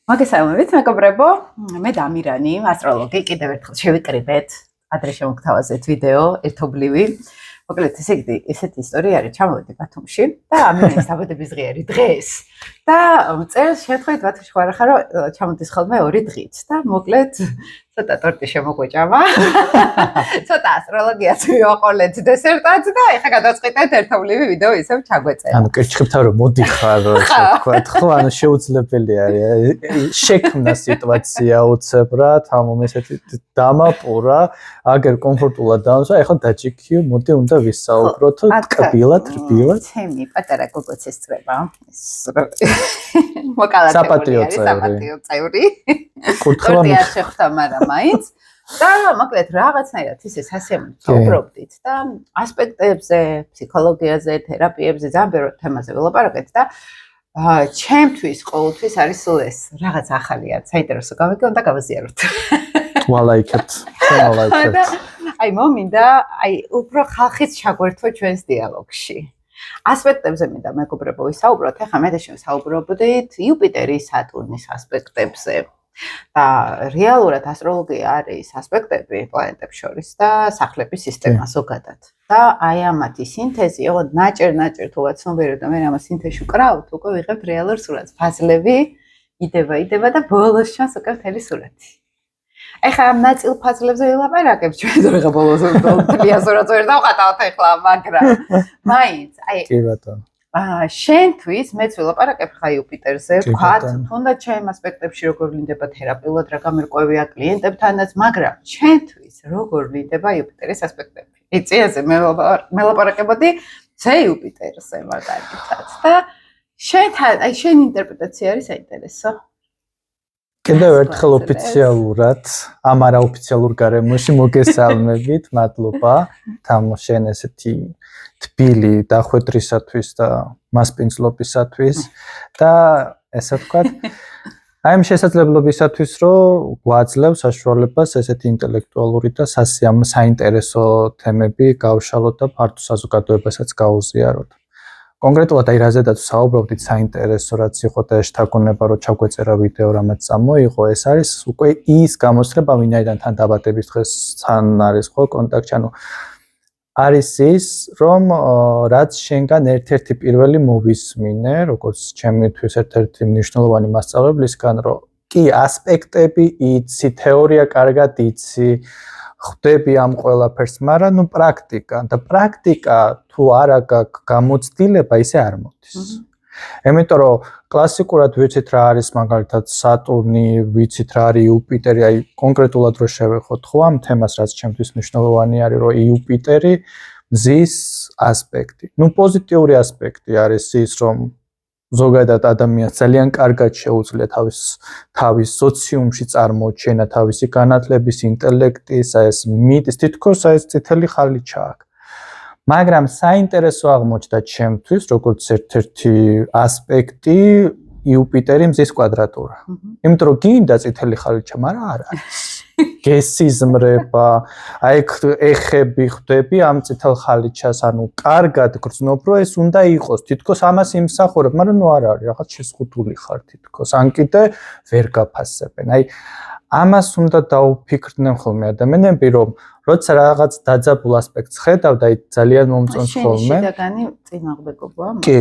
მოგესალმებით, მეგობრებო. მე დამირანი, ასტროლოგი, კიდევ ერთხელ შევიკრიბეთ. ადრე შემოგთავაზეთ ვიდეო, ერთობლივი. მოკლედ, ესეთი ისტორია არის, ჩამოვედი ბათუმში და ამინის დაბადების დღე არის დღეს. და წელს შევთხოვეთ ბათუმში ხარ ახლა რომ ჩამოდის ხოლმე 2 დღით და მოკლედ ცოტა ტორტი შემოგვეჭამა. ცოტა ასტროლოგიას მივაყოლეთ დესერტად და ეხლა გადავწყვიტეთ ერთობლივი ვიდეო ისევ ჩაგვეწერა. ანუ კერჩხებთან რომ მოდიხარ, ასე ვთქვათ, ხო, ანუ შეუძლებელი არის შექმნა სიტუაცია უცებრად, ამ ესეთი დამაპურა, აგერ კომფორტულად დავსვა, ეხლა დაჭიქიო, მოდი უნდა ვისაუბროთ ტკბილად, რბილად. ჩემი პატარა გოგოცის წვება. მოკალათებული არის საპატიო წევრი. კურთხევა არ შეხვდა, მაგრამ მაინც და მოკლედ რაღაცნაირად ისე სასიამოვნო ვუბრობდით და ასპექტებზე, ფსიქოლოგიაზე, თერაპიებზე, ძალიან ბევრ თემაზე ველაპარაკეთ და ჩემთვის ყოველთვის არის სულ ეს რაღაც ახალია, საინტერესო გავიგე და გავაზიაროთ. ვალაიქეთ, ვალაიქეთ. აი მომინდა, აი უფრო ხალხის ჩაგვერთვა ჩვენს დიალოგში. ასპექტებზე მინდა მეგობრებო ვისაუბროთ. ახლა მე და შენ საუბრობდით იუპიტერის, სატურნის ასპექტებზე. და რეალურად ასტროლოგია არის ასპექტები პლანეტებს შორის და სახლების სისტემა ზოგადად. და აი ამათი სინთეზი, ოღონდ ნაჭერ თუ ვაცნობიერებ და მე ამას სინთეზში ვკრავთ, უკვე ვიღებ რეალურ სურათს. ფაზლები იდება და ბოლოს ჩანს უკვე მთელი სურათი. ეხლა ამ ნაწილ ფაზლებზე ვილაპარაკებ ჩვენ ზოგადად ბოლოს მთლიან სურათს ვერ დავხატავთ ეხლა, მაგრამ მაინც აი კი ბატონო. შენთვის მეც ვილაპარაკებ ხა იუპიტერზე, ვქვათ, თუნდაც ჩემ ასპექტებში როგორ ვლინდება თერაპიულად რა გამერკვევია კლიენტებთანაც, მაგრამ შენთვის როგორ ვლინდება იუპიტერის ასპექტები? იცი ესე მე ვლაპარაკებოდი ზე იუპიტერზე მაგალითად და შენთან, აი შენი ინტერპრეტაცია არის საინტერესო. კიდევ ერთხელ ოფიციალურად, ამ არაოფიციალურ გარემოში მოგესალმებით, მადლობა თამაშენ ესეთი თბილი დახვედრისათვის და მასპინძლობისათვის და ესე ვთქვათ, აი ამ შესაძლებლობისათვის, რომ გვაძლევ საშუალებას ესეთი ინტელექტუალური და საინტერესო თემები გავშალოთ და ფართო საზოგადოებასაც გაუზიაროთ. კონკრეტულად აი რაზედაც საუბრობდით საინტერესო რაც იყო და შეთაგონება რომ ჩაგვეწერა ვიდეო რამაც წამოიღო, ეს არის უკვე ის გამოსწრება, ვინაიდან თან დაბადების დღეს თან არის ხო კონტაქტი, ანუ არის ის, რომ რაც შენგან ერთ-ერთი პირველი მოვისმინე, როგორც ჩემთვის ერთ-ერთი მნიშვნელოვანი მასწავლებლისგან, რომ კი ასპექტები იცი, თეორია კარგად იცი, ხვდები ამ ყველაფერს, მაგრამ ნუ პრაქტიკა და პრაქტიკა თუ არა გაქვს გამოცდილება, ისე არ მოდის. იმიტომ რომ კლასიკურად ვიცით რა არის მაგალითად სატურნი, ვიცით რა არის იუპიტერი, აი კონკრეტულად რო შევეხოთ ხო ამ თემას, რაც ჩემთვის მნიშვნელოვანი არის, რომ იუპიტერი მზის ასპექტი. ნუ პოზიტიური ასპექტი არის ის, რომ ზოგადად ადამიანს ძალიან კარგად შეუძლია თავის სოციუმში წარმოჩენა, თავისი განათლების, ინტელექტის, ეს მიტის, თითქოს ეს წითელი ხალიჩა აქვს. მაგრამ საინტერესო აღმოჩნდა ჩემთვის, როგორც ერთ-ერთი ასპექტი იუპიტერი მზის კვადრატურა. იმიტომ რომ გინდა წითელი ხალიჩა, მაგრამ არ არის. გესიზმრება, აი ეხები ხვდები ამ წითელ ხალიჩას, ანუ კარგად გრძნობ, რომ ეს უნდა იყოს, თითქოს ამას იმსახურებ, მაგრამ ნუ არ არის, რაღაც შეზღუდული ხარ თითქოს, ან კიდე ვერ გაფასებენ. აი ამას უნდა დაუფიქრდნენ ხოლმე ადამიანები, რომ როცა რაღაც დაძაბულ ასპექტს ხედავ და აი ძალიან მომწონს ხოლმე. შენი შედაგანი წინააღმდეგობაა. კი.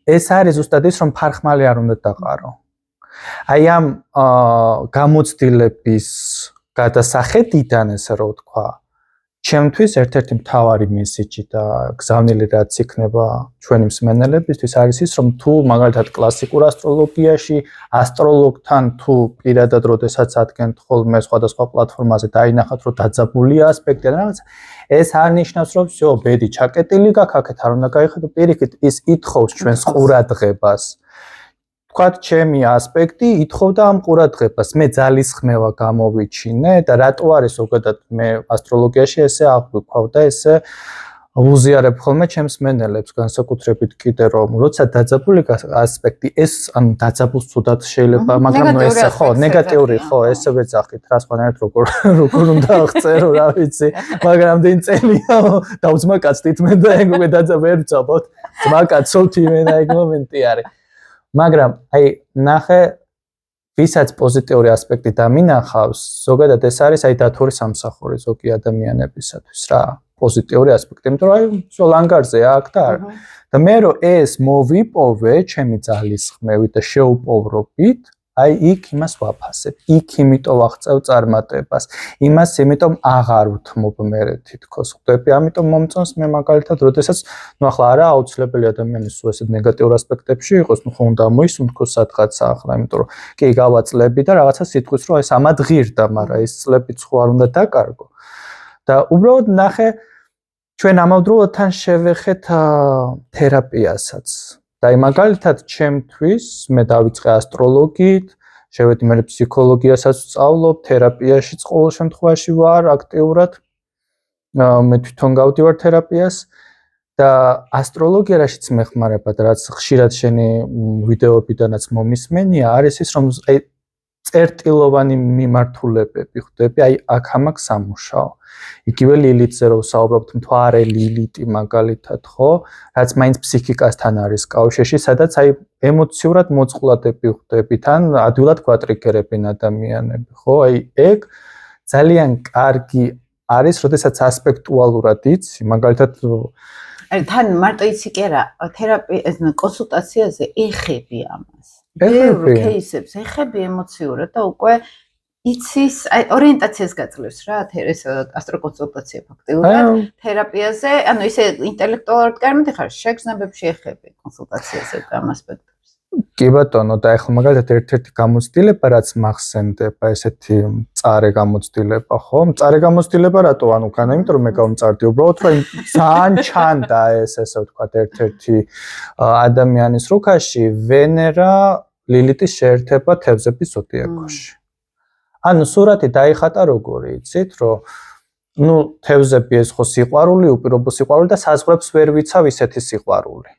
ეს არის ზუსტად ის, რომ ფარხმალი არ უნდა დაყარო. აი ამ გამოცდილების გადასახედიდან ესე რომ ვთქვა, ჩემთვის ერთ-ერთი მთავარი მესიჯი და გზავნილი რაც იქნება ჩვენი მსმენელებისთვის არის ის, რომ თუ მაგალითად კლასიკურ ასტროლოგიაში ასტროლოგთან თუ პირადად როდესაც ადგენთ ხოლმე სხვადასხვა პლატფორმაზე დაინახათ, რომ დაძაბულია ასპექტი და რაღაც, ეს არ ნიშნავს, რომ всё, ბედი ჩაკეტილი გაქვს, აქეთ არ უნდა გაიხედო, პირიქით ის ითხოვს ჩვენს ყურადღებას. ვთქვათ, ჩემი ასპექტი ითხოვდა ამ ყურადღებას. მე ძალისხმევა გამოვიჩინე და რატო არის ზოგადად მე ასტროლოგიაში ესე აღვიქვავ და ესე უზიარებ ხოლმე ჩემს მსმენელებს, განსაკუთრებით კიდე რომ როცა დაძაბული ასპექტი, ეს ანუ დაძაბულს თუდად შეიძლება, მაგრამ ნუ ესე ხო, ნეგატიური ხო, ესე ვეძახით, რა სხვანაირად როგორ უნდა აღწერო, რა ვიცი, მაგრამ ამდენი წელია დავძმაკაცდით მე და ეგ უკვე დაძაბერ ვწაბოთ. ძმაკაცობთ იმენა ეგ მომენტი არის. მაგრამ აი ნახე ვისაც პოზიტიური ასპექტი დამინახავს, ზოგადად ეს არის აი დათორი სამსახური ზოგი ადამიანებისათვის რა, პოზიტიური ასპექტი, იმიტომ რომ აი ლანგარზე აქ და არ. და მე რომ ეს მოვიპოვე ჩემი ძალისხმევით და შეუპოვრობით, აი იქ იმას ვაფასებ. იქ იმიტომ ვაღწევ წარმატებას. იმას იმიტომ აღარ ვთმობ მე თითქოს ხვდები. ამიტომ მომწონს მე მაგალითად, როდესაც ნუ ახლა არა აუცილებელი ადამიანის სულ ესეთ ნეგატიურ ასპექტებში იყოს, ნუ ხო უნდა მოისუნთქოს სადღაცა ახლა, იმიტომ რომ კი გავაწლები და რაღაცა სიტყვის რომ ეს ამად ღირდა, მაგრამ ეს წლებიც ხო არ უნდა დაკარგო. და უბრალოდ ნახე ჩვენ ამავდროულად თან შევეხეთ თერაპიასაც. და აი მაგალითად ჩემთვის მე დავიწყე ასტროლოგიით, შევედი მე ფსიქოლოგიასაც ვსწავლობ, თერაპიაშიც ყოველ შემთხვევაში ვარ აქტიურად. მე თვითონ გავდივარ თერაპიას და ასტროლოგია რაშიც მეხმარება და რაც ხშირად შენი ვიდეოებიდანაც მომისმენია, არის ის რომ აი წერტილოვანი მიმართულებები ხვდები, აი აქ ამაკ სამუშაო. იგივე ლილიტზე რომ ვსაუბრობთ, მთვარე ლილიტი მაგალითად, ხო? რაც მაინც ფსიქიკასთან არის კავშირში, სადაც აი ემოციურად მოწყვლადები ხვდები, თან ადვილად გვატრიგერებენ ადამიანები, ხო? აი ეგ ძალიან კარგი არის, როდესაც ასპექტუალურად იცი, მაგალითად თან მარტო იცი კი არა, თერაპია, კონსულტაციაზე ეხები ამას. ეხები кейსებს ეხები ემოციურად და უკვე იცის, აი ორიენტაციას გაძლევს რა, ეს ასტროკონსულტაცია ფაქტიურად თერაპიაზე, ანუ ისე ინტელექტუალურად კარგი ხარ, შეგრძნებებში ეხები კონსულტაციაზე ამ ასპექტებს. კი ბატონო, და ახლა მაგალითად ერთ-ერთი გამოცდილება, რაც მახსენდება, ესეთი მწარე გამოცდილება, ხო? მწარე გამოცდილება რატო? ანუ განა, იმიტომ რომ მე გავმწარდი, უბრალოდ რომ ძალიან ჩანდა ეს, ესე ვთქვათ, ერთ-ერთი ადამიანის რუკაში ვენერა ლილიტის შეერთება თევზების ზოდიაქოში. ანუ სურათი დაიხატა როგორი, იცით, რომ ნუ თევზები ეს ხო სიყვარული, უპირობო სიყვარული და საზღვრებს ვერ ვიცავ ისეთი სიყვარული.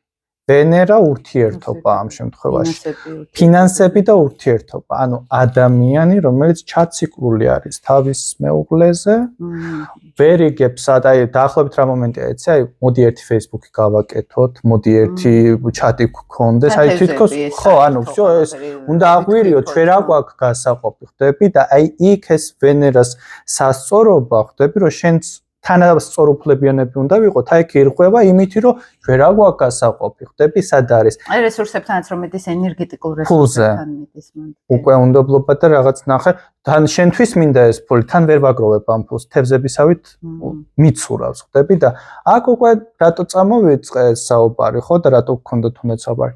ვენერა ურთიერთობა ამ შემთხვევაში. ფინანსები და ურთიერთობა. ანუ ადამიანი, რომელიც ჩაციკრული არის თავის მეუღლეზე, ვერ იგებს, აი დაახლოებით რა მომენტია, იცი, აი მოდი ერთი Facebook-ი გავაკეთოთ, მოდი ერთი ჩატი გქონდეს, აი თითქოს ხო, ანუ всё ეს უნდა აღვერიოთ, ჩვენ რა გვაქვს გასაყოფი, ხვდები და აი იქ ეს ვენერას სასწორობა, ხვდები, რომ შენც თანასწორუფლებიანები უნდა ვიყოთ, აი იქ ირღვევა იმითი, რომ ჩვენ რა გვაქვს გასაყოფი, ხვდები, სად არის? აი რესურსებთანაც რომ მედის ენერგეტიკულ რესურსებთან მედის მანდ. უკვე უნდობლობა და რაღაც ნახე, თან შენთვის მინდა ეს ფული, თან ვერ ვაგროვებ ამ ფულს, თევზებისავით მიცურავს, ხვდები და აქ უკვე რატო წამოვიწყე ეს საუბარი, ხო და რატო გქონდა თუნდაც საუბარი?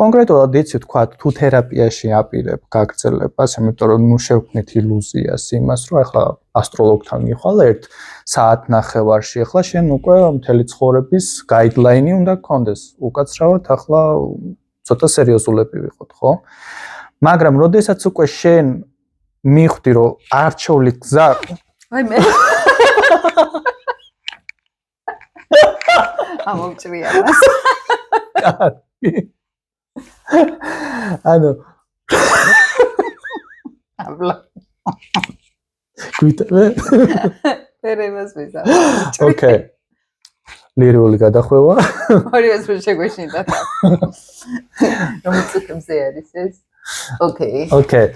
კონკრეტულად იცი თქვა თუ თერაპიაში აპირებ გაგრძელებას, იმიტომ რომ ნუ შევქმნით ილუზიას იმას, რომ ახლა ასტროლოგთან მიხვალ 1 საათნახევარში, ახლა შენ უკვე მთელი ცხოვრების გაიდლაინი უნდა გქონდეს. უკაცრავად ახლა ცოტა სერიოზულები ვიყოთ, ხო? მაგრამ როდესაც უკვე შენ მიხვდი, რომ არჩეული გზა აი მე ამოვჭრია მას. ანუ აბლა გვითე პერებას ვიზა. ოკეი. ლირიული გადახვევა. ორივეს შეგვეშინდა. რომელიც კებზე არის ეს? ოკეი. ოკეი.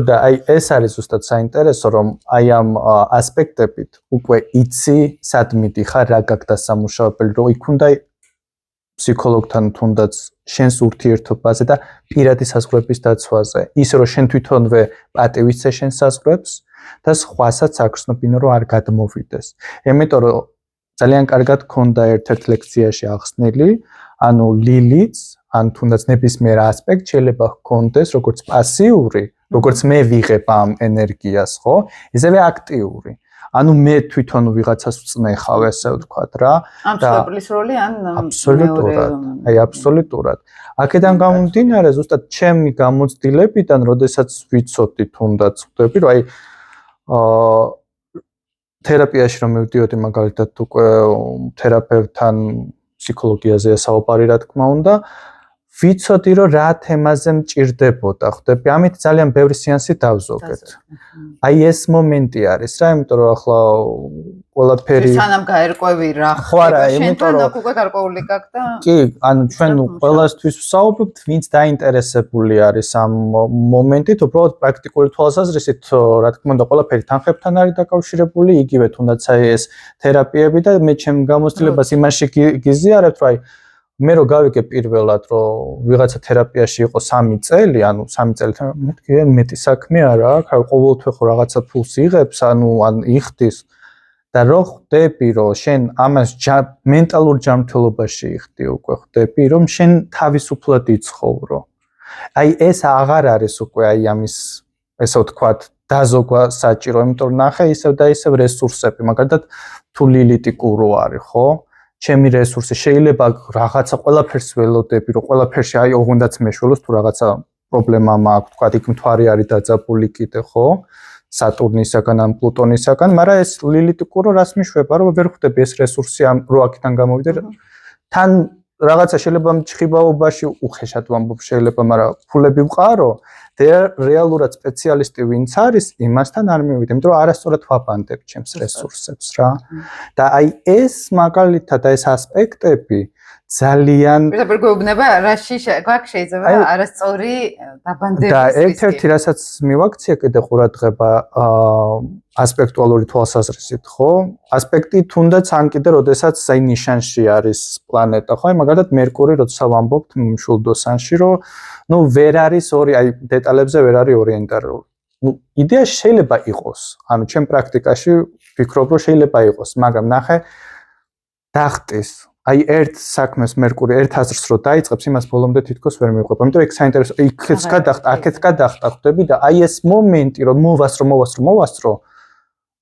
და აი ეს არის ზუსტად საინტერესო, რომ აი ამ ასპექტებით უკვე იცი, სად მიდიხარ, რა გაქვს დასამუშავებელი, რომ იქ უნდა ფსიქოლოგთან თუნდაც შენს ურთიერთობაზე და პირადი საზღვრების დაცვაზე. ისე რომ შენ თვითონვე პატივისცე შენ საზღვრებს და სხვასაც აგრძნობინო რომ არ გადმოვიდეს. იმიტომ რომ ძალიან კარგად გქონდა ერთ-ერთ ლექციაში ახსნილი, ანუ ლილიც, ან თუნდაც ნებისმიერ ასპექტ შეიძლება გქონდეს როგორც პასიური, როგორც მე ვიღებ ამ ენერგიას, ხო? ისევე აქტიური. ანუ მე თვითონ ვიღაცას ვწნეხავ, ესე ვთქვათ რა. ამ ცნობლის როლი ან აბსოლუტურად, აი აბსოლუტურად. აქედან გამომდინარე, ზუსტად ჩემი გამოცდილებიდან, როდესაც ვიცოდი თუნდაც ხვდები, რომ აი თერაპიაში რომ მივდიოდი მაგალითად უკვე თერაპევტთან ფსიქოლოგიაზეა საუბარი, რა თქმა უნდა, ვიცოდი რომ რა თემაზე მჭირდებოდა, ხვდები? ამით ძალიან ბევრი სეანსი დავზოგეთ. აი ეს მომენტი არის რა, იმიტომ რომ ახლა ყველაფერი სანამ გაერკვევი რა ხდება, შენთან უკვე გარკვეული გაქვს და კი, ანუ ჩვენ ყველასთვის ვსაუბრობთ, ვინც დაინტერესებული არის ამ მომენტით, უბრალოდ პრაქტიკული თვალსაზრისით, რა თქმა უნდა, ყველაფერი თანხებთან არის დაკავშირებული, იგივე თუნდაც აი ეს თერაპიები და მე ჩემ გამოცდილებას იმაში გიზიარებთ, რომ აი მე რო გავიგე პირველად, რომ ვიღაცა თერაპიაში იყო 3 წელი, ანუ 3 წელთან მეტი საქმე არა აქვს, აი ყოველთვე ხო რაღაცა ფულს იღებს, ანუ ან იხდის და რო ხვდები, რომ შენ ამას მენტალურ ჯანმრთელობაში იხდი უკვე ხვდები, რომ შენ თავისუფლად იცხოვრო. აი ეს აღარ არის უკვე აი ამის ესე ვთქვათ, დაზოგვა საჭირო, იმიტომ რომ ნახე ისევ და ისევ რესურსები, მაგალითად თუ ლილიტი კურო არის, ხო? ჩემი რესურსი შეიძლება რაღაცა ყველაფერს ველოდები, რომ ყველაფერში აი ოღონდაც მეშველოს თუ რაღაცა პრობლემა მაქვს, თქვა იქ მთვარი არის დაძაბული კიდე, ხო? სატურნისაგან ან პლუტონისაგან, მაგრამ ეს ლილიტი კურო რას მიშვება, რომ ვერ ხვდები ეს რესურსი ამ რო აქედან გამოვიდე. თან რაღაცა შეიძლება მჭხიბაობაში უხეშად ვამბობ შეიძლება, მაგრამ ფულები ვყარო და რეალურად სპეციალისტი ვინც არის, იმასთან არ მივიდე, იმიტომ რომ არასწორად ვაბანდებ ჩემს რესურსებს რა. და აი ეს მაგალითად ეს ასპექტები ძალიან პირდაპირ გვეუბნება რაში გვაქვს შეიძლება არასწორი დაბანდების და ერთ-ერთი რასაც მივაქცია კიდე ყურადღება ასპექტუალური თვალსაზრისით, ხო? ასპექტი თუნდაც ან კიდე როდესაც აი ნიშანში არის პლანეტა, ხო? აი მაგალითად მერკური, როცა ვამბობთ მშვილდოსანში, რომ ნუ ვერ არის ორი, აი დეტალებზე ვერ არის ორიენტირებული. ნუ იდეაში შეიძლება იყოს. ანუ ჩემ პრაქტიკაში ვფიქრობ, რომ შეიძლება იყოს, მაგრამ ნახე დახტის აი ერთ საქმეს მერკური ერთ აზრს რო დაიწყებს, იმას ბოლომდე თითქოს ვერ მივყვება. იმიტომ რომ ეგ საინტერესო, იქაც გადახტა, აქაც გადახტა, ხვდები და აი ეს მომენტი, რომ მოვასწრო,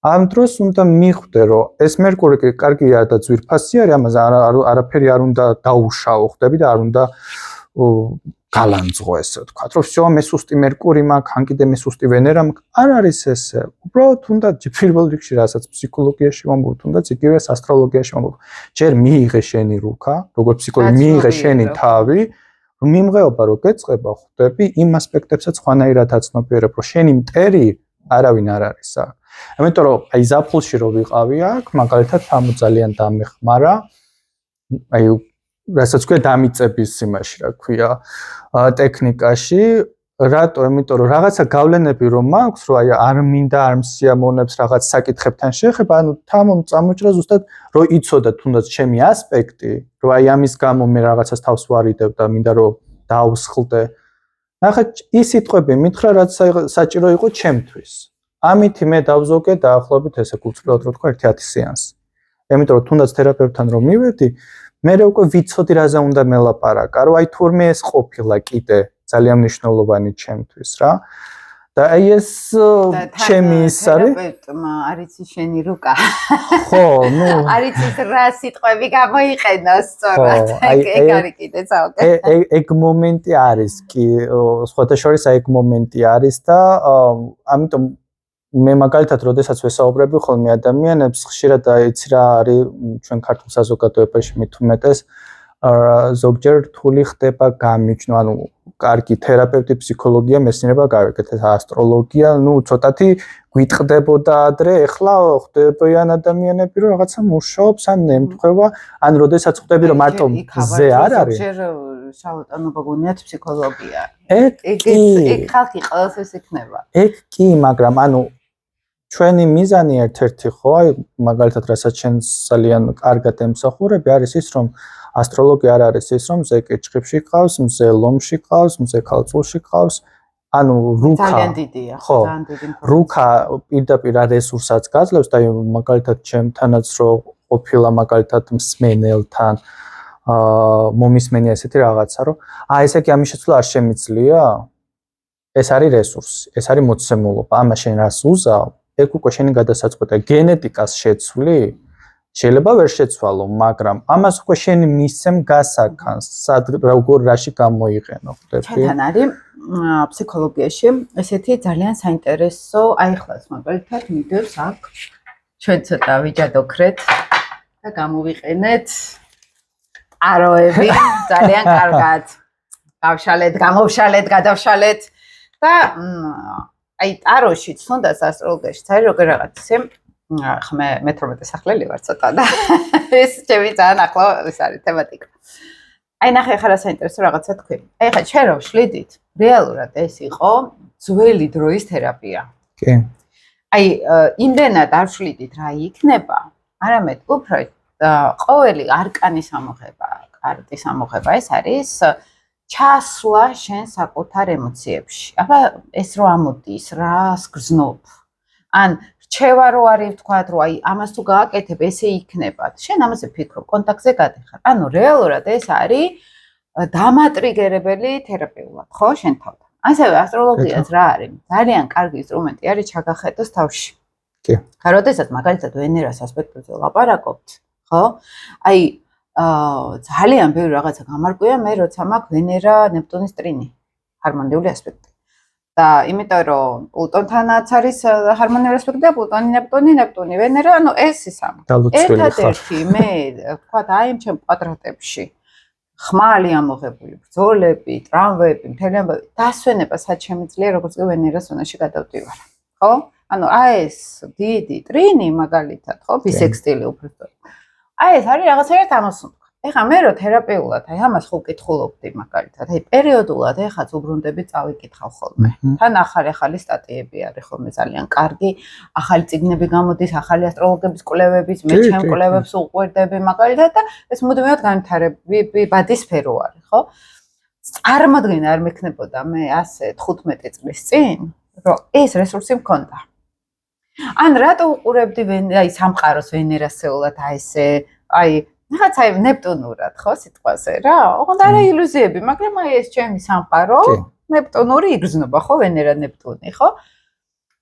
ამ დროს უნდა მიხვდე, რომ ეს მერკური კარგია და ძვირფასი არის, ამაზე არაფერი არ უნდა დაუშაო, ხვდები და არ უნდა გალანძღო ესე ვთქვათ, რომ всё, მე სუსტი მერკური მაქვს, ან კიდე მე სუსტი ვენერა მაქვს, არ არის ესე. უბრალოდ უნდა პირველ რიგში რასაც ფსიქოლოგიაში ვამბობ, თუნდაც იგივე ასტროლოგიაში ვამბობ. ჯერ მიიღე შენი რუქა, როგორც ფსიქოლოგი მიიღე შენი თავი, რომ მიმღეობა რო გეწყება, ხვდები, იმ ასპექტებსაც ხვანაირად აცნობიერებ, რომ შენი მტერი არავინ არ არის აქ. ამიტომ რომ აი ზაფხულში რო ვიყავი აქ, მაგალითად ამ ძალიან დამეხმარა. აი რასაც ქვია დამიწების იმაში, რა ქვია, ტექნიკაში, რატო? იმიტომ რომ რაღაცა გავლენები რომ მაქვს, რომ აი არ მინდა არ მსიამოვნებს რაღაც საკითხებთან შეხება, ანუ თამომ წამოჭრა ზუსტად რომ იცოდა თუნდაც ჩემი ასპექტი, რომ აი ამის გამო მე რაღაცას თავს ვარიდებ და მინდა რომ დაუსხლდე. ნახე, ის სიტყვები მითხრა, რაც საჭირო იყო ჩემთვის. ამითი მე დავზოგე დაახლოებით ესე გულწრფელად რო თქვა 1-10 სეანსი. იმიტომ რომ თუნდაც თერაპევტთან რომ მივედი, მე უკვე ვიცოდი რაზე უნდა მელაპარაკა, რომ აი თურმე ეს ყოფილა კიდე ძალიან მნიშვნელოვანი ჩემთვის რა. და აი ეს ჩემი ის არის. თერაპევტმა არის შენი რუკა. ხო, ნუ არის ის რა სიტყვები გამოიყენო სწორად. ეგ არის კიდე ცალკე. ეგ მომენტი არის კი, სხვათა შორის აი ეგ მომენტი არის და ამიტომ მე მაგალითად როდესაც ვესაუბრები ხოლმე ადამიანებს, ხშირად იცი რა არის ჩვენ ქართულ საზოგადოებაში მით უმეტეს ზოგჯერ რთული ხდება გამიჩნო, ანუ კარგი თერაპევტი, ფსიქოლოგია, მეცნიერება გავიგეთ, ეს ასტროლოგია, ნუ ცოტათი გვიტყდებოდა ადრე, ეხლა ხდებიან ადამიანები, რომ რაღაცა მუშაობს, ან ემთხვევა, ან როდესაც ხვდები, რომ მარტო ზე არ არის. ზოგჯერ შალოტანობა გუნიათ ფსიქოლოგია. ეგ ხალხი ყველასეს იქნება. ეგ კი, მაგრამ ანუ ჩვენი მიზანი ერთ-ერთი ხო, აი მაგალითად რასაც შენ ძალიან კარგად ემსახურები, არის ის, რომ ასტროლოგია არ არის ის, რომ მზე კიჩხიბში ყავს, მზე ლომში ყავს, მზე ქალწულში ყავს, ანუ რუკა. ძალიან დიდია, ძალიან დიდი ინფორმაცია. რუკა პირდაპირ რესურსაც გაძლევს და მაგალითად ჩემთანაც რო ყოფილა მაგალითად მსმენელთან მომისმენია ესეთი რაღაცა, რომ ესე კი ამის შეცვლა არ შემიძლია? ეს არის რესურსი, ეს არის მოცემულობა, ამას შენ რას უზავ? ეგ უკვე შენი გადასაწყვეტია. გენეტიკას შეცვლი? შეიძლება ვერ შეცვალო, მაგრამ ამას უკვე შენი მისცემ გასაქანს, როგორ რაში გამოიყენო, ხვდები? ჩვენთან არის ფსიქოლოგიაში ესეთი ძალიან საინტერესო, აი ხლას მაგალითად მიდევს აქ. ჩვენ ცოტა ვიჯადოქრეთ და გამოვიყენეთ აროები ძალიან კარგად. გავშალეთ, გამოვშალეთ, გადავშალეთ და აი ტაროში, თუნდაც ასტროლოგიაში, აი როგორ რაღაც ისე ხმე მე-18 სახლელი ვარ ცოტა და ეს ჩემი ძალიან ახლა ეს არის თემატიკა. აი ნახე ხა რა საინტერესო რაღაცა თქვი. აი ხა ჩვენ რო ვშლიდით, რეალურად ეს იყო ძველი დროის თერაპია. კი. აი იმდენად არ ვშლიდით რა იქნება, არამედ უფრო ყოველი არკანის ამოღება, კარტის ამოღება ეს არის ჩასვლა შენ საკუთარ ემოციებში. აბა ეს რო ამოდის, რას გრძნობ? ან რჩევა რო არის ვთქვათ, რომ აი ამას თუ გააკეთებ, ესე იქნება. შენ ამაზე ფიქრობ, კონტაქტზე გადიხარ. ანუ რეალურად ეს არის დამატრიგერებელი თერაპიულად, ხო, შენ თავთან. ასევე ასტროლოგიაც რა არის? ძალიან კარგი ინსტრუმენტი არის ჩაგახედოს თავში. კი. ხა როდესაც მაგალითად ვენერას ასპექტებზე ლაპარაკობთ, ხო? აი ძალიან ბევრი რაღაცა გამარკვია მე როცა მაქვს ვენერა ნეპტუნის ტრინი, ჰარმონიული ასპექტი. და იმიტომ რომ პლუტონთანაც არის ჰარმონიული ასპექტი და პლუტონი, ნეპტუნი, ვენერა, ანუ ეს ისამ. ერთადერთი მე ვთქვათ, აი ამ ჩემ კვადრატებში ხმალი ამოღებული, ბრძოლები, ტრამვები, მთელი ამბავი, დასვენება სად შემიძლია, როგორც კი ვენერას ზონაში გადავდივარ. ხო? ანუ აი ეს დიდი ტრინი მაგალითად, ხო, ბისექსტილი უბრალოდ. აი ეს არის რაღაცა ამოსუნთქვა. ეხლა მე რო თერაპიულად, აი ამას ხო ვკითხულობდი მაგალითად, აი პერიოდულად ეხაც უბრუნდები წავიკითხავ ხოლმე. თან ახალი სტატიები არის ხოლმე ძალიან კარგი, ახალი წიგნები გამოდის, ახალი ასტროლოგების კვლევების, მე ჩემ კვლევებს უყვირდები მაგალითად და ეს მუდმივად განვითარებები ბადისფერო არის, ხო? წარმოდგენა არ მექნებოდა მე ასე 15 წლის წინ, რომ ეს რესურსი მქონდა. ან რატო უყურებდი აი სამყაროს ვენერასეულად აი ესე, აი რაღაცა ნეპტუნურად, ხო, სიტყვაზე რა? ოღონდ არა ილუზიები, მაგრამ აი ეს ჩემი სამყარო, ნეპტუნური იგრძნობა, ხო, ვენერა ნეპტუნი, ხო?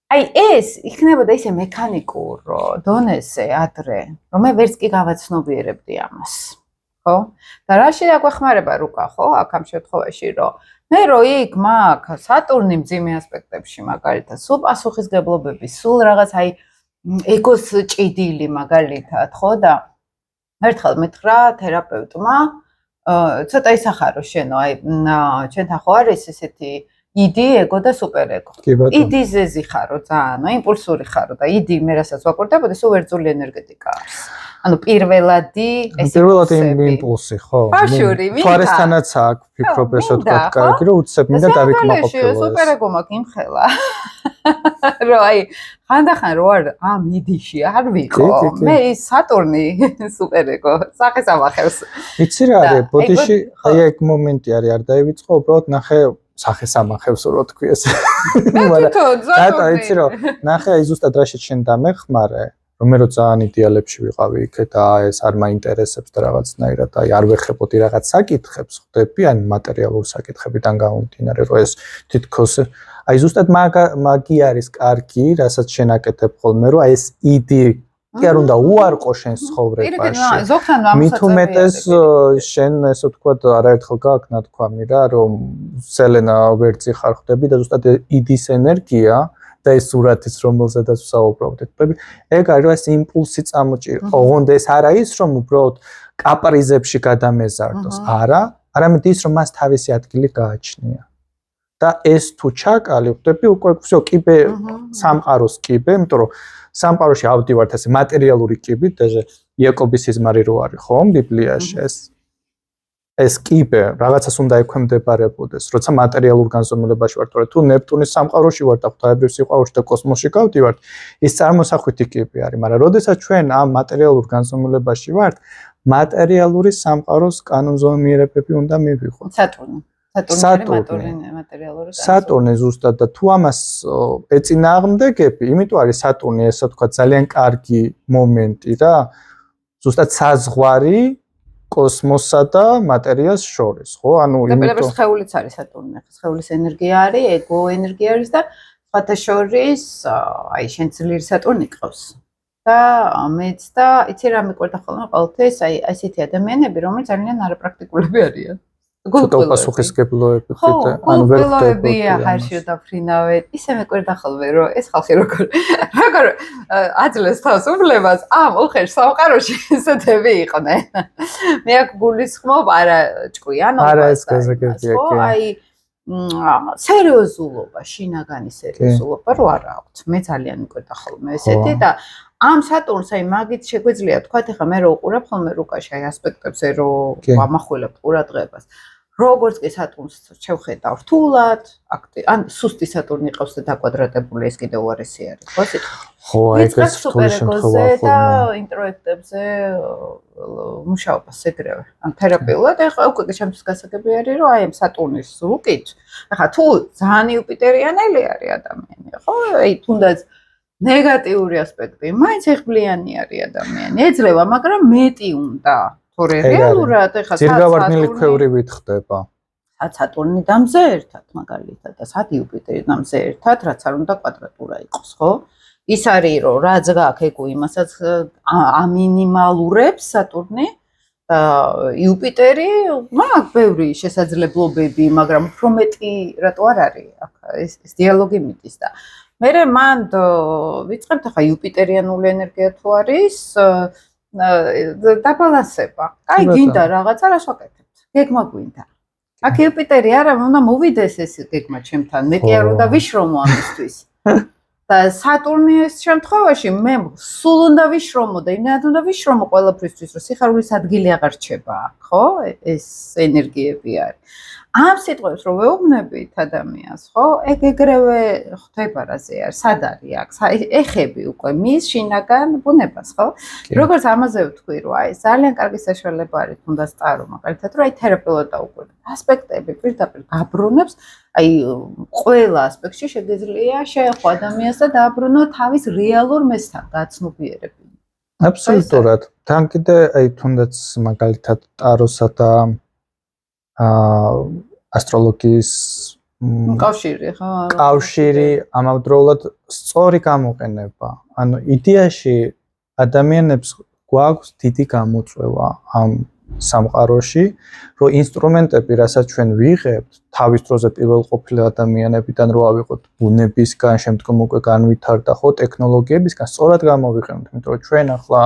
აი ეს იქნებოდა ისე მექანიკურ დონეზე ადრე, რომ მე ვერც კი გავაცნობიერებდი ამას, ხო? და რაში დაგვეხმარება რუკა, ხო, აქ ამ შემთხვევაში, რომ მე რო იქ მაქვს სატურნი მძიმე ასპექტებში მაგალითად, სულ პასუხისგებლობები, სულ რაღაც აი ეგოს ჭიდილი მაგალითად, ხო და ერთხელ მითხრა თერაპევტმა, ცოტა ისახარო შენო, აი ჩვენთან ხო არის ესეთი იდი, ეგო და სუპერეგო. იდიზე ზიხარო ძალიან, იმპულსური ხარო და იდი მე რასაც ვაკურდებოდი, სულ ვერძული ენერგეტიკა არის. ანუ პირველადი იმპულსი, ხო? ბავშვური, მინდა. თვარესთანაც აქვს ფიქრობ ესე ვთქვათ, კარგი, რომ უცებ მინდა დავიკმაყოფილო. სუპერეგო მაქვს იმხელა. რომ აი ხანდახან რო არ ამ იდიში არ ვიყო, მე ის სატურნი სუპერეგო სახეს ამახევს. იცი რა არის, ბოდიში აი ეგ მომენტი არის, არ დაივიწყო, უბრალოდ ნახე სახეს ამახევს რო თქვი ეს. მაგრამ იცი რა, ნახე აი ზუსტად რაშიც შენ დამეხმარე, რომ მე რო ძალიან იდეალებში ვიყავი იქ და ეს არ მაინტერესებს და რაღაცნაირად აი არ ვეხებოდი რაღაც საკითხებს, ხვდები, ან მატერიალურ საკითხებიდან გამომდინარე, რომ ეს თითქოს აი ზუსტად მაგი არის კარგი, რასაც შენ აკეთებ ხოლმე, რომ აი ეს იდი კი არ უნდა უარყო შენს ცხოვრებაში. მით უმეტეს შენ ესე ვთქვათ, არაერთხელ გააქვს ნათქვამი რა, რომ სელენა ვერცი ხარ ხვდები და ზუსტად იდის ენერგია და ეს სურათიც რომელზედაც ვსაუბრობდით. ეგ არის რომ ეს იმპულსი წამოჭირა. ოღონდ ეს არა ის რომ უბრალოდ კაპრიზებში გადამეზარდოს, არა, არამედ ის რომ მას თავისი ადგილი გააჩნია. და ეს თუ ჩაკალი ხვდები უკვე всё კიბე სამყაროს კიბე, იმიტომ რომ სამყაროში ავდივართ ასე მატერიალური კიბით, даже იაკობის სიზმარი რო არის ხომ ბიბლიაში ეს კიბე რაღაცას უნდა ექვემდებარებოდეს, როცა მატერიალურ განზომილებაში ვართ, თუ ნეპტუნის სამყაროში ვართ და ღვთაებრივ სიყვარულში და კოსმოსში გავდივართ, ის წარმოსახვითი კიბე არის, მაგრამ როდესაც ჩვენ ამ მატერიალურ განზომილებაში ვართ, მატერიალური სამყაროს კანონზომიერებები უნდა მივიღოთ. სატურნი ზუსტად და თუ ამას ეწინააღმდეგები, იმიტომ არის სატურნი ესე ვთქვათ ძალიან კარგი მომენტი რა, ზუსტად საზღვარი კოსმოსსა და მატერიას შორის, ხო? ანუ იმიტომ სხეულიც არის სატურნი, სხეულის ენერგია არის, ეგო ენერგია არის და სხვათა შორის აი შენ ძლიერი სატურნი ყავს. და მეც და იცი რა მეკვირდა ხოლმე ყოველთვის აი ესეთი ადამიანები, რომლებიც ძალიან არაპრაქტიკულები არიან. პასუხისგებლოები ხო, ანუ ვერ გულყილოები აღარშიო დაფრინავეთ. ისე მეკვირდა ხოლმე რომ ეს ხალხი როგორ აძლევს თავს უფლებას ამ უხეშ სამყაროში ესეთები იყვნენ. მე აქ გულისხმობ არა ჭკვიანობას. არა ეს გაზაგებია კი. აი სერიოზულობა, შინაგანი სერიოზულობა რო არა აქვს. მე ძალიან მიკვირდა ხოლმე ესეთი და ამ სატურნს აი მაგით შეგვიძლია თქვა ეხლა მე რო უყურებ ხოლმე რუკაში აი ასპექტებზე რო ამახვილებ ყურადღებას. როგორც კი სატურნს შევხედავ რთულად, ან სუსტი სატურნი ყავს და დაკვადრატებული ეს კიდევ უარესი არის, ხო სიტყვა? ხო, აი ეს რთული შემთხვევა ხო და ინტროექტებზე მუშაობას ეგრევე. ან თერაპიულად ეხლა უკვე ჩემთვის გასაგები არის რომ აი ამ სატურნის რუკით, ეხლა თუ ძალიან იუპიტერიანელი არის ადამიანი, ხო? აი თუნდაც ნეგატიური ასპექტი, მაინც ეხბლიანი არის ადამიანი. ეძლევა, მაგრამ მეტი უნდა. თორე რეალურად ეხლა ძირგავარდნილი ქვევრივით ხდება. სატურნი დამზე ერთად მაგალითად და სად იუპიტერი დამზე ერთად, რაც არ უნდა კვადრატურა იყოს, ხო? ის არის რომ რაც გაქვს ეგ იმასაც ამინიმალურებს სატურნი და იუპიტერი მაგ ბევრი შესაძლებლობები, მაგრამ უფრო მეტი რატო არ არის აქ ეს დიალოგი მიდის და მერე მან ვიწყებთ ახლა იუპიტერიანული ენერგია თუ არის დაბალანსება. აი გინდა რაღაცა რას ვაკეთებთ? გეგმა გვინდა. აქ იუპიტერი არა, უნდა მოვიდეს ეს გეგმა ჩემთან. მე კი არ უნდა ვიშრომო ამისთვის. და სატურნის შემთხვევაში მე სულ უნდა ვიშრომო და იმდენად უნდა ვიშრომო ყველაფრისთვის, რომ სიხარულის ადგილი აღარ რჩება, ხო? ეს ენერგიები არის. ამ სიტყვებს რომ ვეუბნებით ადამიანს, ხო? ეგ ეგრევე ხდება რაზე არის, სად არის აქ? ეხები უკვე მის შინაგან ბუნებას, ხო? როგორც ამაზე ვთქვი, რომ აი ძალიან კარგი საშუალება არის თუნდაც წარო, მაგალითად, რომ აი თერაპიულად დაუკვირდეთ. ასპექტები პირდაპირ გაბრუნებს, აი ყველა ასპექტში შეგიძლია შეეხო ადამიანს და დააბრუნო თავის რეალურ მესთან გაცნობიერები. აბსოლუტურად. თან კიდე აი თუნდაც მაგალითად ტაროსა და ასტროლოგიის კავშირი ხო? კავშირი ამავდროულად სწორი გამოყენება. ანუ იდეაში ადამიანებს გვაქვს დიდი გამოწვევა ამ სამყაროში, რომ ინსტრუმენტები, რასაც ჩვენ ვიღებთ, თავის დროზე პირველყოფილი ადამიანებიდან რო ავიღოთ ბუნებისგან, შემდგომ უკვე განვითარდა ხო ტექნოლოგიებისგან, სწორად გამოვიყენოთ, იმიტომ რომ ჩვენ ახლა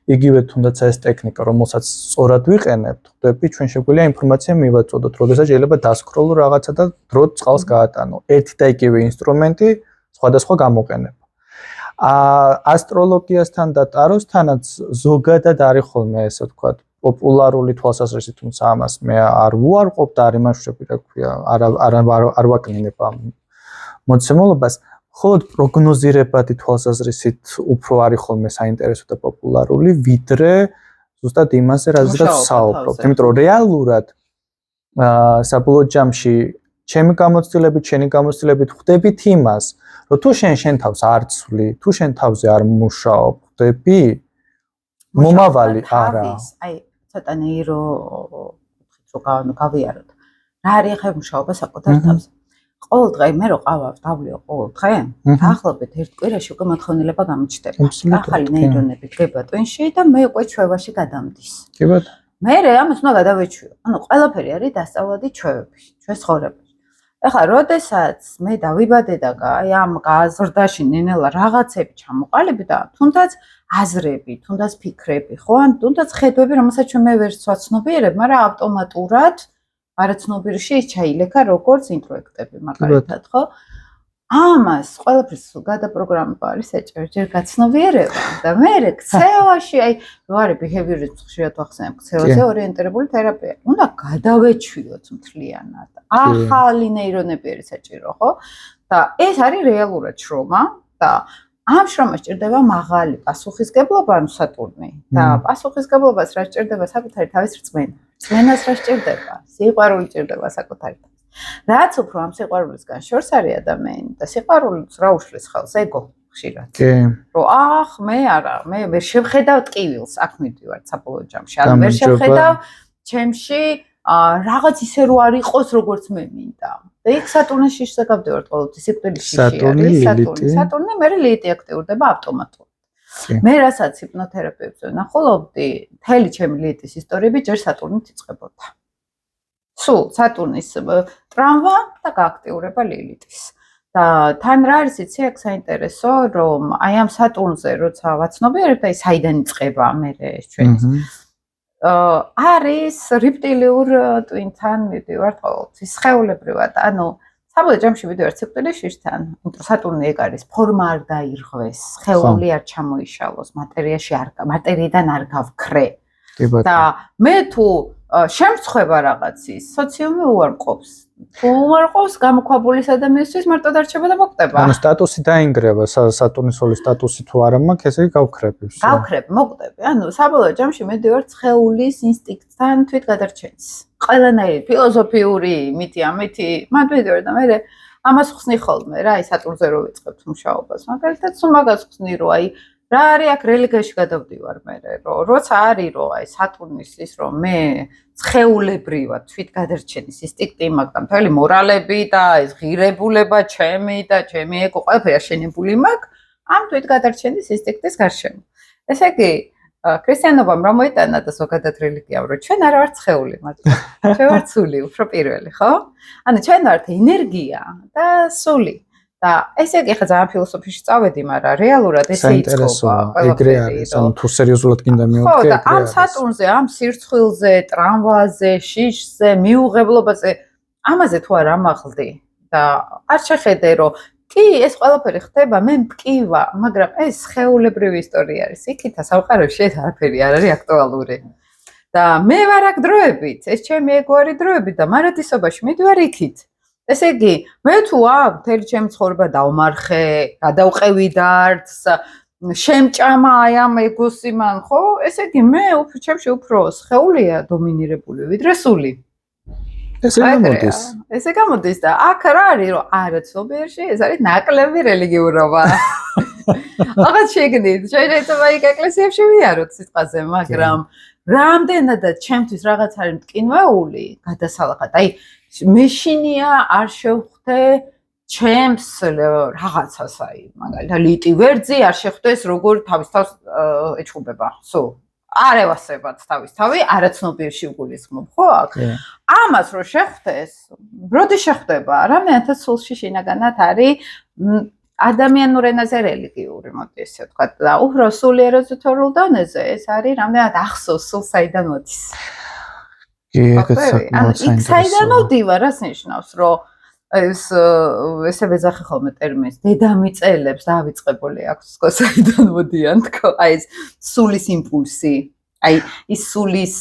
იგივე თუნდაც ეს ტექნიკა, რომელსაც სწორად ვიყენებთ, ხვდები, ჩვენ შეგვიძლია ინფორმაცია მივაწოდოთ, როდესაც შეიძლება დასკროლო რაღაცა და დრო წყალს გაატანო. ერთი და იგივე ინსტრუმენტი, სხვადასხვა გამოყენება. ასტროლოგიასთან და ტაროსთანაც ზოგადად არის ხოლმე ესე ვთქვათ, პოპულარული თვალსაზრისით, თუმცა ამას მე არ ვუარყოფ და არ იმაშვრები, რა ქვია, არ ვაკნინებ ამ მოცემულობას. ხოლო პროგნოზირებადი თვალსაზრისით უფრო არის ხოლმე საინტერესო და პოპულარული, ვიდრე ზუსტად იმაზე, რაზეც საუბრობთ. იმიტომ რომ რეალურად საბოლოო ჯამში ჩემი გამოცდილებით, შენი გამოცდილებით ხვდებით იმას, რომ თუ შენ თავს არ ცვლი, თუ შენ თავზე არ მუშაობ, ხვდები მომავალი არა. აი ცოტა ნეირო რომ გავიაროთ. რა არის ახლა მუშაობა საკუთარ თავზე? ყოველდღე მე რო ყავარ დავლიო ყოველდღე, დაახლოებით ერთ კვირაში უკვე მოთხოვნილება გამოჩნდება. ახალი ნეირონები დგება ტვინში და მე უკვე ჩვევაში გადამდის. კი ბატონო. მე ამას უნდა გადავეჩვიო. ანუ ყველაფერი არის დასწავლადი ჩვევებში, ჩვენს ცხოვრებაში. ეხლა როდესაც მე დავიბადე და აი ამ გაზრდაში ნენელა რაღაცები ჩამოყალიბდა, თუნდაც აზრები, თუნდაც ფიქრები, ხო? ან თუნდაც ხედვები, რომელსაც ჩვენ მე ვერ ვაცნობიერებ, მაგრამ ავტომატურად არაცნობიერში ის ჩაილექა როგორც ინტროექტები მაგალითად, ხო? ამას ყველაფერს გადაპროგრამება არის საჭირო, ჯერ გაცნობიერება და მე ქცევაში, აი, ვარი ბიჰევიორიზმს ხშირად ვახსენებ, ქცევაზე ორიენტირებული თერაპია. უნდა გადავეჩვიოთ მთლიანად. ახალი ნეირონები არის საჭირო, ხო? და ეს არის რეალურად შრომა და ამ შრომას ჭირდება მაღალი პასუხისგებლობა, ანუ სატურნი. და პასუხისგებლობას რა ჭირდება საკუთარი თავის რწმენა. რწმენას რა ჭირდება? სიყვარული ჭირდება საკუთარი თავის. რაც უფრო ამ სიყვარულისგან შორს არის ადამიანი და სიყვარულს რა უშლის ხელს ეგო ხშირად. კი. რომ მე არა, მე ვერ შევხედავ ტკივილს, აქ მივდივარ საბოლოო ჯამში. ანუ ვერ შევხედავ ჩემში რაღაც ისე რო არ იყოს, როგორც მე მინდა. და იქ სატურნში შეგავდივართ ყოველთვის სიკვდილში არის სატურნი, მე ლილიტი აქტიურდება ავტომატურად. მე რასაც ჰიპნოთერაპევტზე ვნახულობდი, მთელი ჩემი ლილიტის ისტორიები ჯერ სატურნით იწყებოდა. სულ სატურნის ტრამვა და გააქტიურება ლილითის. და თან რა არის იცი აქ საინტერესო, რომ აი ამ სატურნზე როცა ვაცნობიერებთ, აი საიდან იწყება მე ეს ჩვენი არის რეპტილიურ ტვინთან მივდივართ ყოველთვის სხეულებრივად, ანუ საბოლოო ჯამში მივდივართ სიკვდილის შიშთან, იმიტომ სატურნი ეგ არის, ფორმა არ დაირღვეს, სხეული არ ჩამოიშალოს, მატერიიდან არ გავქრე. და მე თუ შემწხვება რაღაცის, სოციუმი უარყოფს. თუ უარყოფს გამოქვაბულის ადამიანისთვის მარტო დარჩება და მოკვდება. ანუ სტატუსი დაინგრევა, სატურნის სოლის სტატუსი თუ არა მაქვს, ესე იგი გავქრები. გავქრებ, მოკვდები. ანუ საბოლოო ჯამში მივდივართ სხეულის ინსტინქტთან თვითგადარჩენის. ყველანაირი ფილოსოფიური მითი ამითი მივდივარ და მე ამას ხსნი ხოლმე რა, აი სატურნზე რო ვიწყებთ მუშაობას. მაგალითად, სულ მაგას ხსნი რომ აი რა არის აქ რელიგიაში გადავდივარ მე რომ როცა არის რომ აი სატურნის ის რომ მე სხეულებრივად თვითგადარჩენის ინსტინქტი მაქვს და მთელი მორალები და ეს ღირებულება ჩემი და ჩემი ეკო ყველაფერი აშენებული მაქვს ამ თვითგადარჩენის ინსტინქტის გარშემო. ესე იგი ქრისტიანობამ რა მოიტანა და ზოგადად რელიგიამ რომ ჩვენ არ ვართ სხეული მაგრამ ჩვენ ვართ სული უფრო პირველი ხო? ანუ ჩვენ ვართ ენერგია და სული. და ესე იგი ხა ძალიან ფილოსოფიაში წავედი, მაგრამ რეალურად ესე იწყობა ეგრე არის, ანუ თუ სერიოზულად გინდა მივხვდი. ხო, და ამ სატურნზე, ამ სირცხვილზე, ტრამვაზე, შიშზე, მიუღებლობაზე, ამაზე თუ არ ამახლდი და არ შეხედე, რომ კი, ეს ყველაფერი ხდება, მე მткиვა, მაგრამ ეს სხეულებრივი ისტორია არის. იქითა სამყაროში ეს არაფერი არ არის აქტუალური. და მე ვარ აქ დროებით, ეს ჩემი ეგო არის დროებით და მარადისობაში მიდივარ იქით. ესე იგი, მე თუ აქ მთელი ჩემი ცხოვრება დავმარხე, გადავყევი დარდს, შემჭამა აი ამ ეგოსი მან, ხო? ესე იგი, მე ჩემში უფრო სხეულია დომინირებული, ვიდრე სული. ესე გამოდის. ესე გამოდის და აქ რა არის, რომ არა ცნობიერში, ეს არის ნაკლები რელიგიურობა. აღარ შეგნით, შეიძლება იქ ეკლესიებში ვიაროთ სიტყვაზე, მაგრამ რამდენადაც ჩემთვის რაღაც არის მტკინვეული, გადასალახად. აი მეშინია არ შევხვდე ჩემს რაღაცას აი მაგალითად ლიტი ვერძი არ შეხვდეს როგორ თავის თავს ეჩხუბება სულ არ ევასებათ თავის თავი არაცნობიერში უგულისხმობ ხო აქ ამას რო შეხვდეს როდი შეხვდება რამდენადაც სულში შინაგანად არის ადამიანურ ენაზე რელიგიური მოდი ესე ვთქვა და უფრო სულიერ ეზოთერულ დონეზე ეს არის რამდენად ახსოვს სულ საიდან მოდის საიდან მოვდივარ, რას ნიშნავს, რომ ესე ვეძახი ხოლმე ტერმინს, დედამიწელებს დავიწყებული აქვს თქო, საიდან მოდიან თქო, აი ეს სულის იმპულსი, აი ის სულის,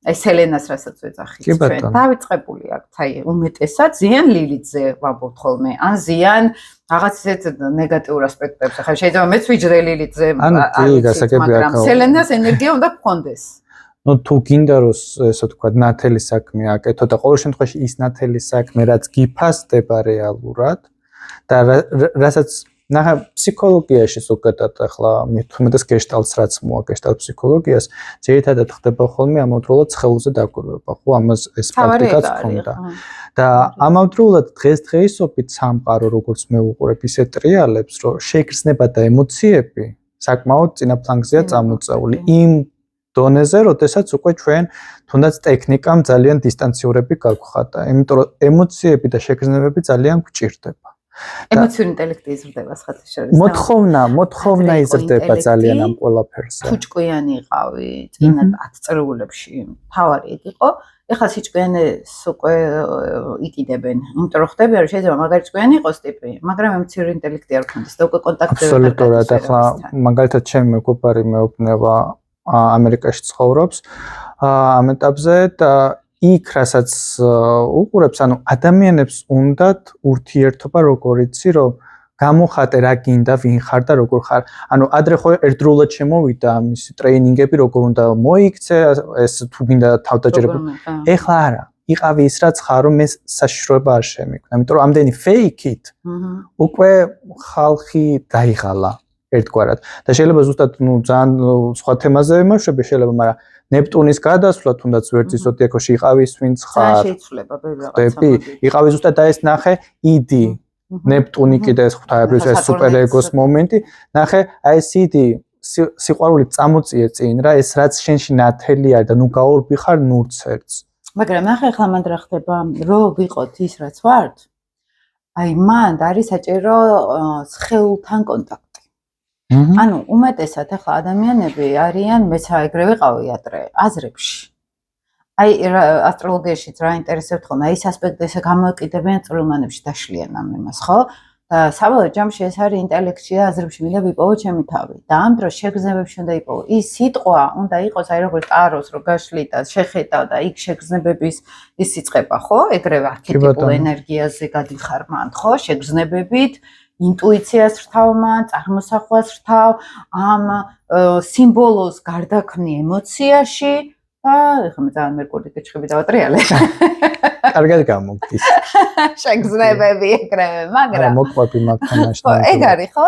აი სელენას რასაც ვეძახით ჩვენ, დავიწყებული აქვს, აი უმეტესად ზიან ლილითზე ვამბობთ ხოლმე, ან ზიან რაღაც ისეთ ნეგატიურ ასპექტებს, ახლა შეიძლება მეც ვიჯრე ლილითზე, მაგრამ სელენას ენერგია უნდა გქონდეს. ну თუ გინდა რომ ესე ვთქვა ნათელი საქმე აკეთო და ყოველ შემთხვევაში ის ნათელი საქმე რაც გიფასდება რეალურად და რასაც ნახე ფსიქოლოგიაში ზოგადად ახლა მithmetes გეშტალტს რაც მოა გეშტალტ ფსიქოლოგიას ძირითადად ხდება ხოლმე ამავდროულად სხეულზე დაკვირვება ხო ამას ეს პრაქტიკაც ქონდა და ამავდროულად დღესდღეობით სამყარო როგორც მე ვუყურებ ისე ტრიალებს რომ შეგრძნება და ემოციები საკმაოდ წინა ფლანგზეა წამოწეული იმ დონეზე, როდესაც უკვე ჩვენ თუნდაც ტექნიკამ ძალიან დისტანციურები გაგვხატა, იმიტომ რომ ემოციები და შეგრძნებები ძალიან გვჭირდება. ემოციური ინტელექტი იზრდება სხვათა შორის. მოთხოვნა იზრდება ძალიან ამ ყველაფერზე. თუ ჭკვიანი იყავი, წინა 10 წრეულებში, თავარი ეგ იყო. ეხლა სიჭკვიანეს უკვე იკიდებენ. იმიტომ რომ ხდება რომ შეიძლება მაგარი ჭკვიანი იყოს ტიპი, მაგრამ ემოციური ინტელექტი არ ქონდეს და უკვე კონტაქტები. აბსოლუტურად, ახლა მაგალითად ჩემი მეგობარი მეუბნება ამერიკაში ცხოვრობს ამ ეტაპზე და იქ რასაც უყურებს, ანუ ადამიანებს უნდათ ურთიერთობა როგორ იცი, რომ გამოხატე რა გინდა, ვინ ხარ და როგორ ხარ. ანუ ადრე ხო ერთდროულად შემოვიდა ამის ტრეინინგები, როგორ უნდა მოიქცე, ეს თუ გინდა თავდაჯერება. ეხლა არა, იყავი ის რაც ხარ, რომ მე საშიშროება არ შემიქმნა, იმიტომ რომ ამდენი ფეიქით უკვე ხალხი დაიღალა. ერთგვარად და შეიძლება ზუსტად ძალიან სხვა თემაზე ვიმუშავე შეიძლება მაგრამ ნეპტუნის გადასვლა თუნდაც ვერძის ზოდიაქოში იყავის ვინც ხარ შეიძლება ბევრი რაღაცა იყავის ზუსტად და ეს ნახე იდი ნეპტუნი კიდე ეს ღვთაებრივ ეს სუპერეგოს მომენტი ნახე აი ეს იდი სიყვარული წამოწიე წინ რა ეს რაც შენში ნათელი არის და ნუ გაორბი ხარ ნურცერts მაგრამ ახლა მანდ რა ხდება, რომ ვიყოთ ის რაც ვართ, აი მანდ არის საჭირო სხეულთან კონტაქტი. ანუ უმეტესად ახლა ადამიანები არიან მეცა ეგრევე ყავი ადრე აზრებში. აი ასტროლოგიაშიც რა ინტერესებთ ხოლმე, აი ეს ასპექტი ესე გამოეკიდებიან წვრილმანებში დაშლიან ამ იმას, ხო? და საბოლოო ჯამში ეს არის ინტელექტში და აზრებში მინდა ვიპოვო ჩემი თავი. და ამ დროს შეგრძნებებში უნდა იპოვო. ის სიტყვა უნდა იყოს აი როგორც ტაროს რო გაშლით და შეხედავ და იქ შეგრძნებების ის იწყება, ხო? ეგრევე არქეტიპულ ენერგიაზე გადიხარ მან, ხო? შეგრძნებებით ინტუიციას რთავ მან, წარმოსახვას რთავ, ამ სიმბოლოს გარდაქმნი ემოციაში და ეხლა მე ძალიან მერკური კეჩხები დავატრიალე. კარგად გამოგდის. შეგრძნებები ეგრევე, მაგრამ მოყვები მაგთან ხო, ეგ არის, ხო?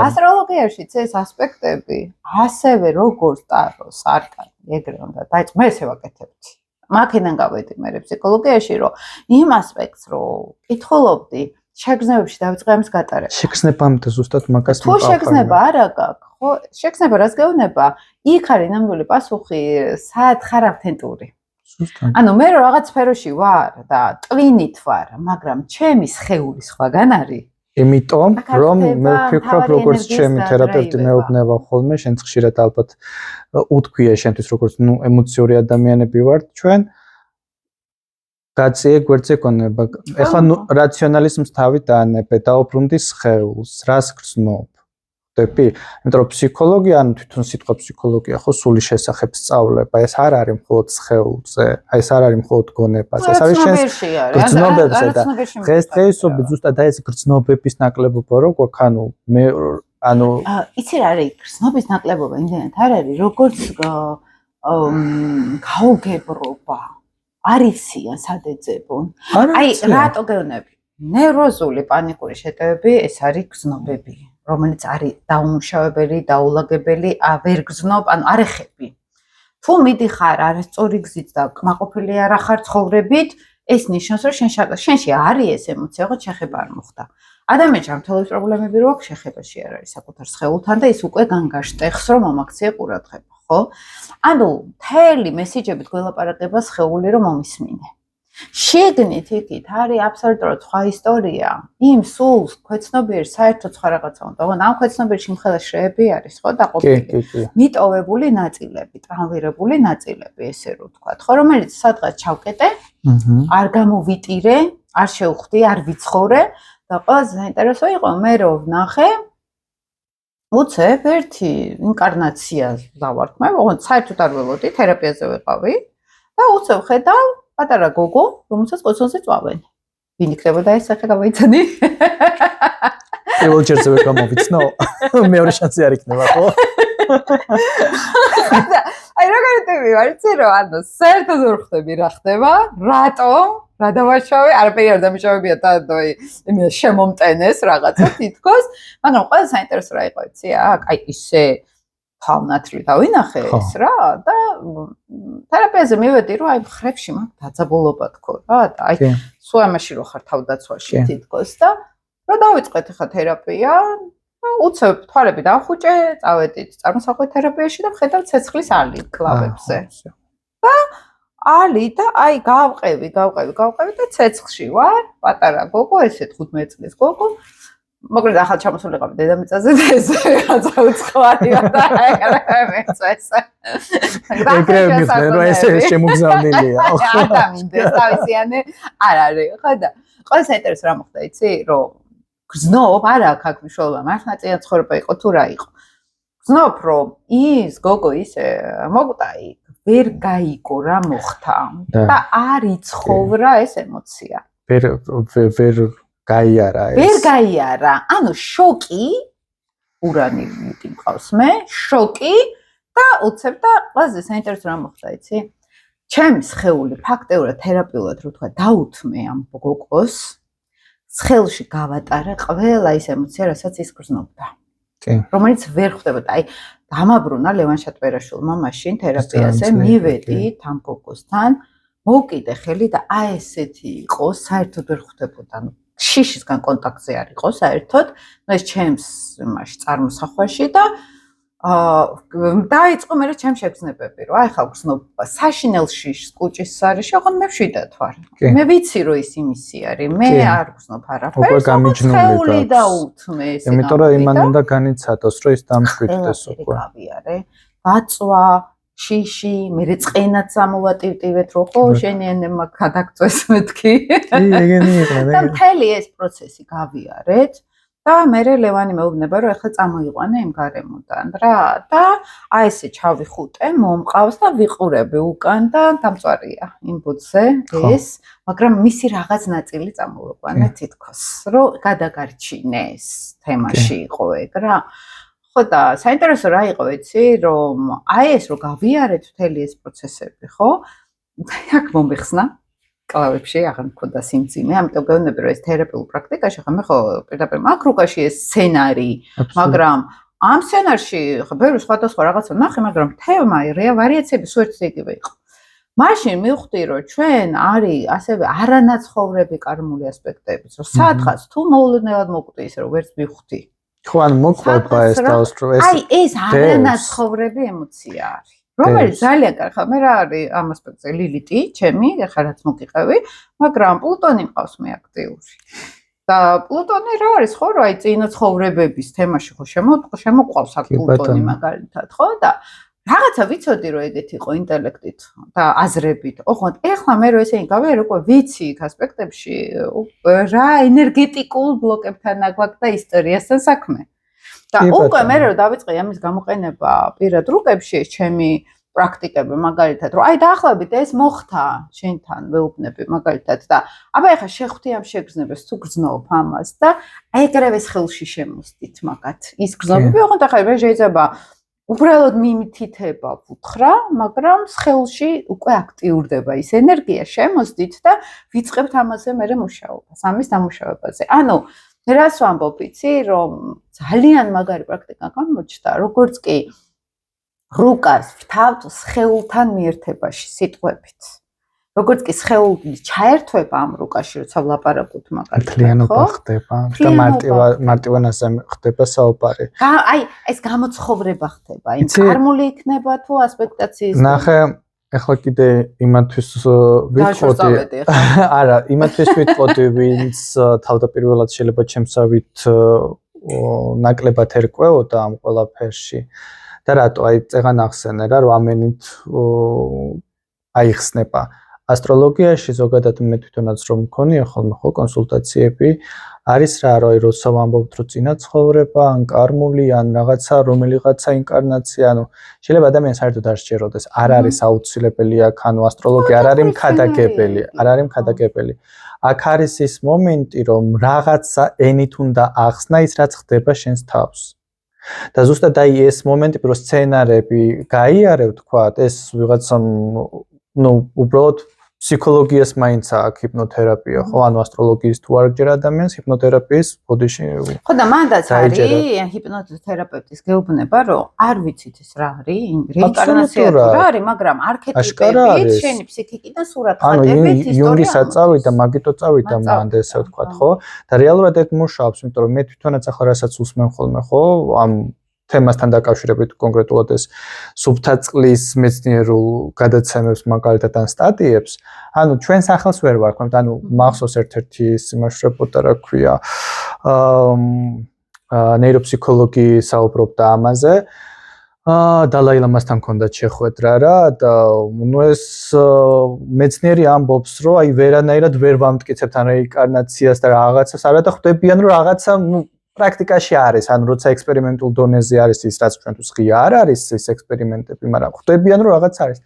ასტროლოგიაშიც ეს ასპექტები ასევე როგორც ტაროს, არკანი, ეგრევე უნდა დაიწყო. მე ესე ვაკეთებდი. მაქედან გავედი მე ფსიქოლოგიაში, რომ იმ ასპექტს რო კითხულობდი, შეგრძნებებში დავიწყე ამის გატარება. შეგრძნებამდე ზუსტად მაგას თუ შეგრძნება არა გაქვს, ხო? შეგრძნება რას გეუბნება? იქ არის ნამდვილი პასუხი, სად ხარ ავთენტური. ზუსტად. ანუ მე რო რაღაც სფეროში ვარ და ტვინით ვარ, მაგრამ ჩემი სხეული სხვაგან არის. იმიტომ რომ მე ვფიქრობ როგორც ჩემი თერაპევტი მეუბნება ხოლმე, შენ ხშირად ალბათ უთქვია შენთვის როგორც ემოციური ადამიანები ვართ ჩვენ გაწიე გვერდზე კონება. ეხლა რაციონალიზმს თავი დაანებე, დაუბრუნდი სხეულს, რას გრძნობ? ხდები? იმიტომ რომ ფსიქოლოგია, ანუ თვითონ სიტყვა ფსიქოლოგია ხო სული შესახებ სწავლება, ეს არ არის მხოლოდ სხეულზე, აი ეს არ არის მხოლოდ გონებაზე, ეს არის შენს გრძნობებზე და დღესდღეობით ზუსტად აი ეს გრძნობების ნაკლებობა რო გვაქვს, ანუ იცი რა არის გრძნობის ნაკლებობა იმდენად არ არის, როგორც გაუგებრობა. არიციან სადეძებონ. აი რატო გეუბნები? ნევროზული პანიკური შეტევები ეს არის გრძნობები, რომელიც არის დაუმუშავებელი, დაულაგებელი, ვერ გრძნობ, ანუ არ ეხები. თუ მიდიხარ არასწორი გზით და კმაყოფილი არ ახარ ცხოვრებით, ეს ნიშნავს, რომ შენში არის ეს ემოცია, ხო შეხება არ მოხდა. ადამიანს ჯანმრთელობის პრობლემები რო აქვს, შეხებაში არ არის საკუთარ სხეულთან და ის უკვე განგაშტეხს, რომ მომაქცია ყურადღება. ხო? ანუ მთელი მესიჯებით გველაპარაკება სხეული რომ მომისმინე. შეგნით იქით არის აბსოლუტურად სხვა ისტორია. იმ სულს ქვეცნობიერ საერთოდ სხვა რაღაცა უნდა. ოღონდ ამ ქვეცნობიერში მხოლოდ შრეები არის, ხო, დაყოფილი. მიტოვებული ნაწილები, ტრანსფერებული ნაწილები, ესე რომ ვთქვა, ხო, რომელიც სადღაც ჩავკეტე, არ გამოვიტირე, არ შევხვდი, არ ვიცხოვრე და ყველაზე საინტერესო იყო მე რომ ვნახე უცებ ერთი ინკარნაცია დავარქმე, ოღონდ საერთოდ არ ველოდი, თერაპიაზე ვიყავი და უცებ ხედავ პატარა გოგო, რომელსაც კოცონზე წვავენ. ვინ იქნებოდა ეს სახე გამოიცანი? პირველ ჯერზე ვერ გამოვიცნო, მეორე შანსი არ იქნება, ხო? აი როგორი ტიპი ვარ, იცი რომ ანუ საერთოდ ვერ ხვდები რა ხდება, რატომ? რა დავაშავე, არაფერი არ დამიშავებია და იმე შემომტენეს რაღაცა თითქოს, მაგრამ ყველა საინტერესო რა იყო, იცი, აი ისე თავნათლი დავინახე ეს რა და თერაპიაზე მივედი, რომ აი ხრებში მაგ დაძაბულობა თქო რა და აი სულ ამაში რო ხარ თავდაცვაში თითქოს და რა დავიწყეთ ახლა თერაპია, უცებ თვალები დავხუჭე, წავედით წარმოსახვით თერაპიაში და ვხედავ ცეცხლის ალი კლავებზე. და ალი და აი გავყევი და ცეცხლში ვარ, პატარა გოგო, ესე 15 წლის გოგო. მოკლედ ახლა ჩამოსულიყავი დედამიწაზე და ეს რაღაცა უცხოარია და მეც ესე. ეგრევე მიხდე, რომ ესე შემოგზავნილია. არა მინდეს თავისიანე არ არის, ხო და ყველა საინტერესო რა მოხდა, იცი, რომ გრძნობ, არა აქ მნიშვნელობა, მართლაც ცხოვრება იყო თუ რა იყო. გრძნობ, რომ ის გოგო ისე მოკვდა იქ ვერ გაიგო რა მოხდა და არ იცხოვრა ეს ემოცია. ვერ გაიარა ეს. ვერ გაიარა. ანუ შოკი, ურანი მიყავს მე, შოკი და უცებ და ყველაზე საინტერესო რა მოხდა, იცი? ჩემი სხეული ფაქტეურად თერაპიულად რო თქვა, დაუთმე ამ გოგოს, სხელში გავატარე ყველა ის ემოცია, რასაც ის გრძნობდა. რომელიც ვერ ხვდებოდა. აი დამაბრუნა ლევან შატვერაშვილმა მაშინ თერაპიაზე, მივედით ამ გოგოსთან, მოვკიდე ხელი და აი ესეთი იყო, საერთოდ ვერ ხვდებოდა. შიშისგან კონტაქტზე არ იყო საერთოდ, ეს ჩემს იმაში წარმოსახვაში და დაიწყო მე ჩემ შეგრძნებები, რომ აი ხა გრძნობ საშინელში კუჭის სარეში, ოღონდ მე მშვიდად ვარ. მე ვიცი რომ ის იმისი არის, მე არ გრძნობ არაფერს. უკვე გამიჯნული და უთმეს. იმიტომ რომ იმან უნდა განიცადოს, რომ ის დამშვიდდეს უკვე. გავიარე. დაწვა, შიში, მე რეწყენაც ამოვატივტივეთ, რომ ხო შენი ენემა გადაგწვეს მეთქი. ეგენი იყო. და მთელი ეს პროცესი გავიარეთ. და მე ლევანი მეუბნება რომ ახლა წამოიყვანე იმ გარემოდან რა და აი ესე ჩავიხუტე მომყავს და ვიყურები უკან და დამწვარია იმ ბუდზე ეს მაგრამ მისი რაღაც ნაწილი წამოვიყვანე თითქოს რომ გადაგარჩინე ეს თემაში იყო ეგ რა ხო და საინტერესო რა იყო იცი რომ აი ეს რომ გავიარეთ მთელი ეს პროცესები ხო აქ მომიხსნა კლავებში აღარ მქონდა სიმძიმე, ამიტომ გეუბნები რომ ეს თერაპიულ პრაქტიკაში ხა მე ხო პირდაპირ მაგ რუკაში ეს სცენარი, მაგრამ ამ სცენარში ხა ბევრი სხვადასხვა რაღაცა ნახე, მაგრამ თემა ვარიაციები სულ ერთი იგივე იყო. მაშინ მივხვდი რომ ჩვენ არის ასევე არანაცხოვრები კარმული ასპექტებიც, რომ სათხაც თუ მოულოდნელად მოკვდი ისე რომ ვერც მივხვდი. ხო ან მოკვდება ეს თავს რომ ეს აი ეს არანაცხოვრები ემოცია არის. რომელიც ძალიან კარგი ხა მე რა არის ამ ასპექტზე ლილიტი, ჩემი, ახლა რაც მოგიყევი, მაგრამ პლუტონი მყავს მე აქტიური. და პლუტონი რა არის ხო, რომ აი წინა ცხოვრებების თემაში ხო შემოყვავს აქ პლუტონი მაგალითად, ხო? და რაღაცა ვიცოდი რომ ეგეთი იყო ინტელექტით და აზრებით. ოღონდ ეხლა მე რომ ესენი გავიარე, უკვე ვიცი იქ ასპექტებში რა ენერგეტიკულ ბლოკებთან აგვაქვს და ისტორიასთან საქმე. და უკვე მე რომ დავიწყე ამის გამოყენება პირად რუკებში ჩემი პრაქტიკები მაგალითად რომ აი დაახლოებით ეს მოხდა შენთან მეუბნები მაგალითად და აბა ეხლა შეხვდი ამ შეგრძნებას თუ გრძნობ ამას და ეგრევე ხელში შემოსდით მაგათ ის გრძნობები ოღონდ ახლა მე შეიძლება უბრალოდ მიმითითება ვუთხრა მაგრამ ხელში უკვე აქტიურდება ის ენერგია შემოსდით და ვიწყებთ ამაზე მე მუშაობას ამის დამუშავებაზე ანუ რას ვამბობ იცი რომ ძალიან მაგარი პრაქტიკა გამოჩნდა როგორც კი რუკას ვთავთ სხეულთან მიერთებაში სიტყვებით როგორც კი სხეული ჩაერთვება ამ რუკაში როცა ვლაპარაკობთ მაგალითად მთლიანობა ხდება და მარტივანაზე ხდება საუბარი აი ეს გამოცხოვრება ხდება იმ კარმული იქნება თუ ასპექტაციის ნახე ეხლა კიდე იმათვის ვიტყოდი არა იმათვის ვიტყოდი ვინც თავდაპირველად შეიძლება ჩემსავით ნაკლებად ერკვეოდა ამ ყველაფერში და რატო აი წეგან ახსენე რა რომ ამენით აიხსნება ასტროლოგიაში ზოგადად მე თვითონაც რომ მქონია ხოლმე ხო კონსულტაციები არის რა რომ როცა ვამბობთ რომ წინა ცხოვრება ან კარმული ან რაღაცა რომელიღაცა ინკარნაცია ანუ შეიძლება ადამიანს საერთოდ არ შეეროდეს არ არის აუცილებელი აქ ანუ ასტროლოგია არ არის მქადაგებელი აქ არის ის მომენტი რომ რაღაცა ენით უნდა ახსნა ის რაც ხდება შენს თავს და ზუსტად აი ეს მომენტი რო სცენარები გაიარევ თქვა ეს ვიღაცა ნუ უბრალოდ ფსიქოლოგიას მაინც აქვს ჰიპნოთერაპია ხო ანუ ასტროლოგიის თუ არ ჯერ ადამიანს ჰიპნოთერაპიის ბოდიში ხო და მანდაც არის ჰიპნოთერაპევტის გეუბნება რომ არ ვიცით ეს რა არის რეინკარნაცია თუ რა არის მაგრამ არქეტიპებით შენი ფსიქიკიდან სურათ ხატებით ისტორია იუნგის აწავიდა მაგიტო წავიდა მანდ ესე ვთქვა ხო და რეალურად ეგ მუშაობს იმიტომ რომ მე თვითონაც ახლა რასაც უსმენ ხოლმე ხო ამ თემასთან დაკავშირებით კონკრეტულად ეს სუბთაწყლის მეცნიერულ გადაცემებს მაგალითად ან სტატიებს ანუ ჩვენ სახელს ვერ ვარქვით ანუ მახსოვს ერთ-ერთი სიმაშრებოდა რა ქვია ნეიროფსიქოლოგი საუბრობდა ამაზე დალაი ლამასთან ჰქონდა შეხვედრა რა და ნუ ეს მეცნიერი ამბობს რომ აი ვერანაირად ვერ ვამტკიცებთ ან რეინკარნაციას და რაღაცას არა და ხვდებიან რომ რაღაცა ნუ პრაქტიკაში არის, ანუ როცა ექსპერიმენტულ დონეზე არის ის, რაც ჩვენთვის ღია არ არის ეს ექსპერიმენტები, მაგრამ ხვდებიან რომ რაღაც არის.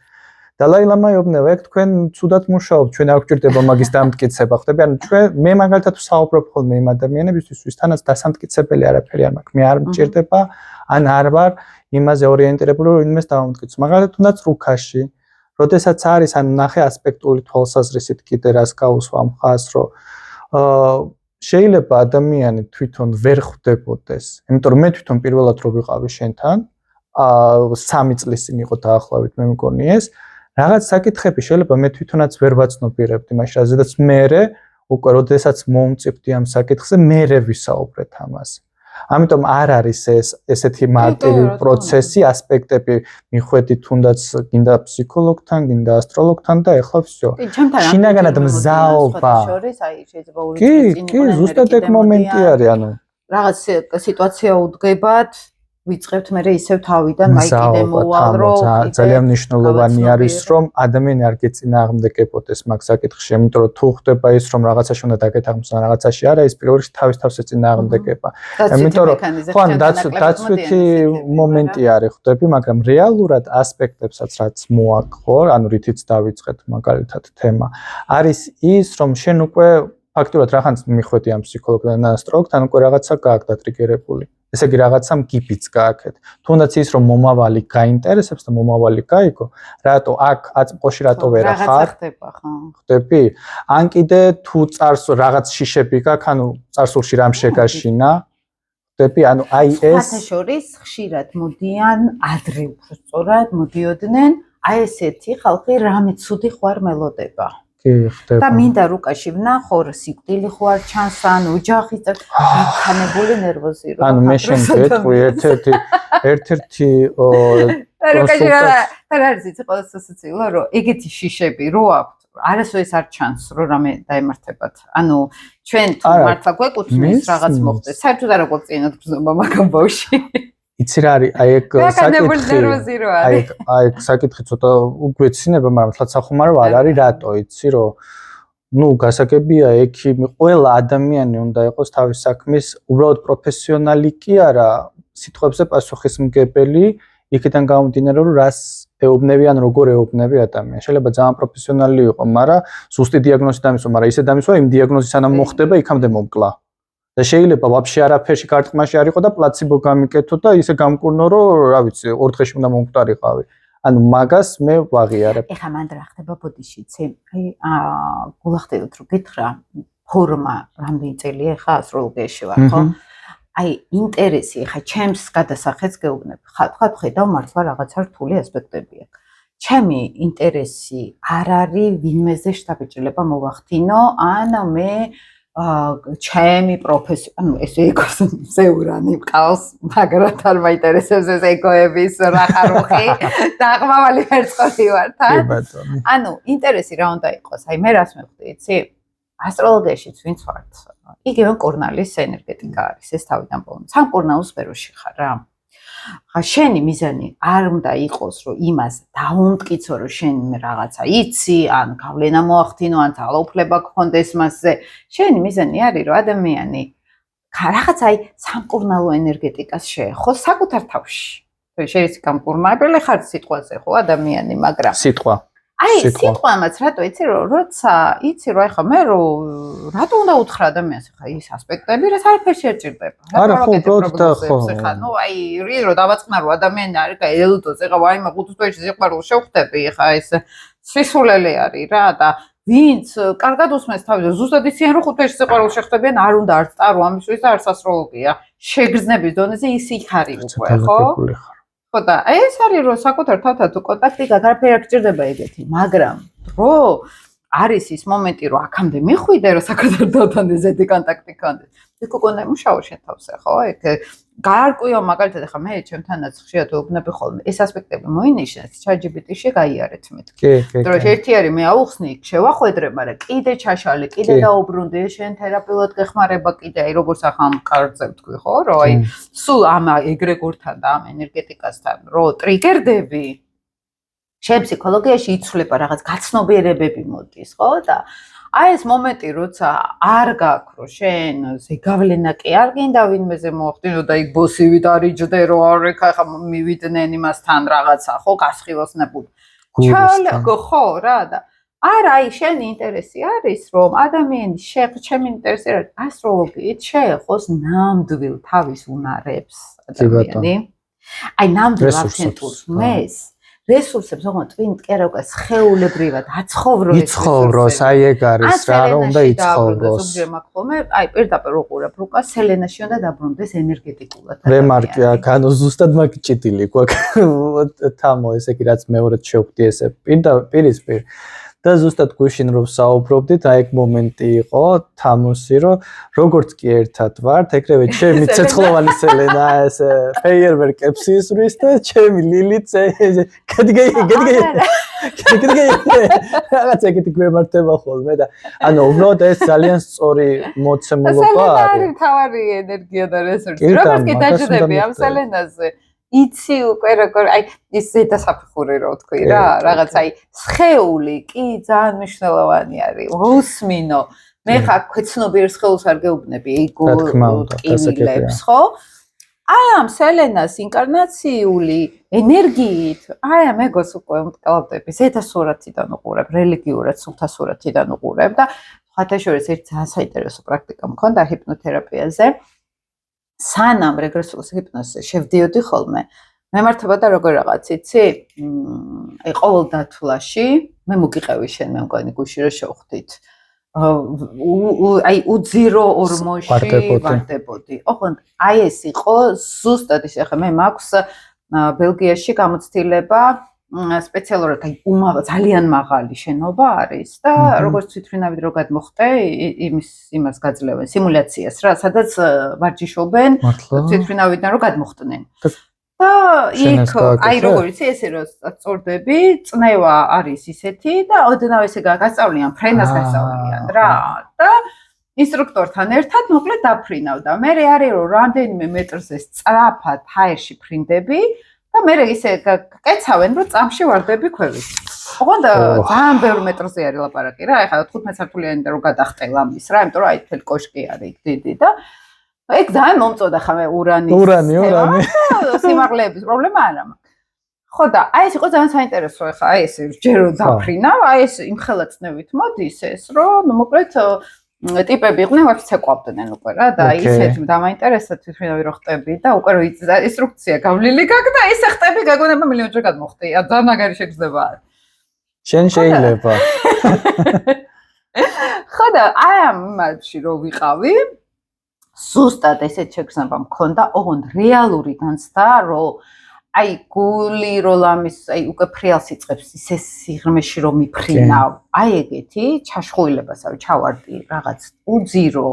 დალაი ლამა ეუბნება, ეგ თქვენ ცუდად მუშაობთ, ჩვენ არ გვჭირდება მაგის დამტკიცება, ხვდებიან, ჩვენ მე მაგალითად ვსაუბრობ ხოლმე იმ ადამიანებისთვის, ვისთანაც დასამტკიცებელი არაფერი არ მაქვს, მე არ მჭირდება, ან არ ვარ იმაზე ორიენტირებული, რომ იმას დავამტკიცო. მაგალითად, თუნდაც რუკაში, როდესაც არის, ან ნახე ასპექტული თვალსაზრისით კიდე რას გაუსვამ ხას, რომ შეიძლება ადამიანი თვითონ ვერ ხვდებოდეს, იმიტომ რომ მე თვითონ პირველად რო ვიყავი შენთან, 3 წლის წინ იყო დაახლოებით მე მგონი ეს, რაღაც საკითხები შეიძლება მე თვითონაც ვერ ვაცნობიერებდი, მაშინ რაზედაც მე უკვე როდესაც მომწიფდი ამ საკითხზე, მე ვისაუბრეთ ამას. ამიტომ არ არის ესეთი მარტივი პროცესი, ასპექტები მიხვედი თუნდაც გინდა ფსიქოლოგთან, გინდა ასტროლოგთან და ეხლა всё. შინაგანად მზაობა. კი, ზუსტად ეგ მომენტი არის, ანუ რაღაც სიტუაცია უდგებათ, ვიწყებთ მე ისევ თავიდან მაიკიდე მოვალ რომ ძალიან მნიშვნელოვანი არის რომ ადამიანი არ გეწინააღმდეგებოდეს მაგ საკითხში, იმიტომ რომ თუ ხდება ის რომ რაღაცაში უნდა დაგეთანხმოს, რაღაცაში არა, ის პირველ რიგში თავის თავს ეწინააღმდეგება. ამიტომ რომ ხო დაცვითი მომენტი არის ხდები, მაგრამ რეალურად ასპექტებსაც რაც მოაქვს, ხო, ანუ რითიც დავიწყეთ მაგალითად თემა, არის ის რომ შენ უკვე ფაქტურად რაღაცა მიხვედი ამ ფსიქოლოგთან და ასტროლოგთან, უკვე რაღაცა გააქვს დატრიგერებული. ესე იგი რაღაცა მგიფიც გააკეთ. თუნდაც ის რომ მომავალი გაინტერესებს და მომავალი გაიგო, რატო აქ აწმყოში რატო ვერა ხარ? ხდები? ან კიდე თუ წარს რაღაც შიშები გაქვს, ანუ წარსულში რამ შეგაშინა? ხდები? ანუ აი ეს ფათაშორის ხშირად მოდიან ადრე უფრო სწორად მოდიოდნენ, აი ესეთი ხალხი რამე ცუდი ხوار მელოდება. და მინდა რუკაში ვნახო სიკვდილი ხო არ ჩანს ან ოჯახის ხანებული ნერვოზი რომ ანუ მე შენ გეტყვი ერთ-ერთი რუკაში რა არის იცი ყველა სასაცილო რომ ეგეთი შიშები რო აქვს არასოდეს არ ჩანს რომ რამე დაემართებათ ანუ ჩვენ თუ მართლა გვეკუთვნის რაღაც მოხდეს საერთოდ არ აგვწინოთ გზნობა მაგამ ბავში იცი რა არის აი ეგ საკითხი ცოტა უგვეცინება მაგრამ თლაც ახუმარო არ არის რატო იცი რომ ნუ გასაგებია ექიმი ყველა ადამიანი უნდა იყოს თავის საქმის უბრალოდ პროფესიონალი კი არა სიტყვებზე პასუხისმგებელი იქიდან გამომდინარე რომ რას ეუბნები ან როგორ ეუბნები ადამიანს შეიძლება ძალიან პროფესიონალი იყო მაგრამ ზუსტი დიაგნოზი დამისვა მაგრამ ისე დამისვა იმ დიაგნოზის სანამ მოხდება იქამდე მომკლა და შეიძლება ვაფშე არაფერში გარტყმაში არ იყო და პლაციბო გამიკეთო და ისე გამკურნო რომ რა ვიცი 2 დღეში უნდა მომკვდარიყავი ანუ მაგას მე ვაღიარებ ეხლა მანდ რა ხდება ბოდიში იცი აი გულახდებით რომ გითხრა ფორმა რამდენი წელია ეხლა ასტროლოგიაში ვარ ხო აი ინტერესი ეხლა ჩემს გადასახადს გეუბნებ ხალხად ხედავ მართლა რაღაცა რთული ასპექტები აქვს ჩემი ინტერესი არ არის ვინმეზე შთაბეჭდილება მოვახდინო ან მე ჩემი პროფესია, ანუ ესე იყოს ზეურანი მყავს, მაგრამ არ მაინტერესებს ეს ეკოების რახარუხი და აღმავალი ვერცხლი ვარ თან. ანუ ინტერესი რა უნდა იყოს? აი მე რას მივხვდი, იცი? ასტროლოგიაშიც ვინც ვართ. იგივე კორნალის ენერგეტიკა არის, ეს თავიდან პოვნა. სამ კორნალს სფეროში ხარ რა. ხა შენი მიზანი არ უნდა იყოს რომ იმას დაუმტკიცო რომ შენ რაღაცა იცი ან გავლენა მოახდინო ან ძალაუფლება გქონდეს მასზე შენი მიზანი არის რომ ადამიანი რაღაცა აი სამკურნალო ენერგეტიკას შეეხოს საკუთარ თავში შეიძლება გამკურნებელი ხარ სიტყვაზე ხო ადამიანი მაგრამ სიტყვა აი სიტყვამაც რატო იცი რომ როცა იცი რომ ახლა მე რომ რატო უნდა უთხრა ადამიანს ახლა ის ასპექტები რაც არაფერს შეჭირდება არა ხო უბრალოდ ხო ახლა ნუ აი რი რომ დავაწყნარო ადამიანი არის კაი ელუდოზე ახლა ვაიმე ხუთვეჭი სიყვარულს შევხვდები ახლა ეს სვისულელი არის რა და ვინც კარგად უსმენს თავზე ზუსტად იციან რომ ხუთვეჭი სიყვარულს შევხვდებიან არ უნდა არც ტარო ამისთვის და არც ასტროლოგია შეგრძნების დონეზე ის იქ არის უკვე ხო ხო და ეს არის რომ საკუთარ თავთან თუ კონტაქტი გაგარაფერი არ გჭირდება ეგეთი მაგრამ რო არის ის მომენტი რომ აქამდე მიხვიდე რომ საკუთარ თავთან ესეთი კონტაქტი გქონდეს ეგ უკვე მუშაო შენ თავზე ხო ეგ გაარკვიო მაგალითად ახლა მე ჩემთანაც ხშირად ვეუბნები ხოლმე ეს ასპექტები მოინიშნეთ ChatGPT-ში გაიარეთ მეთქი რომ ერთი არის მე აუხსნი შევახვედრე მაგრამ კიდე ჩაშალე კიდე დაუბრუნდი შენ თერაპიულად გეხმარება კიდე აი როგორც ახლა ამ კარტზე ვთქვი ხო რომ აი სულ ამ ეგრეგორთან და ამ ენერგეტიკასთან რო ტრიგერდები შენ ფსიქოლოგიაში იცვლება რაღაც გაცნობიერებები მოდის ხო და აი ეს მომენტი როცა არ გაქვს რომ შენ ზეგავლენა კი არ გინდა ვინმეზე მოახდინო და იქ ბოსივი დარიჯდე რომ არ ხა მივიდნენ იმასთან რაღაცა ხო გასხივოსნებოდ ჩალო ხო რა და არა აი შენი ინტერესი არის რომ ადამიანი ჩემი ინტერესი არის ასტროლოგიით შეეხოს ნამდვილ თავის უნარებს ადამიანი აი ნამდვილ აბსენტურს მეს რესურსებს ოღონდ twin კეროკას ხეულებრივად აცხოვრო იცხოვროს აი ეგ არის რა რომ უნდა იცხოვროს ზოგჯერ მაგხომე აი პირდაპირ უყურებ რუკას სელენაში უნდა დაბრუნდეს ენერგეტიკულად რემარკი აქ ანუ ზუსტად მაგ ჭიტილი გვაქვს თამო ესე იგი რაც მეორედ შევხვდი ესე პირისპირ და ზუსტად გუშინ რომ საუბრობდით, აი ეგ მომენტი იყო თამოსი, რომ როგორც კი ერთად ვართ, ეგრევე ჩემი ცეცხლოვანი სელენა ეს ფეიერვერკებს ისვრის და ჩემი ლილიც გედგეი რაღაცა ეგეთი გვემართება ხოლმე და ანუ უბრალოდ ეს ძალიან სწორი მოცემულობა არის. არის თავარი ენერგია და რესურსი. როგორც კი დაჯდები ამ სელენაზე იცი უკვე როგორ აი ის ზედასაფეხური რო თქვი რა რაღაც აი სხეული კი ძალიან მნიშვნელოვანი არის უსმინო მე ხა ქვეცნობიერ სხეულს არ გეუბნები იგულებს ხო აი ამ სელენას ინკარნაციული ენერგიით აი ამ ეგოს უკვე მტკალდები ზედასურათიდან უყურებ რელიგიურად სულთასურათიდან უყურებ და ხათაშორის ერთ ძალიან საინტერესო პრაქტიკა მქონდა ჰიპნოთერაპიაზე სანამ რეგრესულ ჰიპნოზზე შევდიოდი ხოლმე მემართებოდა როგორ რაღაც იცი აი ყოველ დათვლაში მე მოგიყევი შენ მე მგონი გუში რომ შევხვდით აი უძირო ორმოში ვარდებოდი ოღონდ აი ეს იყო ზუსტად ის ახლა მე მაქვს ბელგიაში გამოცდილება სპეციალურად აი ძალიან მაღალი შენობა არის და როგორც თვითმფრინავით რო გადმოხტე იმას გაძლევენ სიმულაციას რა სადაც ვარჯიშობენ თვითმფრინავიდან რო გადმოხტნენ და იქ აი როგორ იცი ესე რომ წორდები წნევა არის ისეთი და ოდნავ ესე გასწავლიან ფრენას გასწავლიან რა და ინსტრუქტორთან ერთად მოკლედ დაფრინავდა მე არის რომ რამდენიმე მეტრზე სწრაფად ჰაერში ფრინდები და მე ისე კეცავენ რომ წამში ვარდები ქვევით. ოღონდ ძალიან ბევრ მეტრზე არის ლაპარაკი რა. ეხლა 15 სართულიანი და რო გადახტე ლამის რა, იმიტომ რომ აი თელ კოშკი არის დიდი და ეგ ძალიან მომწოდა ხა მე ურანი. სიმაღლეების პრობლემა არა მაქვს. ხო და აი ეს იყო ძალიან საინტერესო ეხლა აი ეს ჯერო დაფრინავ, აი ეს იმხელა წნევით მოდის ეს რომ ნუ მოკლედ ტიპები იყვნენ ვაფშე ცეკვავდნენ უკვე რა და ისეთ დამაინტერესა თვითმფრინავი რო ხტები და უკვე რო ინსტრუქცია გავლილი გაქვს და ისე ხტები გაგონება მილიონჯერ გადმოხტი ძალიან მაგარი შეგრძნება შენ შეიძლება ხო და აი ამ მარტში რო ვიყავი ზუსტად ესეთ შეგრძნება მქონდა ოღონდ რეალური განცდა რომ აი გული როლამის აი უკვე ფრიალს იწყებს ისე სიღრმეში რომ მიფრინავ აი ეგეთი ჩაშხუილებასავე ჩავარდი რაღაც უძირო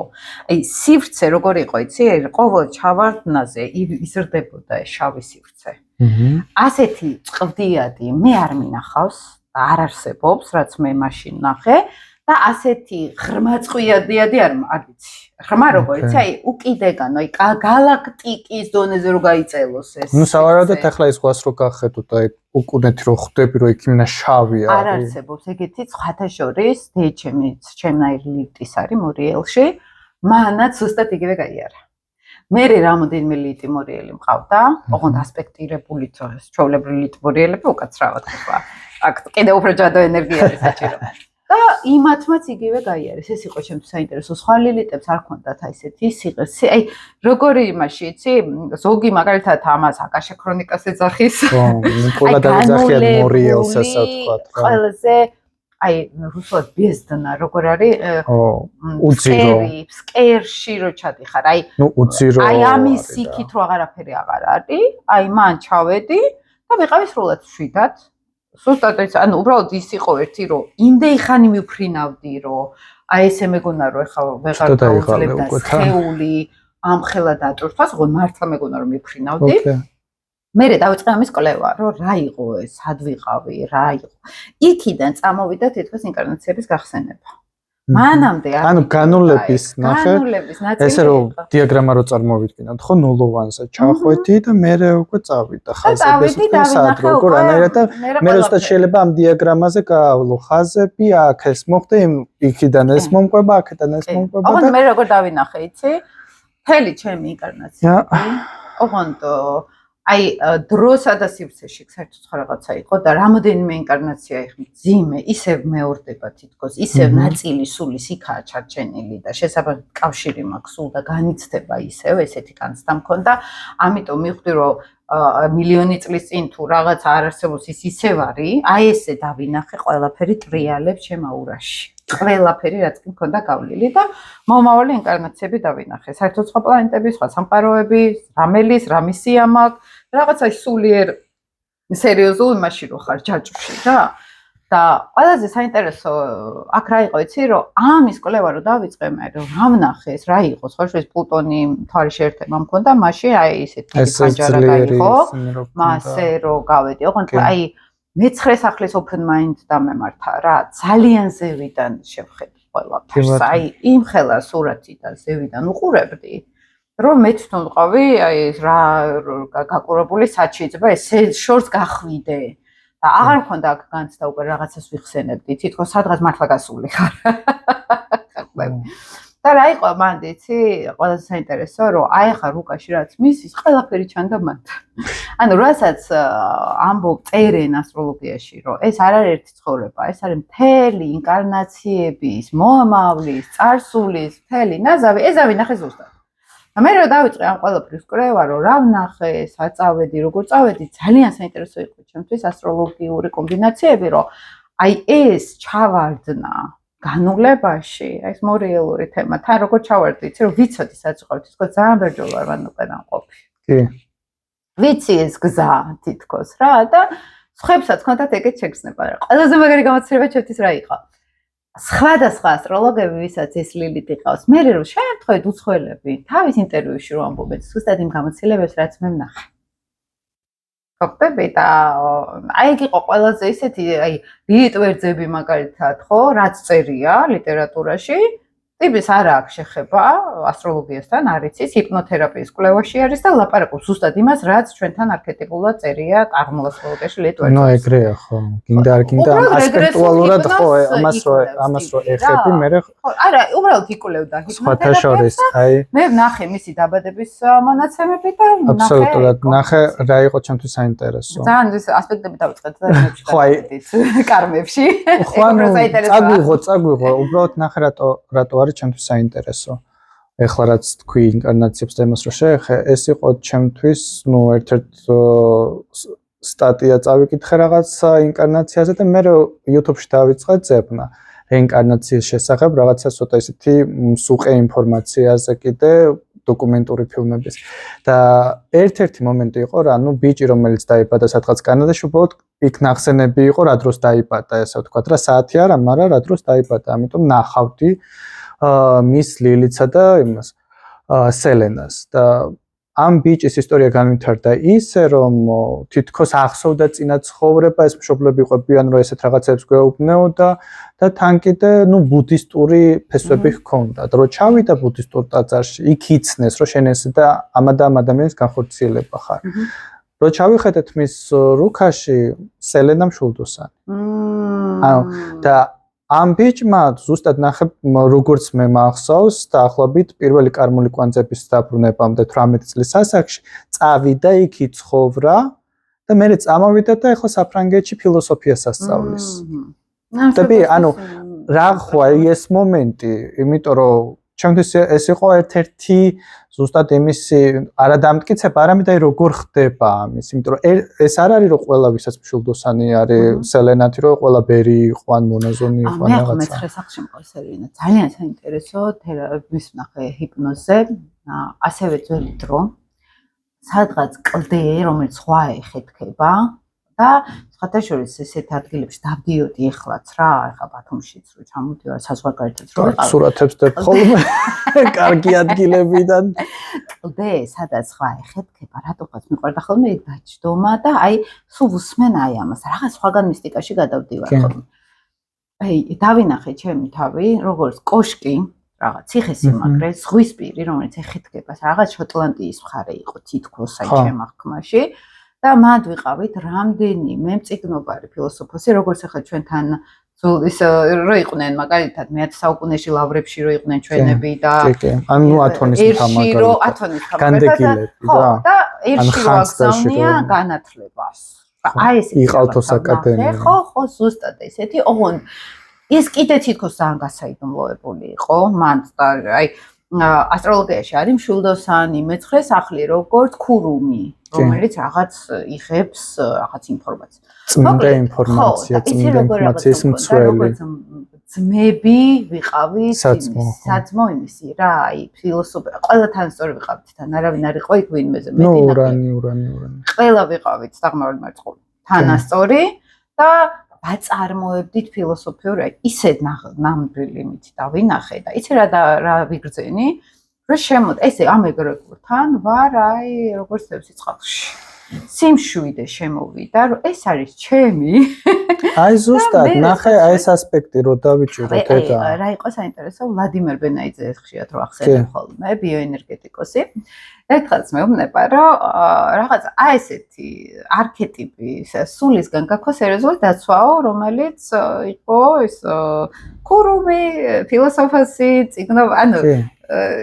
აი სივრცე როგორ იყო იცი ყოველ ჩავარდნაზე იზრდებოდა ეს შავი სივრცე ასეთი წყდიადი მე არ მინახავს და არ არსებობს რაც მე მაშინ ნახე და ასეთი ღრმა წვიადიადი არ ვიცი ღრმა როგორ იცი აი უკიდეგან აი გალაქტიკის დონეზე რო გაიწელოს ეს ნუ სავარაუდოდ ახლა ის ღვას რო გახედოთ აი უკუნეთი რო ხვდები რომ იქ იმნა შავია არ არსებობს ეგეთი ხათაშორის ჩემნაირი ლიტის არის მორიელში მანაც ზუსტად იგივე გაიარა მე რამოდენიმე ლიტი მორიელი მყავდა ოღონდ ასპექტირებული ჩვეულებრივი ლიტ მორიელები უკაცრავად ხდება აქ კიდე უფრო ჯადო ენერგია არის საჭირო და იმათმაც იგივე გაიარეს ეს იყო ჩემთვის საინტერესო სხვა ლილიტებს არ ქონდათ აი ესეთი სიღრმე აი როგორი იმაში იცი ზოგი მაგალითად ამას აკაშე ქრონიკას ეძახის ყველა დავეძახიან მორიელს ასე ვთქვათ რა ყველაზე აი რუსულად ბეზდნა როგორ არის უძირო სკერში რო ჩადიხარ აი ნუ უძირო აი ამის იქით რო აღარაფერი აღარ არის აი მან ჩავედი და ვიყავი სრულად შვიდად ზუსტად ეს ანუ უბრალოდ ის იყო ერთი რომ იმდენი ხანი მიფრინავდი რომ აი ესე მეგონა რომ ეხლა ვეღარ დაუძლებდა სხეული ამხელა დატვირთვას ხო მართლა მეგონა რომ მიფრინავდი მე დავიწყე ამის კვლევა რომ რა იყო ეს სად ვიყავი რა იყო იქიდან წამოვიდა თითქოს ინკარნაციების გახსენება მანამდე ანუ განულების ნახე ესე რომ დიაგრამა რო წარმოვიდგინოთ ხო ნულოვანზე ჩახვედი და მე უკვე წავიდა ხაზების სად როგორ ანაირად და მე ზუსტად შეიძლება ამ დიაგრამაზე გავავლო ხაზები აქ ეს მოხდა იქიდან ეს მომყვება აქედან ეს მომყვება და ოღონდ მე როგორ დავინახე იცი მთელი ჩემი ინკარნაცია ოღონდ აი დროსა და სივრცეში საერთოდ სხვა რაღაცა იყო და რამოდენიმე ინკარნაცია ეხმ ძიმე ისევ მეორდება თითქოს ისევ ნაწილი სულის იქაა ჩარჩენილი და შესაბამისად კავშირი მაქვს სულ და განიცდება ისევ ესეთი განცდა მქონდა ამიტომ მივხვდი რომ მილიონი წლის წინ თუ რაღაც არ არსებობს ის ისევ არის აი ესე დავინახე ყველაფერი ტრიალებს ჩემ აურაში ყველაფერი რაც კი მქონდა გავლილი და მომავალი ინკარნაციები დავინახე საერთოდ სხვა პლანეტები სხვა სამყაროები რამელის რა მისია მაქვს რაღაცა სულიერ სერიოზულ იმაში რო ხარ ჯაჭვში რა და ყველაზე საინტერესო აქ რა იყო იცი რომ ამის კვლევა რო დავიწყე მე რომ რა ვნახეს რა იყო ხოშვის პლუტონი მთვარის შეერთება მქონდა მაშინ აი ესეთი ხანჯარა გაიყო მასე რო გავედი ოღონდ აი მეცხრე სახლის open mind დამემართა რა ძალიან ზევიდან შევხედე ყველაფერს აი იმ ხელა სურათიდან ზევიდან უყურებდი რომ მე თვითონ ვყავი აი რა გაკურებული სად შეიძლება ეს შორს გახვიდე და აღარ მქონდა აქ განცდა უკვე რაღაცას ვიხსენებდი თითქოს სადღაც მართლა გასული ხარ და რა იყო მანდ იცი ყველაზე საინტერესო რომ აი ახლა რუკაში რაც მისის ყველაფერი ჩანდა მანდ ანუ რასაც ამბობ წერენ ასტროლოგიაში რომ ეს არ არის ერთი ცხოვრება ეს არის მთელი ინკარნაციების მომავლის წარსულის მთელი ნაზავი ეზავი ნახე ზუსტად და მე რო დავიწყე ამ ყველაფრის კვლევა რომ რა ვნახე საწავედი როგორ წავედი ძალიან საინტერესო იყო ჩემთვის ასტროლოგიური კომბინაციები რომ აი ეს ჩავარდნა განულებაში აი ეს მორიალური თემა თან როგორ ჩავარდი იცი რომ ვიცოდი სად ვიყავ თითქოს ძალიან ბერჯოლა ვარ უკან ყოფი კი ვიცი ეს გზა თითქოს რა და სხვებსაც ხონდათ ეგეთ შეგრძნება რა ყველაზე მაგარი გამოცდილება ჩემთვის რა იყო სხვადასხვა ასტროლოგები ვისაც ეს ლილითი ყავს მე რომ შეერთვეთ უცხოელები თავის ინტერვიუში რომ ამბობენ ზუსტად იმ გამოცდილებებს რაც მე ვნახე ხოხტები და აი ეგ იყო ყველაზე ისეთი აი ლიტვერძები მაგალითად ხო რაც წერია ლიტერატურაში ტიპის არ აქვს შეხება ასტროლოგიასთან არ იცის ჰიპნოთერაპიის კვლევაში არის და ლაპარაკობს ზუსტად იმას რაც ჩვენთან არქეტიპულად წერია აღმოსავლეთში ლიტვერძებს ნუ ეგრეა ხო გინდა არ გინდა ასპექტუალურად ხო ამას რო ეხები მე ხო არა უბრალოდ იკვლევდა ჰიპნოთერაპიას აი მე ვნახე მისი დაბადების მონაცემები და აბსოლუტურად ნახე რა იყო ჩემთვის საინტერესო ძალიან ის ასპექტები დავიწყეთ და ნებში ხო აი კარმებში ხო ანუ წაგვიღო უბრალოდ ნახე რატო არის ჩემთვის საინტერესო. ეხლა რაც თქვი ინკარნაციებს თემას რო შეეხე, ეს იყო ჩემთვის, ნუ ერთ-ერთ სტატია წავიკითხე რაღაც ინკარნაციაზე და მე YouTube-ში დავიწყე ძებნა რეინკარნაციის შესახებ, რაღაცა ცოტა ისეთი მსუყე ინფორმაციაზე კიდე დოკუმენტური ფილმების. და ერთ-ერთი მომენტი იყო რა, ნუ ბიჭი რომელიც დაიბადა სადღაც კანადაში, უბრალოდ იქ ნახსენები იყო რა დროს დაიბადა, ესე ვთქვათ რა, საათი არა, მაგრამ რა დროს დაიბადა, ამიტომ ნახავდი მის ლილიცსა და იმას სელენას და ამ ბიჭის ისტორია განვითარდა ისე რომ თითქოს ახსოვდა წინა ცხოვრება ეს მშობლები ყვებიან რომ ესეთ რაღაცებს გვეუბნეოდა და თან კიდე ნუ ბუდისტური ფესვები ჰქონდა და რო ჩავიდა ბუდისტურ ტაძარში იქ იცნეს რომ შენ ეს და ამ ადამიანის განხორციელება ხარ რო ჩავიხედეთ მის რუქაში სელენა მშულდოსანი ანუ და ამ ბიჭმა ზუსტად ნახე როგორც მე მახსოვს დაახლოებით პირველი კარმული კვანძების დაბრუნებამდე 18 წლის ასაკში წავიდა იქ იცხოვრა და მე წამოვიდა და ეხლა საფრანგეთში ფილოსოფიას ასწავლის. და ანუ რა ხო ეს მომენტი, იმიტომ რომ ჩემთვის ეს იყო ერთ-ერთი ზუსტად იმისი არადამტკიცება, არამედ აი როგორ ხდება ამის, იმიტომ რომ ეს არ არის რომ ყველა ვისაც მშულდოსანი არის სელენათი, რომ ყველა ბერი იყო ან მონაზონი იყო ან რაღაცა. მე მეცხრე სახლში მყავს ელინა, ძალიან საინტერესო თერაპიის ნახე ჰიპნოზზე, ასევე ძველი დრო, სადღაც კლდე, რომელიც სხვა ეხეთქება და სხვათაშორის ესეთ ადგილებში დავდიოდი ეხლაც რა, ეხლა ბათუმშიც რო ჩამოდივარ საზღვარგარეთაც რო ვიყავ. სურათებს დებ ხოლმე კარგი ადგილებიდან. კლდე, სადაც სხვა ეხეთქება, რატოღაც მიყვარდა ხოლმე ეგ დაჯდომა და აი სულ ვუსმენ აი ამას, რაღაც სხვაგან მისტიკაში გადავდივარ ხოლმე. აი დავინახე ჩემი თავი, როგორც კოშკი, რაღაც ციხესიმაგრე, ზღვის პირი, რომელიც ეხეთქება, რაღაც შოტლანდიის მხარე იყო თითქოს აი ჩემ აღქმაში. და მად ვიყავით რამდენიმე მწიგნობარი ფილოსოფოსი, როგორც ახლა ჩვენთან ის რო იყვნენ მაგალითად მე-10 საუკუნეში ლავრებში რო იყვნენ ჩვენები და ანუ ათონის თამაგალითად და ერში რო აგზავნია განათლებას. აი ეს იყალთოს აკადემია. ხო, ზუსტად ესეთი, ოღონდ ეს კიდე თითქოს ძალიან გასაიდუმლოებული იყო, მან და აი ასტროლოგიაში არის მშულდოსანი, მეცხრე სახლი როგორც ქურუმი, რომელიც რაღაც იღებს რაღაც ინფორმაციას. წმინდა ინფორმაციის მცველი. ძმები ვიყავით, საძმო იმისი რა, აი ფილოსოფია, ყველა თან სწორი ვიყავით თან, არავინ არ იყო იქ ვინმეზე მე დინახე. ურანი. ყველა ვიყავით დაღმავალი მარწყული. თანასწორი და ვაწარმოებდით ფილოსოფიურ ისე ნამდვილი მით დავინახე და იცი რა ვიგრძენი რომ შემოდ ესე ამ ეგრეგორთან ვარ აი როგორც სიცხალში სიმშვიდე შემოვიდა რომ ეს არის ჩემი აი ზუსტად ნახე აი ეს ასპექტი რო დავიჭიროთ ეტა რა იყო საინტერესო ვლადიმერ ბენაიძე ხშირად რო ახსენებ ხოლმე ბიოენერგეტიკოსი ერთხელაც მეუბნება რომ რაღაც აი ესეთი არქეტიპი სულისგან გაქვს სერიოზული დაცვაო რომელიც იყო ეს ქურუმი ფილოსოფოსი ციგნო ანუ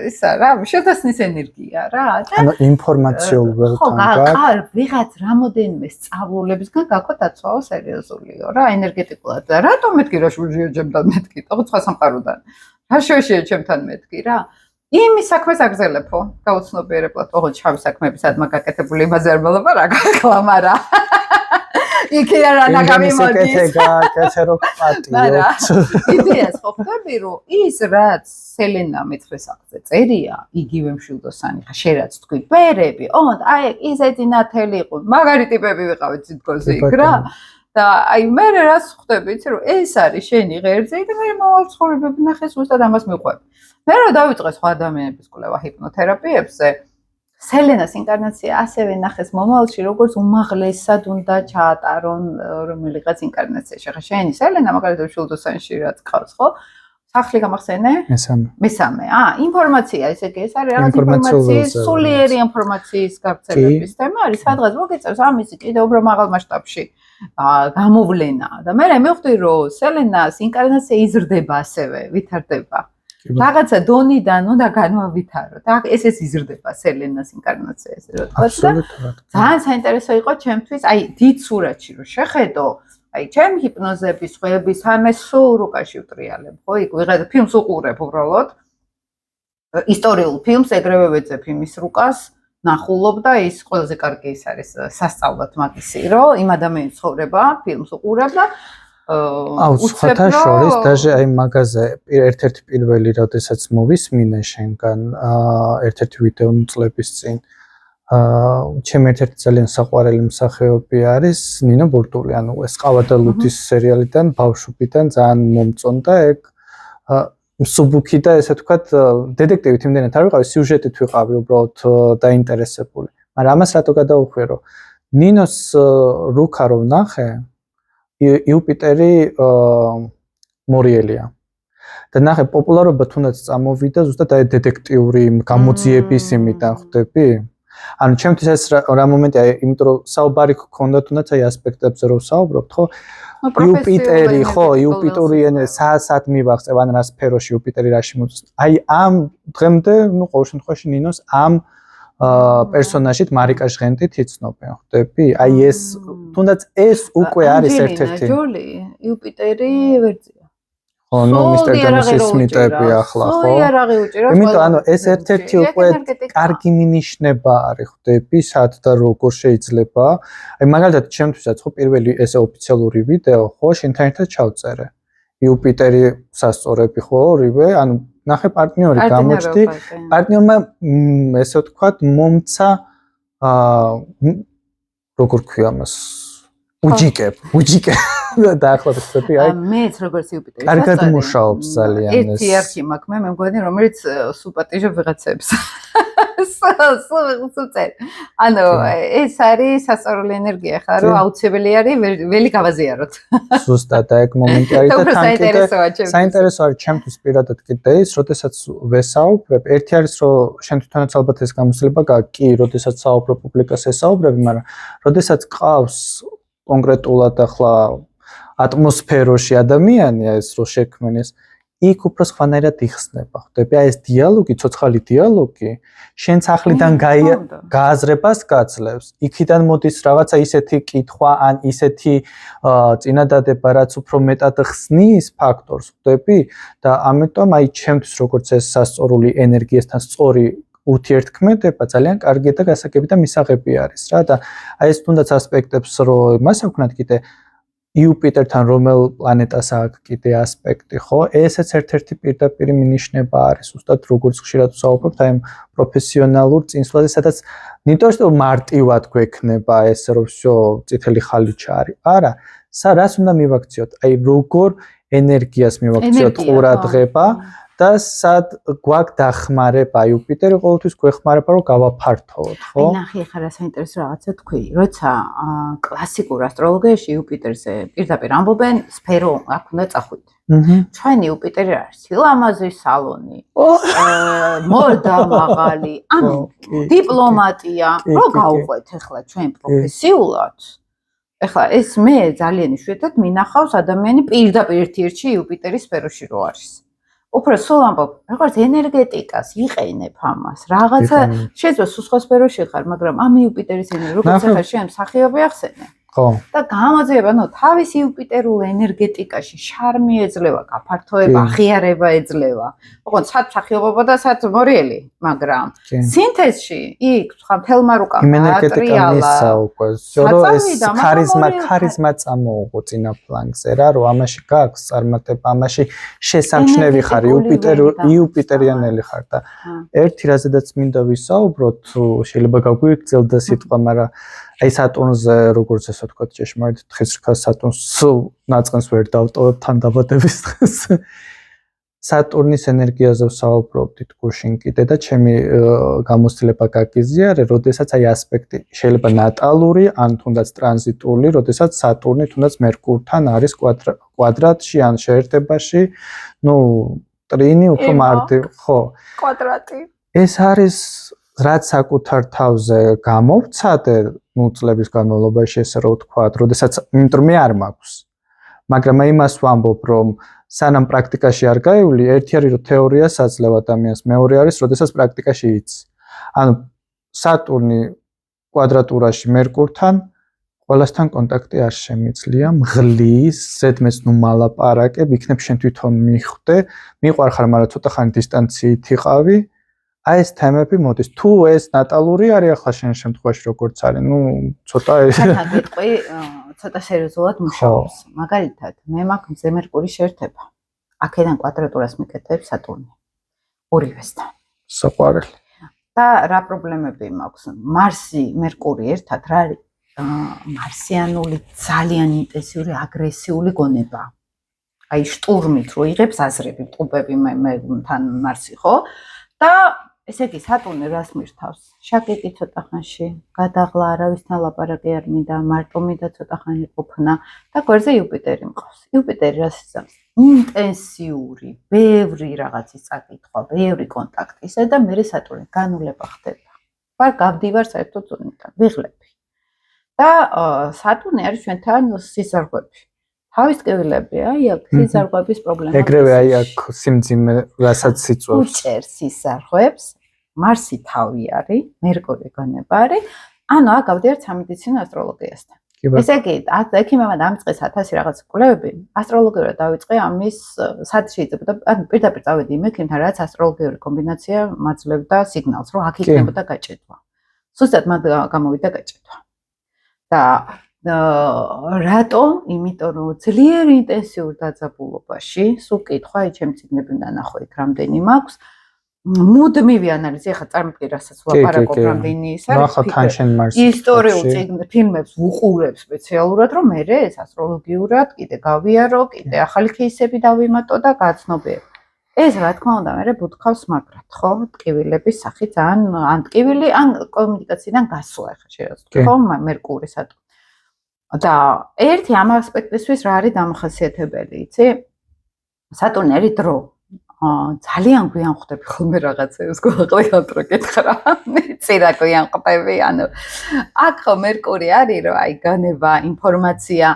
ისა რა შეთასნის ენერგია რა ანუ ინფორმაციულ ველთან გაქვს ვიღაც რამოდენიმე სწავლებისგან გაქვს დაცვაო სერიოზულიო რა ენერგეტიკულად და რატომ მეთქი რა შუჟიო ჩემთან მეთქი თქო სხვა სამყაროდან რა შეშია ჩემთან მეთქი რა იმის საქმეს აგზელებო გაუცნობიერებლად ოღონდ შავი საქმეების ადმა გაკეთებული იმაზე არ მოლობა რა გაკლა მარა იქი რა ნაგამიმოდის გაკეთე რო პატიო იდეას ხო ხდები რომ ის რაც სელენა მეცხრე საქმეზე წერია იგივე მშვილდოსანი ხა შერაც თქვი ბერები ოღონდ აი ისეთი ნათელი იყო მაგარი ტიპები ვიყავით თითქოს იქ რა და აი მე რას ხვდები იცი რომ ეს არის შენი ღერძი და მე მოვალ ცხოვრებები ნახე ზუსტად ამას მიყვები მე რა დავიწყე სხვა ადამიანების კვლევა ჰიპნოთერაპიებზე სელენას ინკარნაცია ასევე ნახეს მომავალში როგორც უმაღლესად უნდა ჩაატარონ რომელიღაც ინკარნაციაში ხა შენი სელენა მაგალითად შულდოსანში რაც ყავს ხო სახლი გამახსენე მესამე ინფორმაცია ესე კი ეს არის რაღაც ინფორმაციის სულიერი ინფორმაციის გავრცელების თემა არის სადღაც მოგიწევს ამისი კიდევ უფრო მაღალ მასშტაბში გამოვლენა და მე მივხვდი რომ სელენას ინკარნაცია იზრდება ასევე ვითარდება რაღაცა დონიდან უნდა განვავითაროთ. ეს იზრდება სელენას ინკარნაცია ესე რომ თქვა და ძალიან საინტერესო იყო ჩემთვის, აი დიდ სურათში რომ შეხედო, აი ჩემი ჰიპნოზების, ხვების, ამე სულ რუკაში ვტრიალებ, ხო? იქ ვიღაცა ფილმს უყურებ უბრალოდ. ისტორიულ ფილმს ეგრევე ვეძებ იმის რუკას, ნახულობ და ის ყველაზე კარგი ის არის სასწაულად მაგისი, რომ იმ ადამიანის ცხოვრება ფილმს უყურებ და სხვათა შორის даже აი მაგაზე ერთ-ერთი პირველი როდესაც მოვისმინე შენგან ერთ-ერთი ვიდეო წლების წინ ჩემი ერთ-ერთი ძალიან საყვარელი მსახიობი არის ნინო ბურტული ანუ ეს ყავა და ლუდის სერიალიდან ბავშვობიდან ძალიან მომწონდა ეგ სუბუქი და ესე ვთქვათ დეტექტივით იმდენად არ ვიყავი სიუჟეტით ვიყავი უბრალოდ დაინტერესებული მაგრამ ამას რატო გადავუხვიე რომ ნინოს რუკა რომ ნახე იუპიტერი მორიელია და ნახე პოპულარობა თუნდაც წამოვიდა ზუსტად აი დეტექტიური გამოძიების იმიდან ხვდები ანუ ჩემთვის ეს რა მომენტია იმიტომ რომ საუბარი გქონდა თუნდაც აი ასპექტებზე რომ საუბრობთ ხო იუპიტერი ხო იუპიტური საათ მივახცევ ან რა სფეროში იუპიტერი რაში მოწესდა აი ამ დღემდე ნუ ყოველ შემთხვევაში ნინოს ამ პერსონაჟით მარიკა ჟღენტით იცნობენ ხვდები აი ეს თუნდაც ეს უკვე არის ერთ-ერთი ჯოლი იუპიტერი ვერძია ხო ნუ მისტერ ჯონსის მიტები ახლა ხო იმიტომ ანუ ეს ერთ-ერთი უკვე კარგი მინიშნება არის ხვდები სად და როგორ შეიძლება აი მაგალითად ჩემთვისაც ხო პირველი ესე ოფიციალური ვიდეო ხო შენთან ერთად ჩავწერე იუპიტერი სასწორები ხო ორივე ანუ ნახე პარტნიორი გამოჩდი პარტნიორმა ესე ვთქვათ მომცა როგორ ქვია მას უჯიკე დაახლოებით ხდები აი მეც როგორც იუპიტერი კარგად მუშაობს ძალიან ეს ერთი არქი მაქვს მე მგონი რომელიც სუპატიჟო ვიღაცებს სუწერ ანუ ეს არის სასწორული ენერგია ხა რომ აუცილებელი არის ველი გავაზიაროთ ზუსტად ეგ მომენტი არის და თან კიდე საინტერესო არის ჩემთვის პირადად კიდე ის როდესაც ვესაუბრებ ერთი არის რომ შენ თვითონაც ალბათ ეს გამოცდილება კი როდესაც საუბრობ პუბლიკას ესაუბრები მაგრამ როდესაც ყავს კონკრეტულად ახლა ატმოსფეროში ადამიანია ეს რო შექმნეს იქ უფრო სხვანაირად იხსნება ხვდები აი ეს დიალოგი ცოცხალი დიალოგი შენ სახლიდან გააზრებას გაძლევს იქიდან მოდის რაღაცა ისეთი კითხვა ან ისეთი წინადადება რაც უფრო მეტად ხსნის ფაქტორს ხვდები და ამიტომ აი ჩემთვის როგორც ეს სასწორული ენერგიასთან სწორი ურთიერთქმედება ძალიან კარგი და გასაგები და მისაღები არის რა და აი ეს თუნდაც ასპექტებს რო მას აქვს კიდე იუპიტერთან რომელ პლანეტას აქვს კიდე ასპექტი ხო ესეც ერთ-ერთი პირდაპირ მინიშნება არის უბრალოდ როგორც ხშირად ვსაუბრობთ აი პროფესიონალურ წინსვლაზე სადაც ნიტოს მარტივად გვექნება ეს რომ всё წითელი ხალიჩა არის არა რას უნდა მივაქციოთ? აი როგორ ენერგიას მივაქციოთ ყურადღება და სად გვაქვს დახმარება? იუპიტერი ყოველთვის გვეხმარება რომ გავაფართოვოთ, ხო? აი ნახე ხა რა საინტერესო რაღაცა თქვი, როცა კლასიკურ ასტროლოგიაში იუპიტერზე პირდაპირ ამბობენ სფერო აქ უნდა წახვიდე. ჩვენი იუპიტერი არის სილამაზის სალონი, მოდამაღალი, ანუ დიპლომატია, რო გავყვეთ ახლა ჩვენ პროფესიულად. ახლა ეს მე ძალიან იშვიათად მინახავს ადამიანი პირდაპირ ერთ-ერთში იუპიტერის სფეროში რო არის. უფრო სულ ამბობ, როგორც ენერგეტიკას იყენებ ამას. რაღაცა შეიძლება სულ სხვა სფეროში ხარ, მაგრამ ამ იუპიტერის ენერგია როგორც ახლა შენ მსახიობი ახსენე. ხო. და გამოძიება, ნუ თავის იუპიტერულ ენერგეტიკაში შარმი ეძლევა, გაფართოება, აღიარება ეძლევა. ოღონდ სად მსახიობობა და სად მორიელი, მაგრამ სინთეზში იქ ხა მთელმა რუკამ ატრიალა. ეს ქარიზმა წამოუღო წინა პლანკზე რა, რომ ამაში გაქვს წარმატება, ამაში შესამჩნევი ხარ, იუპიტერიანელი ხარ და ერთი რაზედაც მინდა ვისაუბროთ, შეიძლება გაგვიგრძელდა სიტყვა, მაგრამ აი სატურნზე როგორც ესე ვთქვათ, ჭეშმარიტ დღეს რქა სატურნს ნაწყენს ვერ დავტოვებ თან დაბადების დღეს. სატურნის ენერგიაზე ვსაუბრობდით გუშინ კიდე და ჩემი გამოცდილება გაგიზიარე, როდესაც აი ასპექტი შეიძლება ნატალური, ან თუნდაც ტრანზიტული, როდესაც სატურნი თუნდაც მერკურთან არის კვადრატში ან შეერთებაში, ნუ ტრინი უფრო მარტივ, ხო. კვადრატი. ეს არის რაც საკუთარ თავზე გამოვცადე, ნუ წლების განმავლობაში ესე რომ ვთქვათ, როდესაც იმიტომ მე არ მაქვს. მაგრამ იმას ვამბობ, რომ სანამ პრაქტიკაში არ გაივლი, ერთი არის რომ თეორია საძლევ ადამიანს, მეორე არის, როდესაც პრაქტიკაში იცი. ანუ სატურნი კვადრატურაში მერკურთან ყველასთან კონტაქტი არ შემიძლია, მღლის, ზედმეც ნუ მალაპარაკებ, იქნებ შენ თვითონ მიხვდე, მიყვარხარ, მაგრამ ცოტა ხანი დისტანციით იყავი. აი ეს თემები მოდის. თუ ეს ნატალური არის ახლა შენ შემთხვევაში როგორც არის, ნუ ცოტა გეტყვი, ცოტა სერიოზულად მუშაობს. მაგალითად, მე მაქვს მზე მერკურის შეერთება. აქედან კვადრატურას მიკეთებს სატურნი. ორივესთან. საყვარელი. და რა პრობლემები მაქვს? მარსი, მერკური ერთად რა არის? მარსიანული ძალიან ინტენსიური აგრესიული გონება. აი შტურმით რო იღებს აზრები, ტყუპები მე თან მარსი ხო? და ესე იგი სატურნი რას მირთავს? შაკეტი ცოტა ხანში, გადაღლა არავისთან ლაპარაკი არ მინდა, მარტო მინდა ცოტა ხანი ყოფნა და გვერდზე იუპიტერი მყავს. იუპიტერი რას იცავს? ინტენსიური, ბევრი რაღაცის წაკითხვა, ბევრი კონტაქტისა და მე სატურნი განულება ხდება. ვარ გავდივარ საერთოდ ზონიდან, ვიღლები. და სატურნი არის ჩვენთან სიზარღვები. თავის ტკივილები, აი აქ სიზარღვების პრობლემა. ეგრევე აი აქ სიმძიმე, რასაც სიწვევს. უჭერს სიზარღვებს, მარსი თავი არის, მერკური გონება არის. ანუ აქ გავდივართ სამედიცინო ასტროლოგიასთან. ესე იგი, ექიმებმა დამიწყეს 1000 რაღაც კვლევები, ასტროლოგიურად დავიწყე ამის სად შეიძლება, ანუ პირდაპირ წავედი იმ ექიმთან, რაც ასტროლოგიური კომბინაცია მაძლევდა სიგნალს, რომ აქ იქნებოდა გაჭედვა. სუსტად მაგ გამოვიდა გაჭედვა. და რატომ? იმიტომ რომ ძლიერ ინტენსიურ დაძაბულობაში, სულ კითხვა, აი ჩემი ციგნები უნდა ნახო იქ რამდენი მაქვს. მუდმივი ანალიზი, ახლა წარმოგიდგენ, რასაც ვლაპარაკობ, რამდენი ის არის. ნახა თან შენ მარსი. ისტორიულ ფილმებს ვუყურებ სპეციალურად, რომ მე ეს ასტროლოგიურად კიდე გავიარო, კიდე ახალი кейსები დავიმატო და გაცნობიერო. ეს რა თქმა უნდა, მე ბუთქავს მაგრად, ხო? ტკივილების სახით, ან ტკივილი, ან კომუნიკაციიდან გასვლა, ახლა შეიძლება, ხო? მერკური სატურნი. და ერთი ამ ასპექტისთვის რა არის დამახასიათებელი, იცი? სატურნი არის დრო. ძალიან გვიან ხვდები ხოლმე რაღაცებს, ყოველდღიურად რო გითხრა, მიწირა გვიან ხვდები, ანუ აქ ხო მერკური არის, რომ აი განება, ინფორმაცია,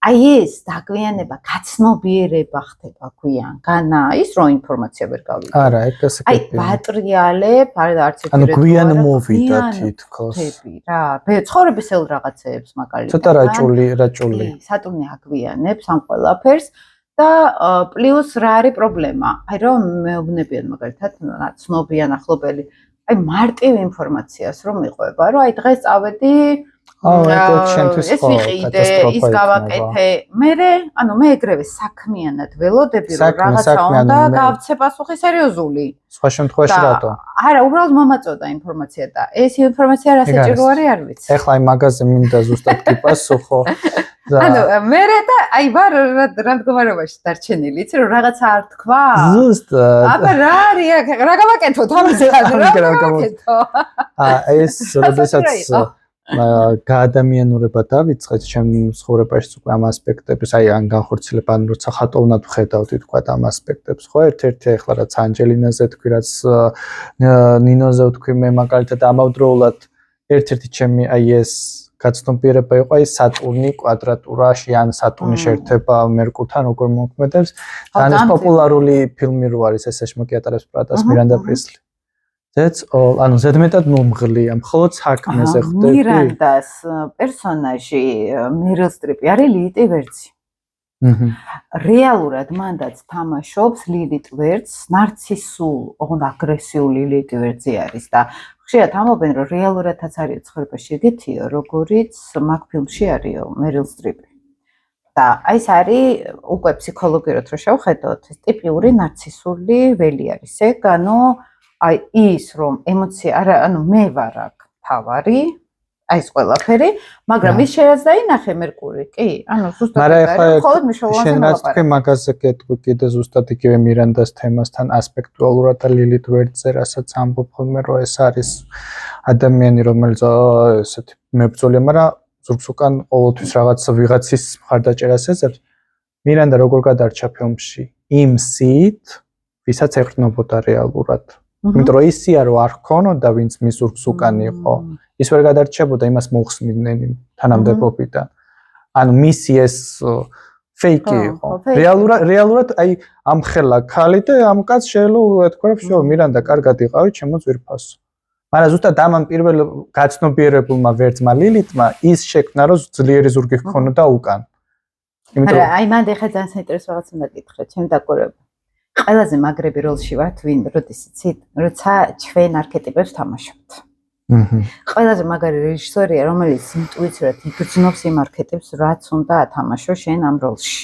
აი ეს დაგვიანება, გაცნობიერება ხდება გვიან, განა ის რომ ინფორმაცია ვერ გავიგე. არა, ეგ ასე აი ბატრიალებ, არც ერთი ანუ გვიან მოვიდა თითქოს. რა, ცხოვრებისეულ რაღაცეებს მაგალითად. ცოტა რაჭული. სატურნი აგვიანებს ამ ყველაფერს. და პლუს რა არის პრობლემა? აი რომ მეუბნებიან მაგალითად ცნობიან ახლობელი, აი მარტივ ინფორმაციას რომ მიყვება, რომ აი დღეს წავედი ეს ვიყიდე, ის გავაკეთე. ანუ მე ეგრევე საქმიანად ველოდები, რომ რაღაცა უნდა გავცე პასუხი სერიოზული. სხვა შემთხვევაში რატო? არა, უბრალოდ მომაწოდა ინფორმაცია და ეს ინფორმაცია რა საჭირო არის არ ვიცი. ეხლა აი მაგაზე მინდა ზუსტად გიპასუხო. ანუ მე და აი ვარ რა მდგომარეობაში დარჩენილი, იცი რომ რაღაცა არ თქვა? ზუსტად. აბა რა არის აქ? რა გავაკეთოთ ამაზე? რა გავაკეთო? ეს როდესაც გაადამიანურება დავიწყეთ ჩემ ცხოვრებაში უკვე ამ ასპექტებს, აი ან განხორციელება, ან როცა ხატოვნად ვხედავდი თქვა ამ ასპექტებს, ხო, ერთ-ერთი ახლა რაც ანჯელინაზე თქვი, რაც ნინოზე თქვი, მე მაგალითად ამავდროულად ერთ-ერთი ჩემი აი ეს გაცნობიერება იყო აი სატურნი კვადრატურაში ან სატურნის შეერთება მერკურთან როგორ მოქმედებს. ძალიან პოპულარული ფილმი რო არის SS მოკიატარებს პრატას მირანდა პრისლი. That's all. ანუ ზედმეტად მომღლია, მხოლოდ საქმეზე ხდები. მირანდას პერსონაჟი მერილ სტრიპი არის ლილი ვერცი. რეალურად მანდაც თამაშობს ლილი ვერცს, ნარცისულ, ოღონდ აგრესიული ლილი ვერცი არის და ხშირად ამობენ რომ რეალურადაც არის ცხოვრებაში ეგეთიო, როგორიც მაგ ფილმში არისო მერილ სტრიპი. და აი ეს არის უკვე ფსიქოლოგიურად რო შევხედოთ, ეს ტიპიური ნარცისული ველი არის ეგ, ანუ აი ის რომ ემოცია არა, ანუ მე ვარ აქ თავარი, აი ეს ყველაფერი, მაგრამ ის შეიძლება დაინახე მერკური, კი? ანუ ზუსტად მხოლოდ მნიშვნელოვანზე შენ რაც თქვი მაგაზე გეტყვი კიდე ზუსტად იგივე მირანდას თემასთან ასპექტუალურად და ლილით ვერცზე, რასაც ამბობ ხოლმე, რომ ეს არის ადამიანი, რომელიც ესეთი მებრძოლია, მაგრამ ზურგს უკან ყოველთვის რაღაც ვიღაცის მხარდაჭერას ეძებს. მირანდა როგორ გადარჩა ფილმში? იმ სით, ვისაც ეყრდნობოდა რეალურად. იმიტომ რომ ისია რომ არ ჰქონოდა ვინც მის ზურგს უკან იყო. ის ვერ გადარჩებოდა, იმას მოხსნიდნენ თანამდებობიდან. ანუ მისი ეს ფეიკი იყო. რეალურად აი ამხელა ქალი და ამ კაცს შეიძლება ეთქვა რომ всё, მირანდა კარგად იყავი, ჩემო ძვირფასო. მაგრამ ზუსტად ამ პირველ გაცნობიერებულმა ვერძმა ლილითმა ის შექმნა რომ ძლიერი ზურგი ჰქონოდა უკან. იმიტომ აი მანდ ეხა ძალიან საინტერესო რაღაც უნდა გითხრათ, ჩემ დაკვირვება. ყველაზე მაგრები როლში ვართ ვინ, როცა ჩვენ არქეტიპებს თამაშობთ. ყველაზე მაგარი რეჟისორია, რომელიც ინტუიციურად იგრძნობს იმ არქეტიპს, რაც უნდა ათამაშო შენ ამ როლში.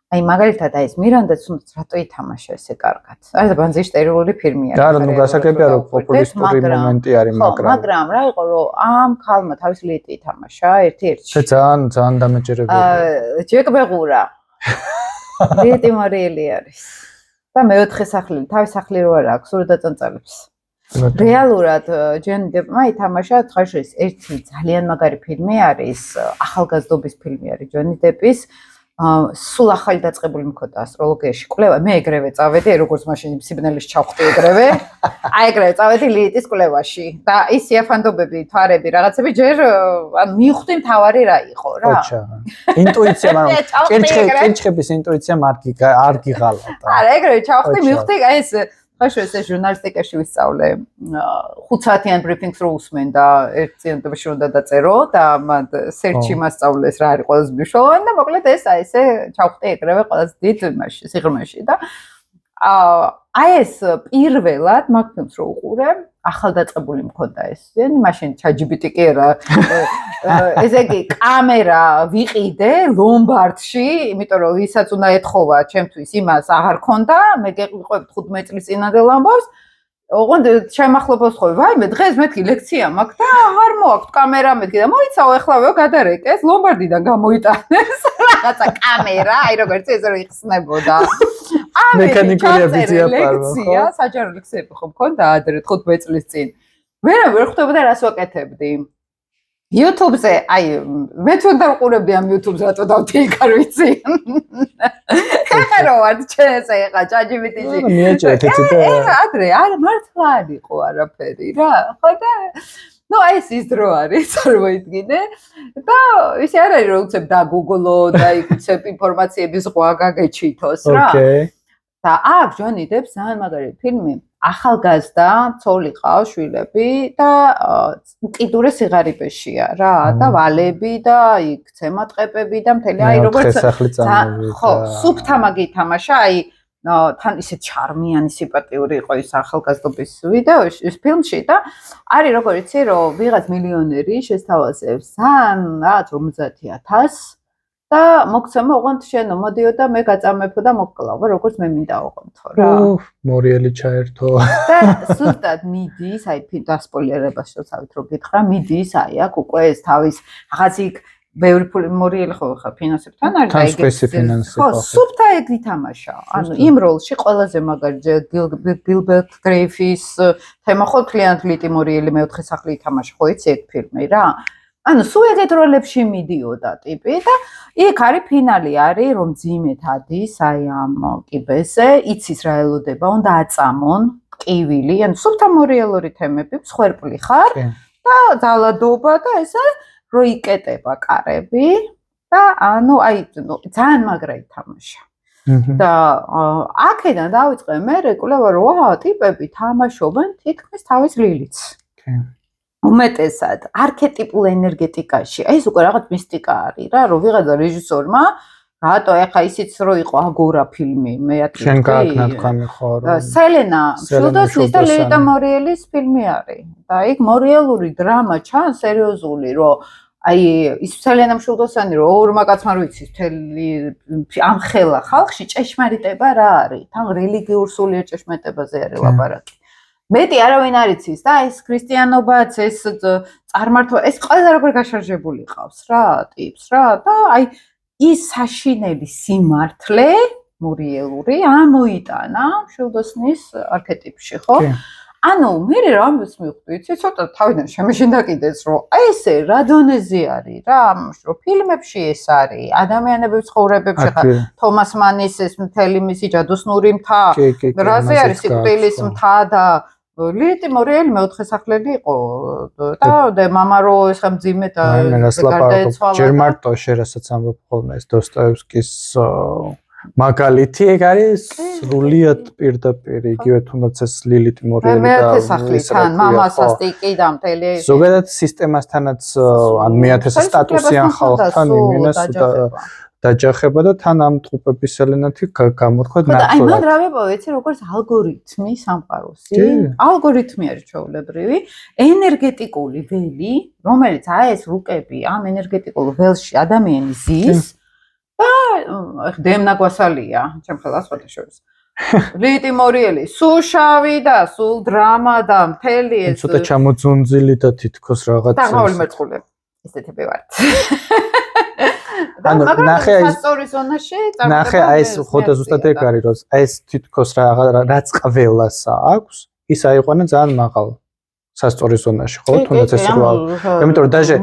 აი მაგალითად აი ეს მირანდაც უნდა რატო ითამაშა ესე კარგად. არა ბანზი სტერილური ფილმი არის. არა, ნუ გასაგებია რომ პოპულისტური მომენტი არის, მაგრამ რა იყო რომ ამ ქალმა თავის ლიტი ითამაშა ერთ-ერთში. ძალიან დამეჯერებელია. ჯეკ ბეღურა. ლიტი მარიელი არის. და მეოთხე სახლი, თავის სახლი რო არა აქვს, სულ დაწანწალებს. რეალურად ჯენი დებმა ითამაშა თხაშის ერთი ძალიან მაგარი ფილმი არის, ახალგაზრდობის ფილმი არის ჯონი დების. სულ ახალი დაწყებული მქონდა ასტროლოგიაში კვლევა, მე ეგრევე წავედი, როგორც მაშინ სიბნელის ჩავხტი ეგრევე. აი ეგრევე წავედი ლიტის კვლევაში და ის სიაფანდობები, თვარები, რაღაცები ჯერ ან მივხვდი მთავარი რა იყო რა. ოჩა. ინტუიცია, მაგრამ კერჩხების ინტუიცია არ გიღალატა. არა, ეგრევე ჩავხტი, მივხვდი აი ეს ხაშო ესე ჟურნალისტიკაში ვისწავლე 5 საათიან ბრიფინგს რო უსმენ და ერთ წინადობაში უნდა დაწერო და მათ სერჩი მასწავლეს რა არის ყველაზე მნიშვნელოვანი და მოკლედ ეს აი ესე ჩავხტი ეგრევე ყველაზე დიდ იმაში სიღრმეში და აი ეს პირველად მაგ ფილმს რო უყურე ახალდაწყებული მქონდა ეს მაშინ ChatGPT კი არა ესე იგი კამერა ვიყიდე ლომბარდში იმიტომ რომ ვისაც უნდა ეთხოვა ჩემთვის იმას აღარ ქონდა მე გეყვიყვებ 15 წლის წინანდელ ამბავს ოღონდ შემახლობას ხო ვაიმე დღეს მეთქი ლექცია მაქვს და არ მოაქვს კამერა მეთქი და მოიცაო ეხლავეო გადარეკეს ლომბარდიდან გამოიტანეს რაღაცა კამერა აი როგორც ეს რო იხსნებოდა მექანიკური აბიცია პარვა ხო საჯარო ლექციები ხო მქონდა ადრე 15 წლის წინ ვერ ხვდებოდა რას ვაკეთებდი YouTube-ზე აი მე თუ და ვყურებდი ამ YouTube-ზე რატო დავთი იქ არ ვიცი ეხლა რო ვარ ჩენს ეხლა ChatGPT-ში მიეჭერეთ იცი და ადრე არა მართლა არ იყო არაფერი რა ხო და ნუ აი ეს ის დრო არის არ მოიდგინე და ისე არ არის რომ უცებ და Google-ო და იქ უცებ ინფორმაციების ზღვა გაგეჩითოს რა და აქ ჯონი დებს ძალიან მაგარი ფილმი ახალგაზრდა ცოლი ყავს შვილები და მყიდურე სიღარიბეშია რა და ვალები და იქ ცემატყეპები და მთელი აი როგორც ხო სუფთა მაგი თამაშა აი თან ისე ჩარმიანი სიმპათიური იყო ის ახალგაზრდობის ვიდეოში ის ფილმში და არის როგორ იცი რომ ვიღაც მილიონერი შესთავაზებს ძალიან რაღაც 50000 და მოგცემო ოღონდ შენ მოდიო და მე გაწამებო და მოკკლავო როგორც მე მინდა ოღონდო რა მორიელი ჩაერთო და ზუსტად მიდის აი დასპოილერებას შევცავით რომ გითხრა მიდის აი აქ უკვე ეს თავის რაღაც იქ ბევრი ფული მორიელი ხო ხარ ფინანსებთან არის და ეგ ხო სუფთა ეგ ითამაშა ანუ იმ როლში ყველაზე მაგარი გილბერტ გრეიფის თემა ხო თლიანად ლიტი მორიელი მეოთხე სახლი ითამაშა ხო იცი ეგ ფილმი რა ანუ სულ ეგეთ როლებში მიდიოდა ტიპი და იქ არის ფინალი არის რომ ძიმეთ ადის აი ამ კიბეზე იცის რა ელოდება უნდა აწამონ ტკივილი ანუ სუფთა მორიელური თემები მსხვერპლი ხარ და ძალადობა და ესა რო იკეტება კარები და ანუ აი ძალიან მაგრა ითამაშა და აქედან დავიწყე მე რეკულება რომ ტიპები თამაშობენ თითქმის თავის ლილიც უმეტესად არქეტიპულ ენერგეტიკაში აი ეს უკვე რაღაც მისტიკა არის რა რომ ვიღაცა რეჟისორმა რატო ეხა ისიც რო იყო აგორა ფილმი მეათი შენ გააკნათქვამი ხო რომ სელენა შულდოსნის და ლიტა მორიელის ფილმი არის და იქ მორიელური დრამა ჩანს სერიოზული რომ აი ის სელენა შულდოსანი რომ ორმა კაცმა რო იცის მთელი ამ ხელა ხალხში ჭეშმარიტება რა არის თან რელიგიურ სულიერ ჭეშმარიტებაზე არის ლაპარაკი მეტი არავინ არ იცის და ეს ქრისტიანობაც ეს წარმართვა ეს ყველა როგორ გაშარჟებული ყავს რა ტიპს რა და აი ის საშინელი სიმართლე მორიელური ამოიტანა შულდოსნის არქეტიპში ხო ანუ მე რამის მივხვდი იცი ცოტა თავიდან შემეშინდა კიდეც რომ აი ესე რა დონეზე არის რა რომ ფილმებში ეს არის ადამიანების ცხოვრებებში ხა თომას მანის ეს მთელი მისი ჯადოსნური მთა რაზე არის სიკვდილის მთა და ლიტი მორიელი მეოთხე სახლელი იყო და მამა რო ეს ხა მძიმე და გარდაეცვალა ჯერ მარტო შერასაც ამბობ ხოლმე ეს დოსტოევსკის მაგალითი ეგ არის სრულიად პირდაპირ იგივე თუნდაც ეს ლილიტი მორიელი და მეოთხე სახლიდან მამასასტიკი და მთელი ზოგადად სისტემასთანაც ან მეათე სტატუსიან ხალხთან იმინეს დაჯახება და თან ამ ტყუპების ელემენტი გამოთქვა ნაცვლად. აი მაგ რა ვეპოვე, იცი როგორც ალგორითმი სამყაროსი, ალგორითმი არის ჩვეულებრივი, ენერგეტიკული ველი, რომელიც აი ეს რუკები ამ ენერგეტიკულ ველში ადამიანი ზის და დემნა გვასალია, ჩემ ხელას ფოტოშოპს. ლიტი მორიელი, სულ შავი და სულ დრამა და მთელი ეს ცოტა ჩამოძუნძილი და თითქოს რაღაც დაღმავალი მერწყული. ესეთები ვართ. ანუ ნახე აი სწორი ზონაში ნახე აი ეს ხოდა ზუსტად ეგ არის რომ აი ეს თითქოს რაც ყველასა აქვს ის აიყვანა ძალიან მაღალ სასწორი ზონაში ხო თუნდაც ეს რა იმიტომ რომ დაჟე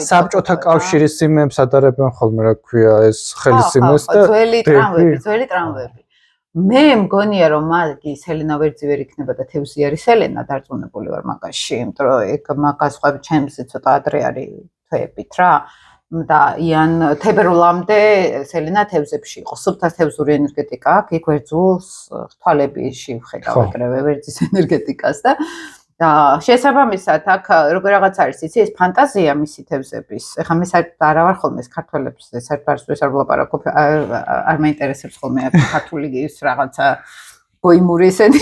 საბჭოთა კავშირის სიმებს ადარებენ ხოლმე რა ქვია ეს ხელისიმეს და ძველი ტრამვები მე მგონია რომ მაგი სელენა ვერძი ვერ იქნება და თევზი არის სელენა დარწმუნებული ვარ მაგაში იმიტომ რომ ეგ მაგას ხვებ ჩემს ცოტა ადრე არის თვეებით რა და იან თებერვლამდე სელენა თევზებში იყო სუფთა თევზური ენერგეტიკა აქ იქ ვერძულს თვალებიში ვხედავ ეგრევე ვერძის ენერგეტიკას და შესაბამისად აქ როგორ რაღაც არის იცი ეს ფანტაზია მისი თევზების ეხლა მე საერთოდ არა ვარ ხოლმე ეს ქართველებს საერთოდ არ ვლაპარაკობ არ მაინტერესებს ხოლმე ქართული ის რაღაცა გოიმური ესეთი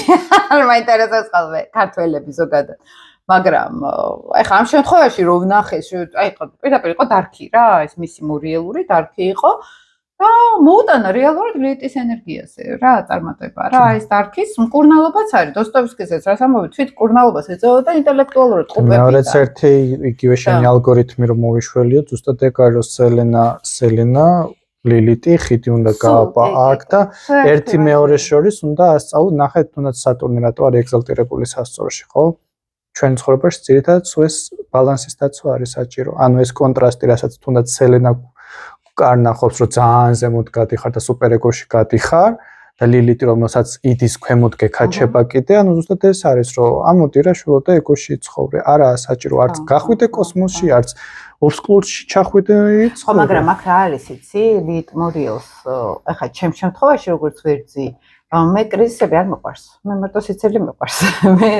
არ მაინტერესებს ხოლმე ქართველები ზოგადად მაგრამ ეხლა ამ შემთხვევაში რომ ვნახე აი პირდაპირ იყო დარქი რა ეს მისი მორიელური დარქი იყო და მოუტანა რეალურად ლიტის ენერგიაზე რა წარმატება რა ეს დარქის მკურნალობაც არის დოსტოევსკისაც რას ამბობი თვით მკურნალობას ეწეოდა ინტელექტუალურად ყურებიდან მეორეც ერთი იგივე შენი ალგორითმი რომ მოვიშველიო ზუსტად ეგ არის სელენა ლილიტი ხიდი უნდა გააპა აქ და ერთი მეორეს შორის უნდა ასწავლო ნახეთ თუნდაც სატურნი რატო არის ეგზალტირებული სასწორში ხო ჩვენ ცხოვრებაში ძირითადად ეს ბალანსის დაცვა არის საჭირო. ანუ ეს კონტრასტი, რასაც თუნდაც სელენა კარნახობს, რომ ძალიან ზემოთ გადიხარ და სუპერეგოში გადიხარ და ლილიტი რომელსაც იდის ქვემოთ გეკაჩება კიდე, ანუ ზუსტად ეს არის, რომ ამოდი რა შულო და ეგოში ცხოვრე. არა საჭირო არც გახვიდე კოსმოსში, არც ობსკურში ჩახვიდე ცხოვრე. ხო, მაგრამ აქ რა არის, იცი? ლიტ მორიელს, ახლა ჩემ შემთხვევაში როგორც ვერძი მე კრიზისები არ მიყვარს. მე მარტო სიცილი მიყვარს. მე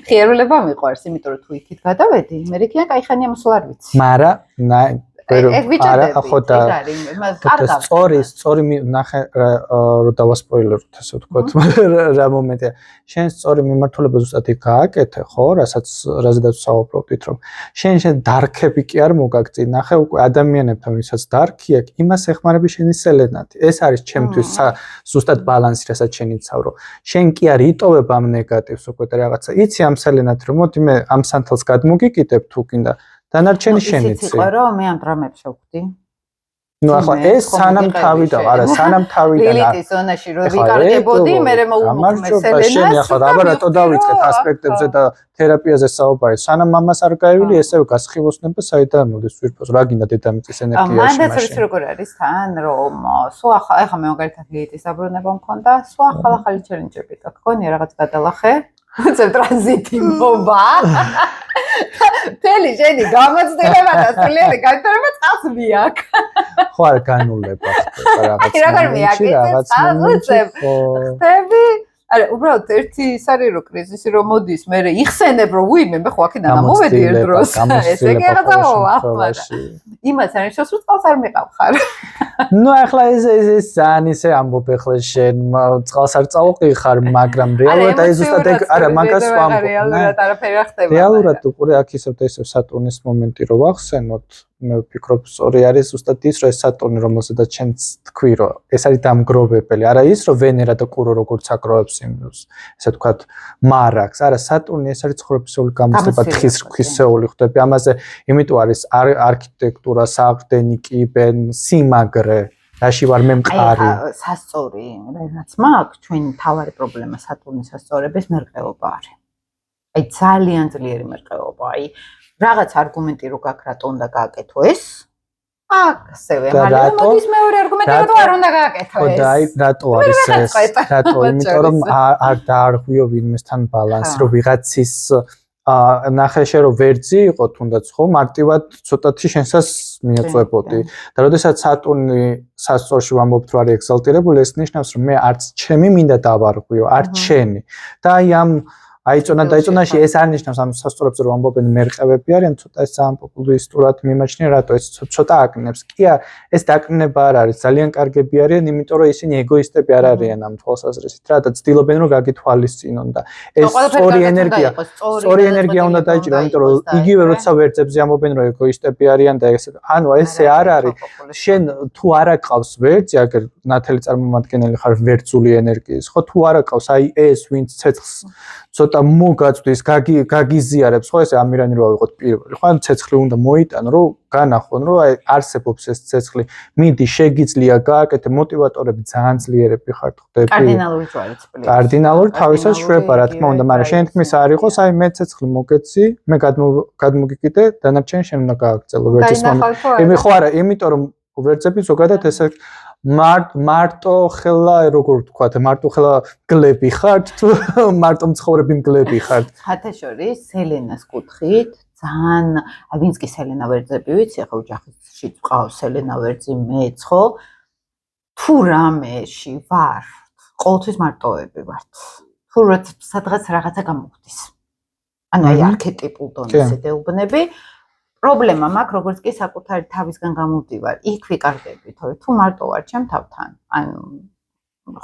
ხიერულება მიყვარს, იმიტომ რომ თუ იქით გადავედი, მე იქიდან кайხანია მოსულ არ ვიცი. მაგრამ არა, ხო და სწორი ნახე რომ დავასპოილეროთ ასე ვთქვათ, რა მომენტია. შენ სწორი მიმართულება ზუსტად იქ გააკეთე, ხო, რაზედაც ვსაუბრობდით, რომ შენ დარქები კი არ მოგაგწი, ნახე უკვე ადამიანებთან ვისაც დარქი აქვს, იმას ეხმარები შენი სელენათი. ეს არის ჩემთვის ზუსტად ბალანსი, რასაც შენ იცავრო. შენ კი არ იტოვებ ამ ნეგატივს უკვე და რაღაცა. იცი ამ სელენათი, რომ მოდი მე ამ სანთელს გადმოგიკიდებ თუ კიდე დანარჩენი შენიც. იყო რომ მე ამ დრამებს შევხვდი. ნუ ახლა ეს სანამ თავიდან, არა, სანამ თავიდან. ლილიტის ზონაში რო ვიკარგებოდი, მე მოვუხმე სელენას. შენი ახლა აბა რატო დავიწყეთ ასპექტებზე და თერაპიაზე საუბარი. სანამ მამას არ გაივილი, ესევ გასხივოსნება საიდან მოდის ვირფოს, რა გინდა დედამიწის ენერგიაში მაშინ. მანდაც როგორ არის თან, რომ სულ ახლა მე მაგალითად ლილიტის დაბრუნება მქონდა, სულ ახალი ჩელენჯები გაქვს. გონია რაღაც გადალახე. უცებ ტრანზიტი მოვა. თელი შენი გამოცდილება და სულიერი განვითარება წავს მიაკ. ხო არ განულება რაღაც. როგორ მიაკეთე? ხტები. არა, უბრალოდ ერთი ის არის რომ კრიზისი რომ მოდის, მე იხსენებ რომ უიმე მე ხო აქედან ამოვედი ერთ დროს. ესე კი რაღაცა მოვა. იმას არის რომ წყალს არ მიყავხარ. ნუ ახლა ეს ძალიან ისე ამბობ ახლა შენ წყალს არ წავყიხარ, მაგრამ რეალურად აი ზუსტად ეგ არა მაგას ვამბობ. რეალურად არაფერი არ ხდება. რეალურად უყურე აქ ისევ და ისევ სატურნის მომენტი რო ვახსენოთ, მე ვფიქრობ სწორი არის ზუსტად ის რომ ეს სატურნი რომელსაც შენც თქვი რომ ეს არის დამგროვებელი, არა ის რომ ვენერა და კურო როგორც აკროვებს იმს, ესე ვთქვათ, მარაგს, არა სატურნი ეს არის ცხოვრებისეული გამოცდილება, თხის ქვისეული ხდები, ამაზე იმიტომ არის არქიტექტურა, საყრდენი კიბე, სიმაგრე, რაში ვარ მე მყარი. აი სასწორი, რაც მაქვს, ჩვენი თავარი პრობლემა სატურნის სასწორების მერყეობა არის. აი ძალიან ძლიერი მერყეობა, აი რაღაც არგუმენტი რო გაქვს რატო უნდა გააკეთო ეს? ასევე მაგრამ მოდის მეორე არგუმენტი რატო არ უნდა გააკეთო ეს? და აი რატო არის ეს? რატო? იმიტომ რომ არ დაარღვიო ვინმესთან ბალანსი, რომ ვიღაცის ნახეშე რომ ვერძი იყო თუნდაც ხო მარტივად ცოტათი შენსას მიეწვებოდი და როდესაც სატურნი სასწორში ვამბობთ რომ არის ექსალტირებული ეს ნიშნავს რომ მე არც ჩემი მინდა დავარღვიო არც შენი და აი ამ აიწონა დაიწონაში ეს არ ნიშნავს ამ სასწორებზე რომ ამბობენ მერყევები არიან ცოტა ეს ძალიან პოპულისტურად მიმაჩნია რატო ეს ცოტა აკნებს კი ეს დაკნინება არ არის ძალიან კარგები არიან იმიტომ რომ ისინი ეგოისტები არ არიან ამ თვალსაზრისით რა და ცდილობენ რომ გაგითვალისწინონ და ეს სწორი ენერგია უნდა დაიჭირო იმიტომ რომ იგივე როცა ვერძებზე ამბობენ რომ ეგოისტები არიან და ესე ანუ ესე არ არის შენ თუ არ აყავს ვერძი აგერ ნათელი წარმომადგენელი ხარ ვერძული ენერგიის ხო თუ არ აყავს აი ეს ვინც ცეცხლს ცოტა მოგაწვდის გაგიზიარებს ხო ესე ამირანი რო ავიღოთ პირველი ხო ან ცეცხლი უნდა მოიტანო რომ განახონ რომ აი არსებობს ეს ცეცხლი მიდი შეგიძლია გააკეთე მოტივატორები ძალიან ძლიერები ხართ ხდები კარდინალური ჯვარიც პლუს კარდინალური თავისას შვება რა თქმა უნდა მაგრამ შენ თქმის არ იყოს აი მე ცეცხლი მოგეცი მე გადმოგიკიდე დანარჩენი შენ უნდა გააგრძელო ვერცის მომენტი ხო არა იმიტომ რომ ვერცები ზოგადად ესე მარტო ხელა როგორ ვთქვათ მარტო ხელა გლები ხართ თუ მარტო მცხოვრები მგლები ხართ ხათაშორის სელენას კუთხით ძალიან ვინც კი სელენა ვერძები ვიცი ახლა ოჯახში ყავს სელენა ვერძი მეც ხო თუ რამეში ვარ ყოველთვის მარტოები ვართ თუ სადღაც რაღაცა გამოხდის ანუ აი არქეტიპულ დონეზე დეუბნები პრობლემა მაქვს როგორც კი საკუთარი თავისგან გამოვდივარ იქ ვიკარგები თორე თუ მარტო ვარ ჩემ თავთან ანუ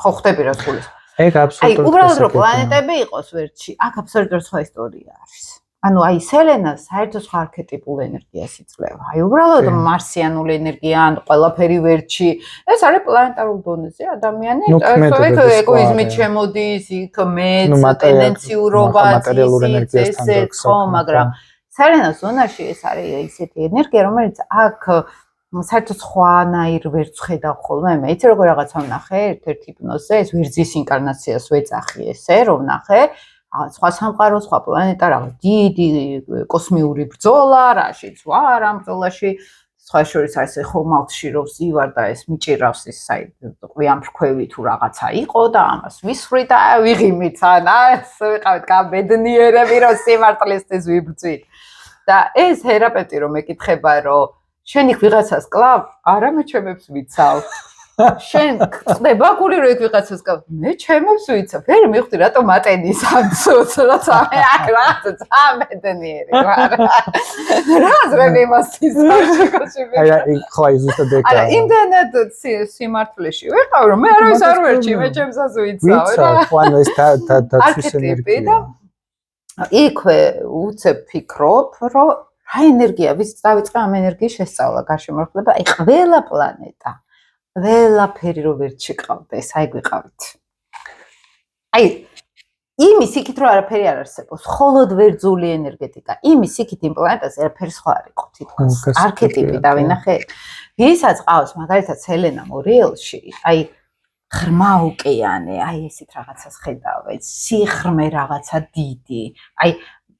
ხო ხდები რა სულის ეგ აბსოლუტურად აი უბრალოდ რომ პლანეტები იყოს ვერტში აქ აბსოლუტურად სხვა ისტორია არის ანუ აი სელენა საერთოდ სხვა არქეტიპულ ენერგიას იძლევა აი უბრალოდ მარსიანული ენერგია ან ყველაფერი ვერტში ეს არის პლანეტარულ დონეზე ადამიანი ეგოიზმით შემოდის იქ მეც ტენდენციურობა ესე ხო მაგრამ სელენას ზონაში ეს არის ისეთი ენერგია, რომელიც აქ საერთოდ სხვანაირ ვერც ხედავ ხოლმე. მე იცი როგორ რაღაცა ვნახე ერთ-ერთ ჰიპნოზზე, ეს ვერძის ინკარნაციას ვეძახი ესე, რომ ვნახე, სხვა სამყარო, სხვა პლანეტა, რაღაც დიდი კოსმიური ბრძოლა, რაშიც ვარ ამ ბრძოლაში. სხვა შორის არის ხომალდში რომ ვზივარ და ეს მიჭირავს ის აი ყვიამფრქვევი თუ რაღაცა იყო და ამას ვისვრი და ვიღიმით ან ეს ვიყავით გაბედნიერები რომ სიმართლისთვის ვიბრძვით და ეს თერაპევტი რომ ეკითხება რომ შენ იქ ვიღაცას კლავ არა მე ჩემებს ვიცავ შენ ხდება გული რომ იქ ვიღაცას კლავ მე ჩემებს ვიცავ ვერ მივხვდი რატომ ატენის ამ ცოტა როცა მე აქ რაღაცა წამედნიერი ვარ რა ზრები მასის აი ხო აი ზუსტად ეგ არა იმდენად სიმართლეში ვიყავ რომ მე არავის არ ვერჩი მე ჩემსაც ვიცავ რა ხო ანუ ეს დაცვის ენერგია იქვე უცებ ფიქრობ რომ რა ენერგია ვის დავიწყე ამ ენერგიის შესწავლა გარშემორტყმება აი ყველა პლანეტა ყველაფერი რო ვერ ჩიყავდეს, აი გვიყავით. აი იმის იქით რომ არაფერი არ არსებობს, მხოლოდ ვერძული ენერგეტიკა. იმის იქით იმ პლანეტაზე არაფერი სხვა არ იყო თითქოს. არქეტიპი დავინახე. ვისაც ყავს მაგალითად სელენა მორიელში, აი ღრმა ოკეანე, აი ესეთ რაღაცას ხედავ, სიღრმე რაღაცა დიდი, აი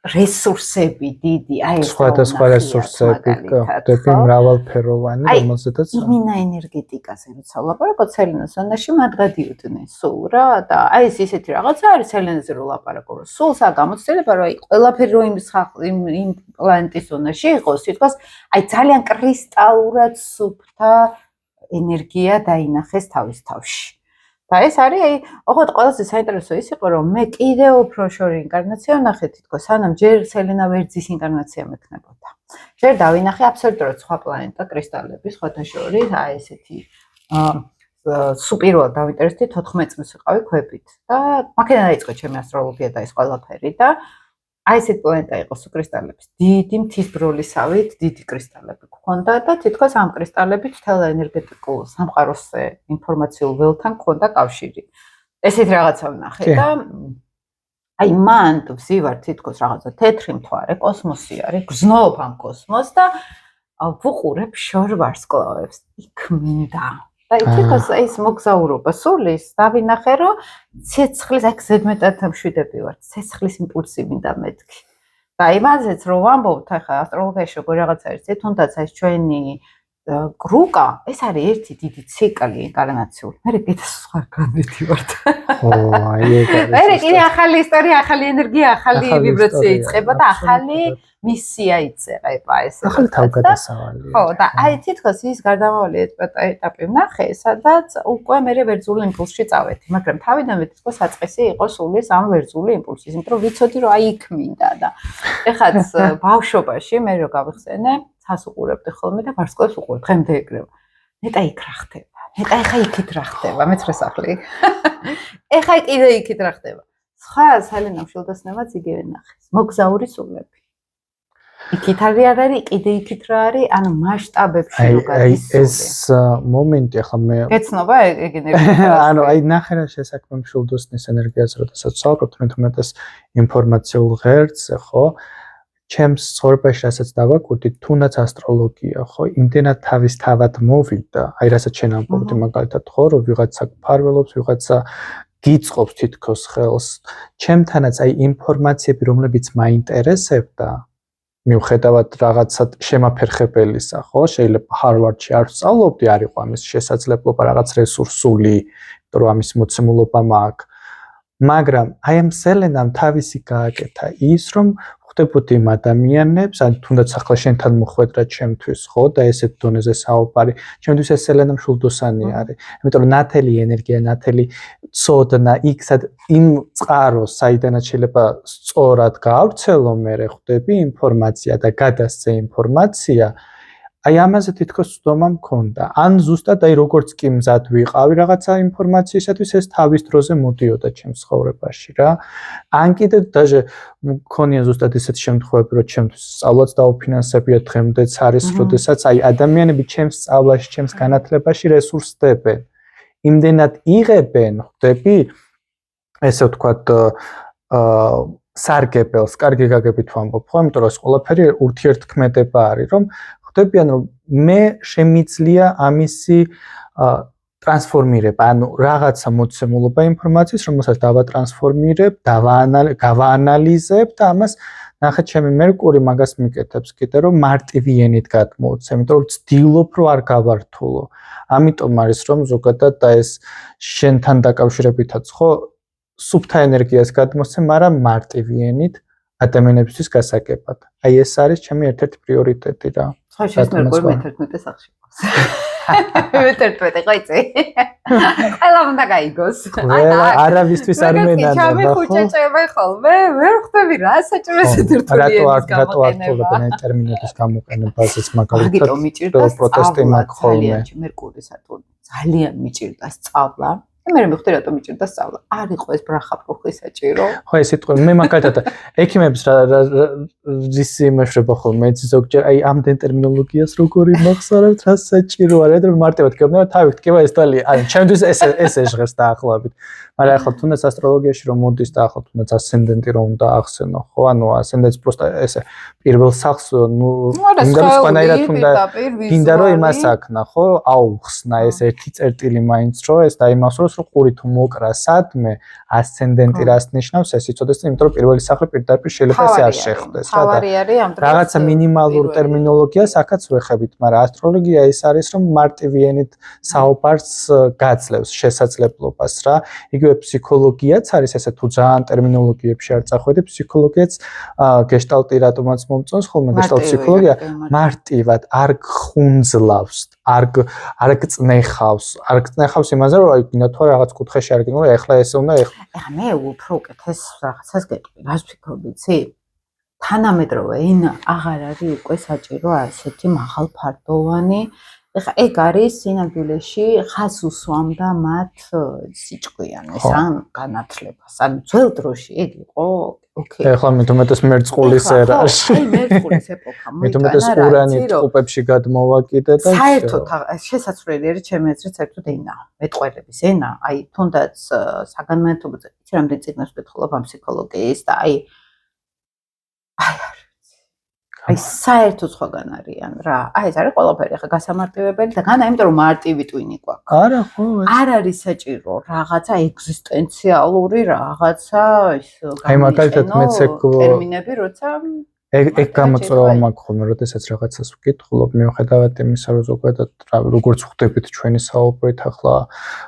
რესურსები დიდი, აი ეს სხვადასხვა რესურსები ხვდები მრავალფეროვანი, რომელზედაც იმინა ენერგეტიკაზე როცა ვლაპარაკობ სელენას ზონაში მათ გადიოდნენ სულ რა და აი ეს ისეთი რაღაცა არის სელენაზე რო ლაპარაკობ, სულ სა გამოცდილება რომ აი ყველაფერი რო იმ პლანეტის ზონაში იყოს, თითქოს აი ძალიან კრისტალურად სუფთა ენერგია დაინახეს თავის თავში. და ეს არის აი, ოღონდ ყველაზე საინტერესო ის იყო, რომ მე კიდევ უფრო შორი ინკარნაცია ვნახე თითქოს, სანამ ჯერ სელენა ვერძის ინკარნაცია მექნებოდა. ჯერ დავინახე აბსოლუტურად სხვა პლანეტა კრისტალები, სხვათა შორის, აი ესეთი სულ პირველად დავინტერესდი 14 წლის ვიყავი ქვებით და მაქედან დაიწყო ჩემი ასტროლოგია და ეს ყველაფერი და აი ესეთი პლანეტა იყო კრისტალების დიდი მთისბროლისავით დიდი კრისტალები გქონდა და თითქოს ამ კრისტალებით თელ ენერგეტიკულ სამყაროსზე ინფორმაციულ ველთან გქონდა კავშირი. ესეთ რაღაცა ვნახე და აი მან ვზივარ თითქოს რაღაცა თეთრი მთვარე კოსმოსი არის, გზნობ ამ კოსმოსს და ვუყურებ შორ ვარსკვლავებს. იქ მინდა და თითქოს ეს მოგზაურობა სულის დავინახე რომ ცეცხლის აქ ზედმეტად მშვიდები ვარ ცეცხლის იმპულსი მინდა მეთქი და იმაზეც რომ ვამბობთ ახლა ასტროლოგიაში როგორ რაღაცა არის თუნდაც ეს ჩვენი კრუკა ეს არის ერთი დიდი ციკლი ინკარნაციული მე კიდე სხვა განვიდივართ აი ეგ არის მე კიდე ახალი ისტორია ახალი ენერგია ახალი ვიბრაცია იწყება და ახალი მისია იწერება ეს ახალი თავგადასავალი ხო და აი თითქოს ის გარდამავალი ეტაპი ვნახე სადაც უკვე მე ვერძული იმპულსში წავედი მაგრამ თავიდან თითქოს საწყისი იყო სულის ამ ვერძული იმპულსის იმიტომ რომ ვიცოდი რომ აი იქ მინდა და ეხაც ბავშვობაში მე რო გავიხსენე ცას უყურებდი ხოლმე და ვარსკვლავს უყურებ დღემდე ეგრევა ნეტა იქ რა ხდება ნეტა ეხა იქით რა ხდება მეცხრე სახლი ეხა კიდე იქით რა ხდება სხვა სალენა მშილდოსნებაც იგივე ნახეს მოგზაური სულები იქით არის კიდე იქით რა არის ანუ მასშტაბებში რო გადის ეს მომენტი ახლა მე გეცნობა ეგ ენერგია ანუ აი ნახე რა შესაქმე მშილდოსნის ენერგიაზე როდესაც ვსაუბრობთ მე თუმეტეს ინფორმაციულ ღერძზე ხო ჩემს ცხოვრებაში რასაც დავაკვირდი თუნდაც ასტროლოგია ხო იმდენად თავის თავად მოვიდა აი რასაც შენ ამბობდი მაგალითად ხო რომ ვიღაცა ფარველობს ვიღაცა გიწყობს თითქოს ხელს ჩემთანაც აი ინფორმაციები რომლებიც მაინტერესებდა მიუხედავად რაღაცა შემაფერხებელისა ხო შეიძლება ჰარვარდში არ ვსწავლობდი არ იყო ამის შესაძლებლობა რაღაც რესურსული იმიტომ რომ ამის მოცემულობა მაქვს მაგრამ აი ამ სელენამ თავისი გააკეთა ის რომ ხვდებოდი იმ ადამიანებს ან თუნდაც ახლა შენთან მოხვედრა ჩემთვის ხო და ესეთ დონეზე საუბარი ჩემთვის ეს სელენა მშულდოსანი არის იმიტომ რომ ნათელი ენერგია ნათელი ცოდნა იქ იმ წყაროს საიდანაც შეიძლება სწორად გავრცელო მე ხვდები ინფორმაცია და გადასცე ინფორმაცია აი ამაზე თითქოს ცდომა მქონდა ან ზუსტად აი როგორც კი მზად ვიყავი რაღაცა ინფორმაციისათვის ეს თავის დროზე მოდიოდა ჩემს ცხოვრებაში რა ან კიდე даже მქონია ზუსტად ესეთ შემთხვევები რომ ჩემთვის სწავლაც დაუფინანსებია დღემდეც არის როდესაც აი ადამიანები ჩემს სწავლაში ჩემს განათლებაში რესურსს დებენ იმდენად იღებენ ხვდები ესე ვთქვათ სარგებელს კარგი გაგებით ვამბობ ხო იმიტომ რომ ეს ყველაფერი ურთიერთქმედება არის რომ ხვდებიან რომ მე შემიძლია ამისი ტრანსფორმირება, ანუ რაღაცა მოცემულობა ინფორმაციის, რომელსაც დავატრანსფორმირებ, გავაანალიზებ და ამას ნახეთ ჩემი მერკური მაგას მიკეთებს კიდე რომ მარტივი ენით გადმოვცე, იმიტომ რომ ვცდილობ რომ არ გავართულო. ამიტომ არის რომ ზოგადად და ეს შენთან დაკავშირებითაც ხო სუფთა ენერგიას გადმოსცე, მაგრამ მარტივი ენით ადამიანებისთვის გასაგებად. აი ეს არის ჩემი ერთ-ერთი პრიორიტეტი რა. ხო, შესაძლოა მე-11 სახში ყავს. მე-11 ყოიცი. ყველა უნდა გაიგოს. არავისთვის არ მენანა. ჩემი ხუჭეჭება ხოლმე, ვერ ხვდები რა საჭიროა ერთერთვიანის გამოყენება. რატო არ ტერმინების გამოყენებაზეც მაგალითად პროტესტი მაქვს ხოლმე. მერკური სატურნი ძალიან მიჭირდა სწავლა. მე მივხვდი რატომ მიჭირდა სწავლა. არ იყო ეს ბრახა პრუხი საჭირო. ხო ეს სიტყვა მე მაგალითად ექიმებს რის იმეშრება ხოლმე ზოგჯერ აი ამდენ ტერმინოლოგიას როგორი მახსოვებთ რა საჭიროა რა და მარტივად გეუბნება თავით კება ეს დალი აი ჩემთვის ეს ჟღერს დაახლოებით მაგრამ ახლა თუნდაც ასტროლოგიაში რომ მოდის და ახლა თუნდაც ასცენდენტი რომ დაახსენო ხო ანუ ასცენდენტს პროსტა ესე პირველ სახს ნუ უნდა სხვანაირად თუნდა რომ იმას აქნა ხო აუხსნა ეს ერთი წერტილი მაინც რომ ეს დაიმახსოვროს რომ ყური თუ მოკრა სადმე ასცენდენტი რას ნიშნავს ეს იცოდეს იმიტომ რომ პირველი სახლი პირდაპირ შეიძლება ესე არ შეხვდეს რა და რაღაცა მინიმალურ ტერმინოლოგიას აქაც ვეხებით მაგრამ ასტროლოგია ის არის რომ მარტივიანით საუბარს გაძლევს შესაძლებლობას რა იგივე ფსიქოლოგიაც არის ესე თუ ძალიან ტერმინოლოგიებში არ წახვედი ფსიქოლოგიაც გეშტალტი რატომაც მომწონს ხოლმე გეშტალტ ფსიქოლოგია მარტივად არ ხუნძლავს არ გწნეხავს იმაზე რომ აი გინდა თუ რაღაც კუთხეში არ გინდა ეხლა ესე უნდა ეხლა მე უფრო უკეთეს რაღაცას გეტყვი რას ვფიქრობ იცი თანამედროვე ენა აღარ არის უკვე საჭირო ასეთი მაღალფარდოვანი ეხლა ეგ არის სინამდვილეში ხას უსვამდა მათ სიჭკვიანეს ან განათლებას ან ძველ დროში ეგ იყო ოკეი ეხლა მეტომეტეს მერწყულის ერაში აი მერწყულის ეპოქა მეტომეტეს ურანი ტყუპებში გადმოვა კიდე და საერთოდ შესაძლებელი არის ჩემი აზრით საერთოდ ენა მეტყველების ენა აი თუნდაც საგანმანათლებლო იცი რამდენი წიგნს ვკითხულობ ამ ფსიქოლოგიის და აი აი საერთოდ სხვაგან არიან რა. აი ეს არის ყველაფერი ხა გასამარტივებელი და განა იმიტომ რომ მარტივი ტვინი გვაქვს. არა ხო არ არის საჭირო რაღაცა ეგზისტენციალური რაღაცა ის აი მაგალითად მეც ეგ ტერმინები როცა ეგ გამოწვევა მაქვს ხოლმე როდესაც რაღაცას ვკითხულობ მიუხედავად იმისა რომ ზოგადად როგორც ხვდებით ჩვენი საუბრით ახლა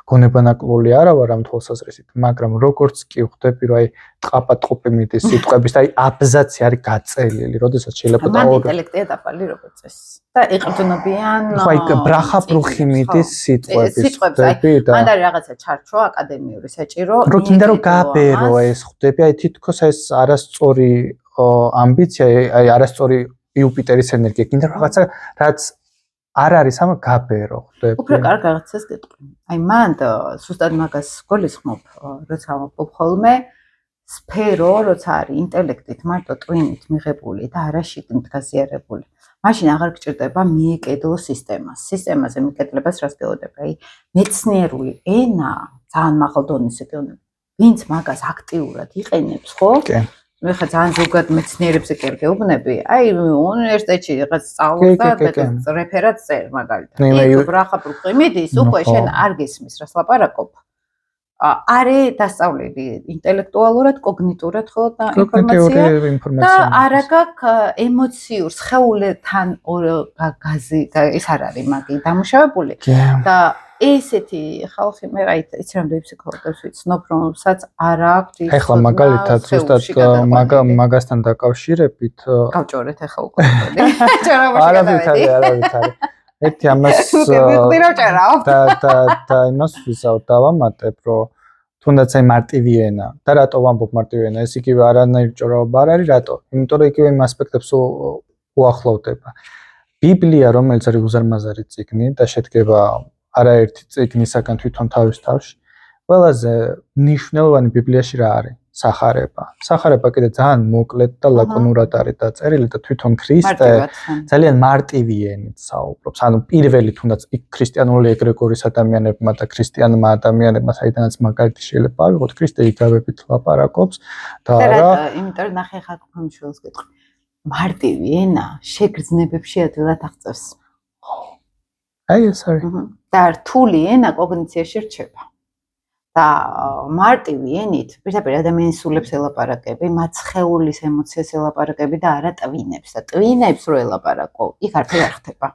გონებანაკლული არა ვარ ამ თვალსაზრისით მაგრამ როგორც კი ხვდები რომ აი ტყაპატყუპი მიდის სიტყვების და აი აბზაცი არის გაწელილი როდესაც შეიძლება და ინტელექტია დაფალი როგორც წესი და იყრდნობიან ხო აი ბრახა ბრუხი მიდის სიტყვების და მანდ არის რაღაცა ჩარჩო აკადემიური საჭირო რო გინდა რომ გააბერო ეს ხვდები აი თითქოს ეს არასწორი ამბიცია აი არასწორი იუპიტერის ენერგია გინდა რაღაცა რაც არ არის ამ გაბერო ხვდები უფრო კარგ რაღაცას გეტყვი აი მანდ ზუსტად მაგას გულისხმობ როცა ვამბობ ხოლმე სფერო როცა არის ინტელექტით მარტო ტვინით მიღებული და არა შიგნით გაზიარებული მაშინ აღარ გჭირდება მიეკედლო სისტემაზე მიკედლებას რას გეოდება აი მეცნიერული ენა ძალიან მაღალ დონის ეკონომიკა ვინც მაგას აქტიურად იყენებს ხო მე ხა ძალიან ზოგად მეცნიერებზე კი არ გეუბნები აი უნივერსიტეტში რაღაც სწავლობ და რეფერატს წერ მაგალითად იქ ბრახა პრუხი მიდის უკვე შენ არ გესმის რას ლაპარაკობ არის დასწავლილი ინტელექტუალურად კოგნიტურად ხო და ინფორმაცია და არა გაქვს ემოციურ სხეულებთან გაზი ის არ არის მაგი დამუშავებული და ესეთი ხალხი მე რა იცი რამდენი ფსიქოლოგებს ვიცნობ რომელსაც არ აქვს ის ეხლა მაგალითად ზუსტად მაგასთან დაკავშირებით გავჭორეთ ეხლა უკვე არავითარი ერთი ამას და იმას დავამატებ რომ თუნდაც აი მარტივიანა და რატო ვამბობ მარტივიანა ეს იგივე არანაირი ჭორაობა არ არის რატო იმიტომ რომ იგივე იმ ასპექტებს უახლოვდება ბიბლია რომელიც არის უზარმაზარი წიგნი და შედგება არაერთი წიგნისაგან თვითონ თავის თავში ყველაზე მნიშვნელოვანი ბიბლიაში რა არის სახარება კიდე ძალიან მოკლედ და ლაკონურად არის დაწერილი და თვითონ ქრისტე ძალიან მარტივიანით საუბრობს ანუ პირველი თუნდაც ქრისტიანული ეგრეგორის ადამიანებმა და ქრისტიანმა ადამიანებმა საიდანაც მაგალითი შეიძლება ავიღოთ ქრისტე იგავებით ლაპარაკობს და რა იმიტომ ნახე ხა ქრომშულს გეტყვი მარტივი ენა შეგრძნებებში ადვილად აღწევს აი ეს არის და რთული ენა კოგნიციაში რჩება და მარტივი ენით პირდაპირ ადამიანის სულებს ელაპარაკები, მათ სხეულის ემოციას ელაპარაკები და არა ტვინებს და ტვინებს რო ელაპარაკო, იქ არაფერი არ ხდება.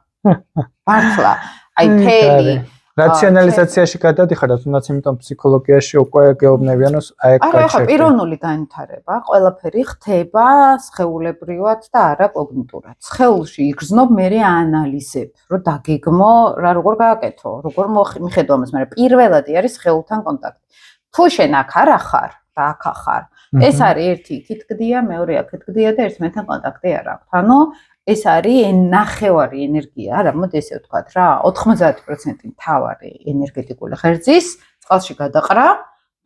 მართლა, აი ფელი რაციონალიზაციაში გადადიხარ, თუნდაც იმიტომ ფსიქოლოგიაში უკვე გეუბნებიან, რომ აი ეგ გაჩერდა. არა, პიროვნული განვითარება, ყველაფერი ხდება სხეულებრივად და არა კოგნიტურად. სხეულში იგრძნობ მე აანალიზებ, რომ დაგეგმო, რა როგორ გააკეთო, როგორ მიხედო ამას, მაგრამ პირველადი არის სხეულთან კონტაქტი. თუ შენ აქ არ ახარ და აქ ახარ, ეს არის ერთი იქით გდია, მეორე აქეთ გდია და ერთმანეთთან კონტაქტი არ აქვს. ანუ ეს არის ნახევარი ენერგია, არა, მოდი ესე ვთქვათ რა, 90% მთავარი ენერგეტიკული ღერძის წყალში გადაყრა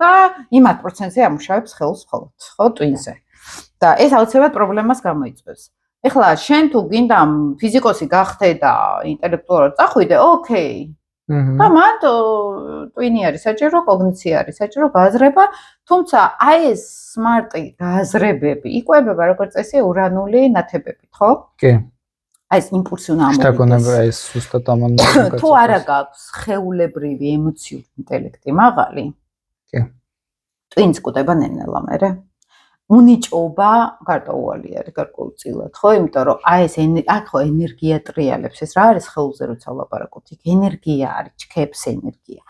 და იმ 10%-ზე ამუშავებს ხელს მხოლოდ, ხო, ტვინზე. და ეს აუცილებლად პრობლემას გამოიწვევს. ეხლა შენ თუ გინდა ფიზიკოსი გახდე და ინტელექტუალურად წახვიდე, ოკეი. და მან ტვინი არის საჭირო, კოგნიცია არის საჭირო, გააზრება, თუმცა აი ეს სმარტი გააზრებები იკვებება როგორც წესი ურანული ნათებებით, ხო? კი. აი ეს იმპულსი უნდა ამოვიდეს. შეგონება ეს ზუსტად ამან თუ არა გაქვს ხეულებრივი ემოციური ინტელექტი მაღალი, კი. ტვინს კუდება ნენელა მერე. უნიჭობა გარკვეული არის გარკვეულწილად, ხო? იმიტომ რომ აი ეს აქ ხო ენერგია ტრიალებს, ეს რა არის ხელზე როცა ვლაპარაკობთ, იქ ენერგია არის, ჩქეფს ენერგია.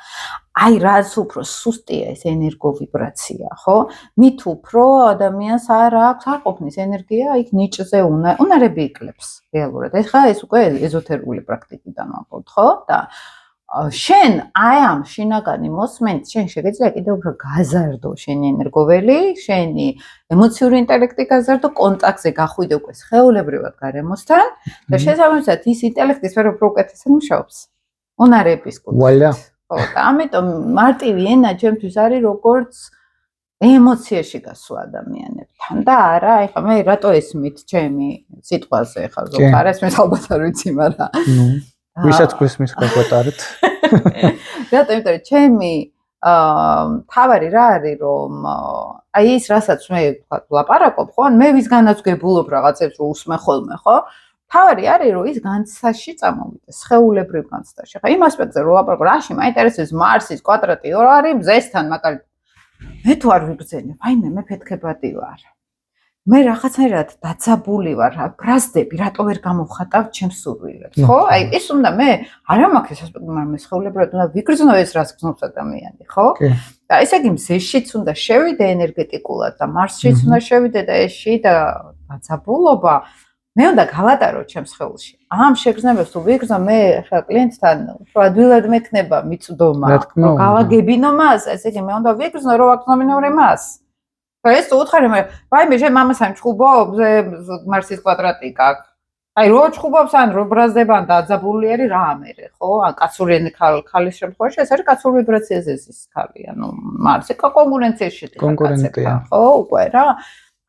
აი რაც უფრო სუსტია ეს ენერგოვიბრაცია, ხო? მით უფრო ადამიანს არ აქვს, არ ყოფნის ენერგია, იქ ნიჭზე უნარები იკლებს რეალურად. ეხლა ეს უკვე ეზოთერული პრაქტიკიდან ვამბობთ, ხო? და შენ აი ამ შინაგანი მოსმენით შენ შეგეძლია კიდევ უფრო გაზარდო შენი ენერგოველი, შენი ემოციური ინტელექტი გაზარდო, კონტაქტზე გახვიდე უკვე სხეულებრივად გარემოსთან და შესაბამისად ის ინტელექტი სფერო უფრო უკეთესად მუშაობს. უნარების კუთხით. ვალა. ხო, და ამიტომ მარტივი ენა ჩემთვის არის როგორც ემოციაში გასვლა ადამიანებთან და არა, ეხლა მე რატო ესმით ჩემი სიტყვაზე, ეხლა ზოგადად არ ესმის ალბათ არ ვიცი, მაგრამ ვისაც გვისმის გაგვეტარეთ. რატო? იმიტომ რომ ჩემი თავარი რა არის, რომ აი ის რასაც მე თქვა ვლაპარაკობ, ხო? ან მე ვისგანაც გებულობ რაღაცებს რომ უსმენ ხოლმე, ხო? თავარი არის, რომ ის განცდაში წამოვიდეს, სხეულებრივ განცდაში. ხა იმ ასპექტზე რომ ვლაპარაკობ, რაში მაინტერესებს მარსის კვადრატი ორ არის მზესთან, მაგალითად. მე თუ არ ვიბრძენებ, აიმე მე ფეთქებადი ვარ. მე რაღაცნაირად დაძაბული ვარ, ბრაზდები, რატო ვერ გამოვხატავ ჩემს სურვილებს, ხო? აი ეს უნდა მე არა მაქვს ეს ასპექტი, მაგრამ მე სხეულებრივად უნდა ვიგრძნო ეს რას გრძნობს ადამიანი, ხო? და ესე იგი მზეშიც უნდა შევიდე ენერგეტიკულად და მარსშიც უნდა შევიდე და ეს შიდა დაძაბულობა მე უნდა გავატარო ჩემს ხელში. ამ შეგრძნებას თუ ვიგრძნო, მე ხა კლიენტთან უფრო ადვილად მექნება მიწდომა, რომ გავაგებინო მას, ესე იგი მე უნდა ვიგრძნო, რომ ვაგზნობინო მას. ეს უთხარი მე, ვაიმე, შენ მამასთან ჩხუბობ, მარსის კვადრატი გაქვს. აი, რო ჩხუბობს, ან რო ბრაზდება, ან დაძაბული არის რა ამერე, ხო? ან კაცური ხალის შემთხვევაში ეს არის კაცური ვიბრაციაზე ზის ხალი, ანუ მარსი კონკურენციაში კონკურენტია, ხო, უკვე რა.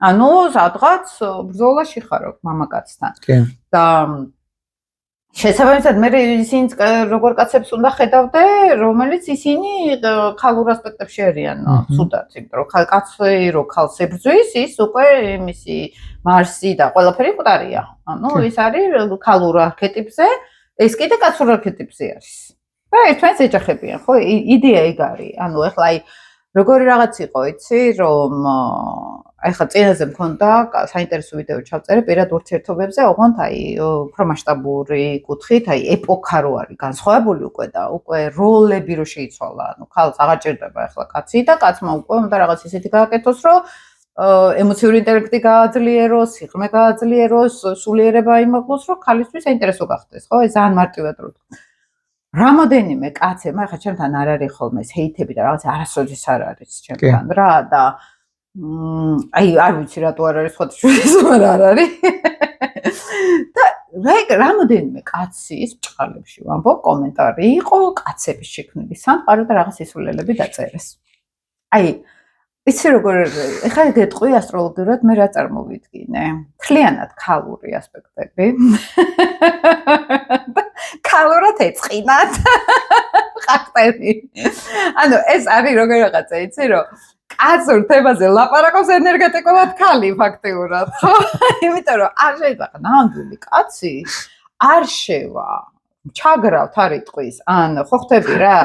ანუ სადღაც ბრძოლაში ხარო მამაკაცთან. კი. და შესაბამისად მე ისინი როგორ კაცებს უნდა ხედავდე, რომელიც ისინი ხალურ ასპექტებში არიან ცუდად, იმიტომ რომ კაცი რო ხალს ებრძვის, ის უკვე იმისი მარსი და ყველაფერი მყარია. ანუ ის არის ხალურ არქეტიპზე, ეს კიდე კაცურ არქეტიპზე არის. და ერთმანეთს ეჯახებიან, ხო? იდეა ეგ არის. ანუ ეხლა აი როგორი რაღაც იყო, იცი, რომ აი ხა წინაზე მქონდა საინტერესო ვიდეო ჩავწერე პირად ურთიერთობებზე, ოღონდ აი უფრო მასშტაბური კუთხით, აი ეპოქა რო არის განსხვავებული უკვე და უკვე როლები რო შეიცვალა, ანუ ხალხს აღარ ჭირდება ახლა კაცი და კაცმა უკვე უნდა რაღაც ისეთი გააკეთოს, რომ ემოციური ინტელექტი გააძლიეროს, სიღრმე გააძლიეროს, სულიერება იმოკლოს, რომ ხალისთვის საინტერესო გახდეს, ხო? ეს ძალიან მარტივად რო რამოდენიმე კაცებმა, ხა ჩემთან არ არის ხოლმე ეს ჰეითები და რაღაც არასოდეს არ არის ჩემთან რა და აი არ ვიცი რატო არ არის ხოთშურის მაგრამ არ არის და რამოდენიმე კაცის ბჭყალებში ვამბობ კომენტარი იყო კაცების შექმნილი სამყარო და რაღაც ისულელები დაწერეს. აი იცი როგორ ეხლა გეტყვი ასტროლოგიურად მე რა წარმოვიდგინე? მთლიანად ქალური ასპექტები. ქალურად ეწყინათ ხარტები. ანუ ეს არის როგორ რაღაცა, იცი რომ კაცურ თემაზე ლაპარაკობს ენერგეტიკულად ქალი ფაქტიურად, ხო? იმიტომ რომ არ შეიძლება ნამდვილი კაცი არ შევა ჩაგრავთ არიტყვის, ან ხო ხტები რა,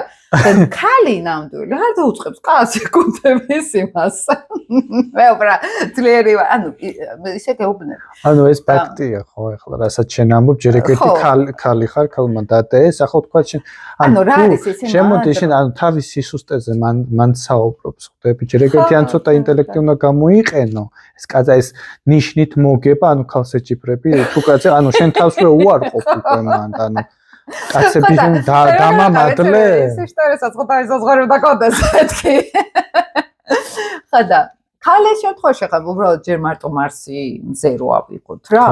ქალი ნამდვილი არ დაუწყებს კაცი კუთების იმას. მე უბრალოდ ძლიერი ვარ, ანუ ისე გეუბნები. ანუ ეს ფაქტია, ხო, ახლა რასაც შენ ამბობ, ჯერ ეგეთი ქალი ხარ, ქალმა დადეეს, ახლა თქვა შენ, ანუ რა არის ის შემოდი შენ, ანუ თავის სისუსტეზე მან საუბრობს, ხტები, ჯერ ეგეთი ან ცოტა ინტელექტი უნდა გამოიყენო, ეს კაცი ეს ნიშნით მოგება, ანუ ქალს ეჭიბრები, თუ კაცი, ანუ შენ თავსვე უარყოფ უკვე მანდ, ანუ კაცები დამამადლე. ის ისტორიასაც ხო დაიზღორებ და კონდეს მეთქი. ხოდა ქალის შემთხვევაში ხა უბრალოდ ჯერ მარტო მარსი მზე რო ავიღოთ რა.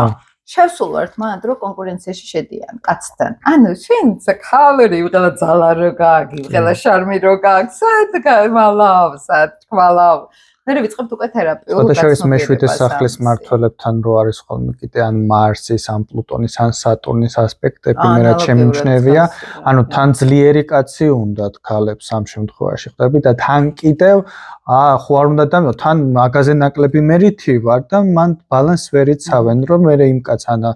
შევსულ ვართ მანდ რომ კონკურენციაში შედიან კაცთან. ანუ შენ ხალერი ვიღალა ძალა რო გააგი, ვიღალა შარმი რო გააქვს, სად გამალავ, სად კვალავ. მე ვიწყებთ უკვე თერაპიულ გაცნობიერებას. შორის მეშვიდე სახლის მმართველებთან რო არის ხოლმე კიდე ან მარსის, ან პლუტონის, ან სატურნის ასპექტები, მე რა შემიმჩნევია, ანუ თან ძლიერი კაცი უნდათ ქალებს ამ შემთხვევაში ხდები და თან კიდევ ხო არ უნდა დამო თან მაგაზე ნაკლები მერითი ვარ და მან ბალანს ვერ იცავენ რომ მე იმ კაცთან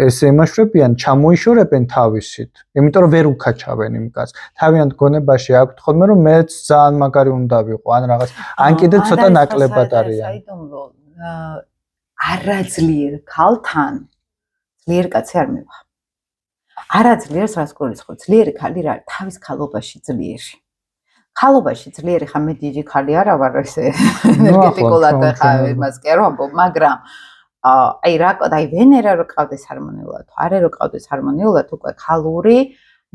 ესე იმაშვრებიან ჩამოიშორებენ თავისით იმიტომ რომ ვერ უკაჩავენ იმ კაცს თავიანთ გონებაში აქვთ ხოლმე რომ მეც ძალიან მაგარი უნდა ვიყო ან რაღაც ან კიდე ცოტა ნაკლებად არიან საიდუმლო არაძლიერ ქალთან ძლიერ კაცი არ მივა არაძლიერს რას გულისხმობ ძლიერი ქალი რა თავის ქალობაში ძლიერი ხალობაში ძლიერი ხა მე დიდი ხალი არა ვარ ესე ენერგეტიკულად ხა იმას კი არ ვამბობ მაგრამ აი რა აი ვენერა რო ყავდეს ჰარმონიულად არა რო ყავდეს ჰარმონიულად უკვე ხალური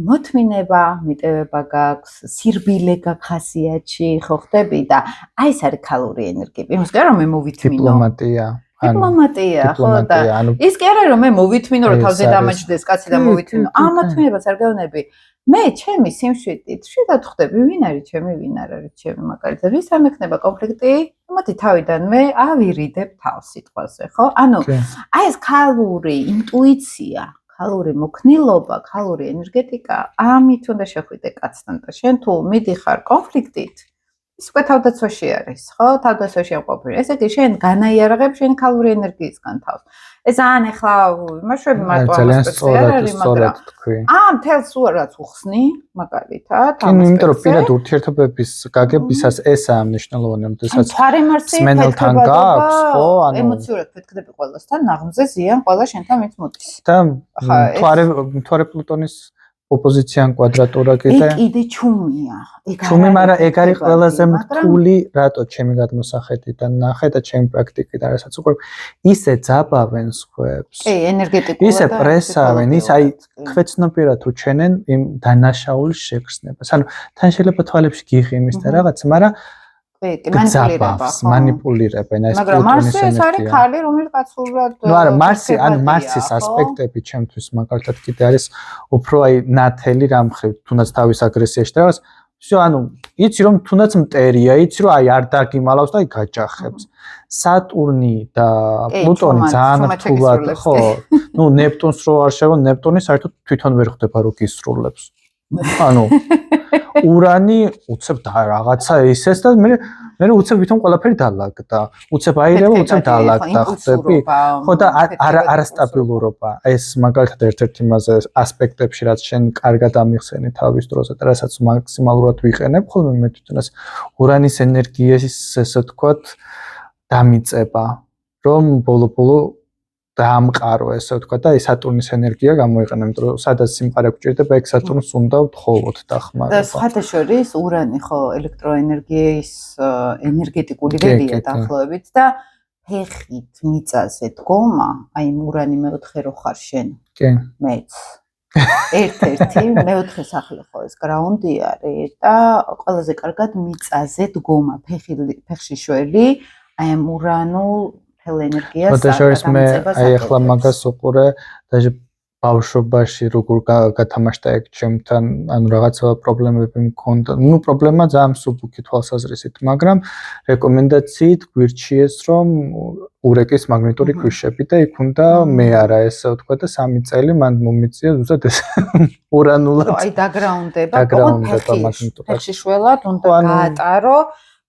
მოთმინება მიტევება გაქვს სირბილე გაქვს ხასიათში ხო ხდები და აი ეს არის ხალური ენერგიები იმას კი არა მე მოვითმინო დიპლომატია ხო და ის კი არა რომ მე მოვითმინო რომ თავზე დამაჯდეს კაცი და მოვითმინო ამოთმინებას არ გეუბნები მე ჩემი სიმშვიდით შვიდად ხვდები ვინ არის ჩემი ვინ არ არის ჩემი მაგალითად ვის არ მექნება კონფლიქტი მოდი თავიდანვე ავირიდებ თავს სიტყვაზე ხო ანუ აი ეს ხალური ინტუიცია ხალური მოქნილობა ხალური ენერგეტიკა ამით უნდა შეხვიდე კაცთან და შენ თუ მიდიხარ კონფლიქტით ის უკვე თავდაცვაში არის ხო თავდაცვაში ამყოფილი ესე იგი შენ განაიარაღებ შენ ხალური ენერგიისგან თავს ეს ან ახლა მაშები მარტო ამას სპეციალური მაგრამ მთელს უარაც უხსნი მაგალითად ანუ იმიტომ რომ პირად ურთიერთობების გაგებისას ესაა მნიშვნელოვანი როდესაც სმენელთან გაქვს ხო ანუ ემოციურად ფეთქდები ყველასთან ნაღმზე ზიან ყველა შენთან მით მოდის და თუ არა პლუტონის ოპოზიციან კვადრატურა კიდე ჩუმია ჩუმი მაგრამ ეგ არის ყველაზე რთული რატო ჩემი გადმოსახედიდან ნახე და ჩემი პრაქტიკიდან რასაც უკვე ისე ძაბავენ სხვებს კი ენერგეტიკულად ისე პრესავენ ის აი ქვეცნობიერად თუ ჩენენ იმ დანაშაულის შეგრძნებას ანუ თან შეიძლება თვალებში გიღიმის და რაღაც მაგრამ მანიპულირებენ ეს მაგრამ მარსი ეს არის ხალი რომელიც კაცურად ნუ არა მარსი ანუ მარსის ასპექტები ჩემთვის მაგალითად კიდე არის უფრო აი ნათელი რამხრივ თუნდაც თავის აგრესიაში და რაღაც всё ანუ იცი რომ თუნდაც მტერია იცი რომ აი არ დაგიმალავს და აი გაჯახებს სატურნი და პლუტონი ძალიან რთულად ხო ნუ ნეპტუნს რო არ შევო ნეპტუნი საერთოდ თვითონ ვერ ხდება რომ გისრულებს ანუ ურანი უცებ და რაღაცა ისეს და მე უცებ თვითონ ყველაფერი დაალაგდა უცებ აირევა უცებ დაალაგდა ხდები ხო და არასტაბილურობა ეს მაგალითად ერთ-ერთი იმაზე ასპექტებში რაც შენ კარგად ამიხსენი თავის დროზე და რასაც მაქსიმალურად ვიყენებ ხოლმე მე თვითონაც ურანის ენერგიის ესე ვთქვათ დამიწება რომ ბოლო-ბოლო დაამყარო ესე ვთქვათ და ეს სატურნის ენერგია გამოიყენა იმიტომ რომ სადაც სიმყარე გვჭირდება ეგ სატურნს უნდა ვთხოვოთ დახმარება და სხვათა შორის ურანი ხო ელექტროენერგიის ენერგეტიკული ველია დაახლოებით და ფეხით მიწაზე დგომა აი ურანი მეოთხე რო ხარ შენ კი მეც ერთ-ერთი მეოთხე სახლი ხო ეს გრაუნდი არის და ყველაზე კარგად მიწაზე დგომა ფეხში შველი აი ურანულ ენერგიას და შორის მე აი ახლა მაგას უყურე და ბავშვობაში როგორ გათამაშდა ეგ ჩემთან ანუ რაღაცა პრობლემები მქონდა ნუ პრობლემა ძალიან მსუბუქი თვალსაზრისით მაგრამ რეკომენდაციით გვირჩიეს რომ ურეკის მაგნიტური ქვიშები და იქ უნდა მე არა ესე ვთქვა და 3 წელი მან მომიწია ზუსტად ეს ურანულად აი დაგრაუნდება ფეხში შველად უნდა გაატარო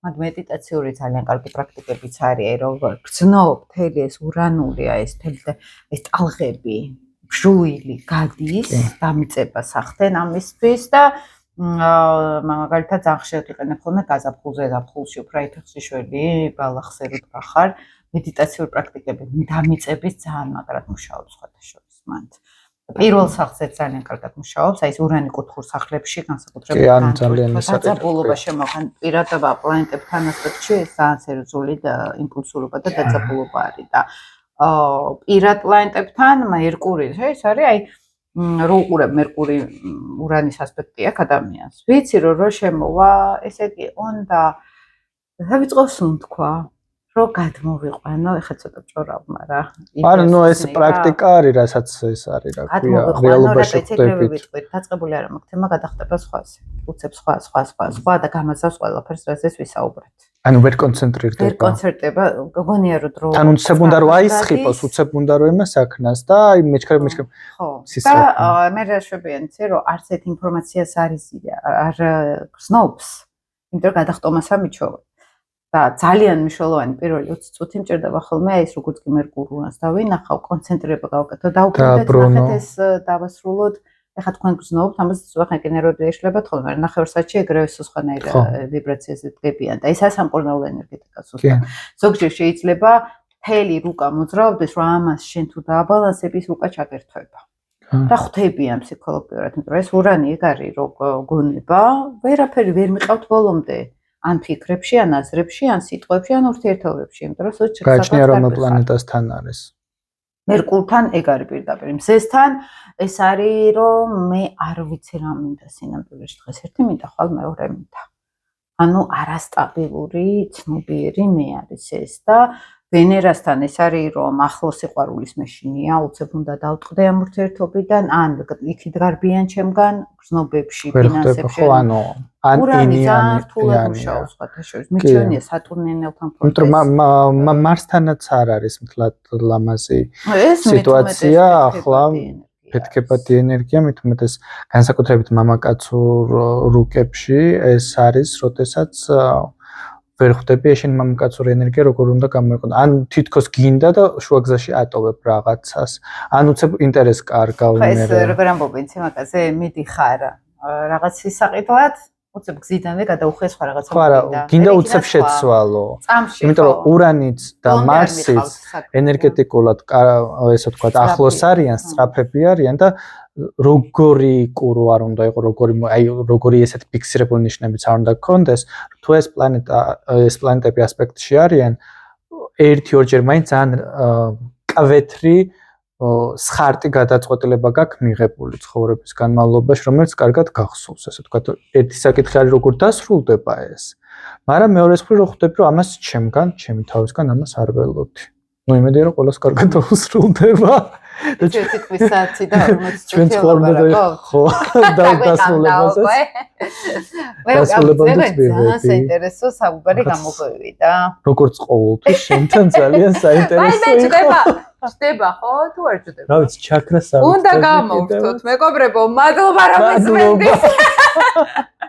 მაგ მედიტაციური ძალიან კარგი პრაქტიკებიც არის რომ გრძნობ მთელი ეს ურანული აი ეს მთელი ეს ტალღები ბრუილი გადის დამიწება სახთენ ამისთვის და მაგალითად ძალიან ხშირად იყენებ ხოლმე გაზაფხულზე ზაფხულში უფრო აი ფეხში შველი ბალახზე რო დგახარ მედიტაციური პრაქტიკები დამიწების ძალიან მაგრად მუშაობს სხვათა შორის მანდ პირველ სახლზე ძალიან კარგად მუშაობს, აი ეს ურანი კუთხურ სახლებში განსაკუთრებით დაძაბულობა შემოღან პირადობა პლანეტებთან ასპექტში ეს ძალიან სერიოზული და იმპულსურობა და დაძაბულობა არის და პირად პლანეტებთან მერკური ეს არის აი რო უყურებ მერკური ურანის ასპექტი აქვს ადამიანს. ვიცი რომ შემოვა, ესე იგი უნდა დავიწყოს თქვა რო გადმოვიყვანო, ეხლა ცოტა ჭორავ, მაგრამ არა, ნუ ეს პრაქტიკა არის, რასაც ეს არის, რა ქვია, რეალობაში ხდებით. დაწყებული არ მაქვს თემა გადახტება სხვაზე. უცებ სხვა და გამაძავს ყველაფერს, რაზეც ვისაუბრეთ. ანუ ვერ კონცენტრირდება. ვერ კონცენტრირდება, გონია რომ დრო. ანუ უცებ უნდა რომ აისხიპოს, უცებ უნდა რომ იმას აქნას და აი მეჩქრები. ხო. და მე რა შვებიან იცი რომ არც ერთ ინფორმაციას არ გზნობს, იმიტომ რომ გადახტომას ამიჩოვე. და ძალიან მნიშვნელოვანი პირველი 20 წუთი მჭირდება ხოლმე აი ეს როგორც კი მერკურულს დავინახავ, კონცენტრირება გავაკეთო და უბრალოდ ნახეთ ეს დავასრულოთ. ეხლა თქვენ გზნობთ, ამას ზოგადად გენეროები ეშლებათ ხოლმე, ნახევარსაათში ეგრევე სხვანაირ ვიბრაციაზე დგებიან და ეს ასამკურნალო ენერგეტიკას უსწრებს. ზოგჯერ შეიძლება მთელი რუკა მოძრაობდეს, რომ ამას შენ თუ დააბალანსებ, ის რუკა ჩაგერთვება. და ხვდებიან ფსიქოლოგიურად, იმიტომ რომ ეს ურანი ეგ არის, რომ გონება, ვერაფერი ვერ მიყავთ ბოლომდე. ან ფიქრებში, ან აზრებში, ან სიტყვებში, ან ურთიერთობებში, იმიტომ რომ სოჭ გაჩნია რომ პლანეტასთან არის. მერკურთან ეგ არის პირდაპირ. მზესთან ეს არის რომ მე არ ვიცი რა მინდა სინამდვილეში დღეს ერთი მინდა, ხვალ მეორე მინდა. ანუ არასტაბილური, ცნობიერი მე არის ეს და ვენერასთან ეს არის რომ ახლოს სიყვარულის მეშინია, უცებ უნდა დავტყდე ამ ურთიერთობიდან, ან იქით გარბიან ჩემგან გზნობებში, ფინანსებში. ხო, ანუ ან ინიანი მუშაობს სხვათაშორის. მე ჩვენია სატურნენელთან ფონდს. იმიტომ რომ მარსთანაც არ არის მთლად ლამაზი სიტუაცია, ახლა ფეთქებადი ენერგია, მით უმეტეს განსაკუთრებით მამაკაცურ რუკებში ეს არის, როდესაც ვერ ხვდები შენ მამაკაცური ენერგია როგორ უნდა გამოიყენო. ან თითქოს გინდა და შუაგზაში ატოვებ რაღაცას. ან უცებ ინტერესს კარგავ მე. ეს როგორ ამბობ ინცი მაგაზე მიდიხარ რაღაცის საყიდლად, უცებ გზიდანვე გადაუხე სხვა რაღაცა. ხო, არა, გინდა უცებ შეცვალო. იმიტომ რომ ურანიც და მარსიც ენერგეტიკულად ესე ვთქვათ, ახლოს არიან, სწრაფები არიან და როგორი კურო არ უნდა იყოს, როგორი ესეთ ფიქსირებული ნიშნებიც არ უნდა გქონდეს, თუ ეს პლანეტები ასპექტში არიან, ერთი-ორჯერ მაინც ძალიან კვეთრი სხარტი გადაწყვეტილება გაქვს მიღებული ცხოვრების განმავლობაში, რომელიც კარგად გახსოვს, ესე ვთქვათ, ერთი საკითხი არის როგორ დასრულდება ეს, მაგრამ მეორე მხრივ რო ხვდები, რომ ამას ჩემი თავისგან ამას არ ველოდი. ნუ იმედია რომ ყველას კარგად დაუსრულდება. და თითქმის საათი და 40 ჩვენ ცხოვრობთ ხო დასრულებაზე. მე ძალიან საინტერესო საუბარი გამოგვივიდა. როგორც ყოველთვის შენთან ძალიან საინტერესო იყო. ჩდება ხო თუ არ ჩდება? რა ვიცი, ჩაქრას უნდა გამოვხდოთ, მეგობრებო, მადლობა რომ მესმენთ.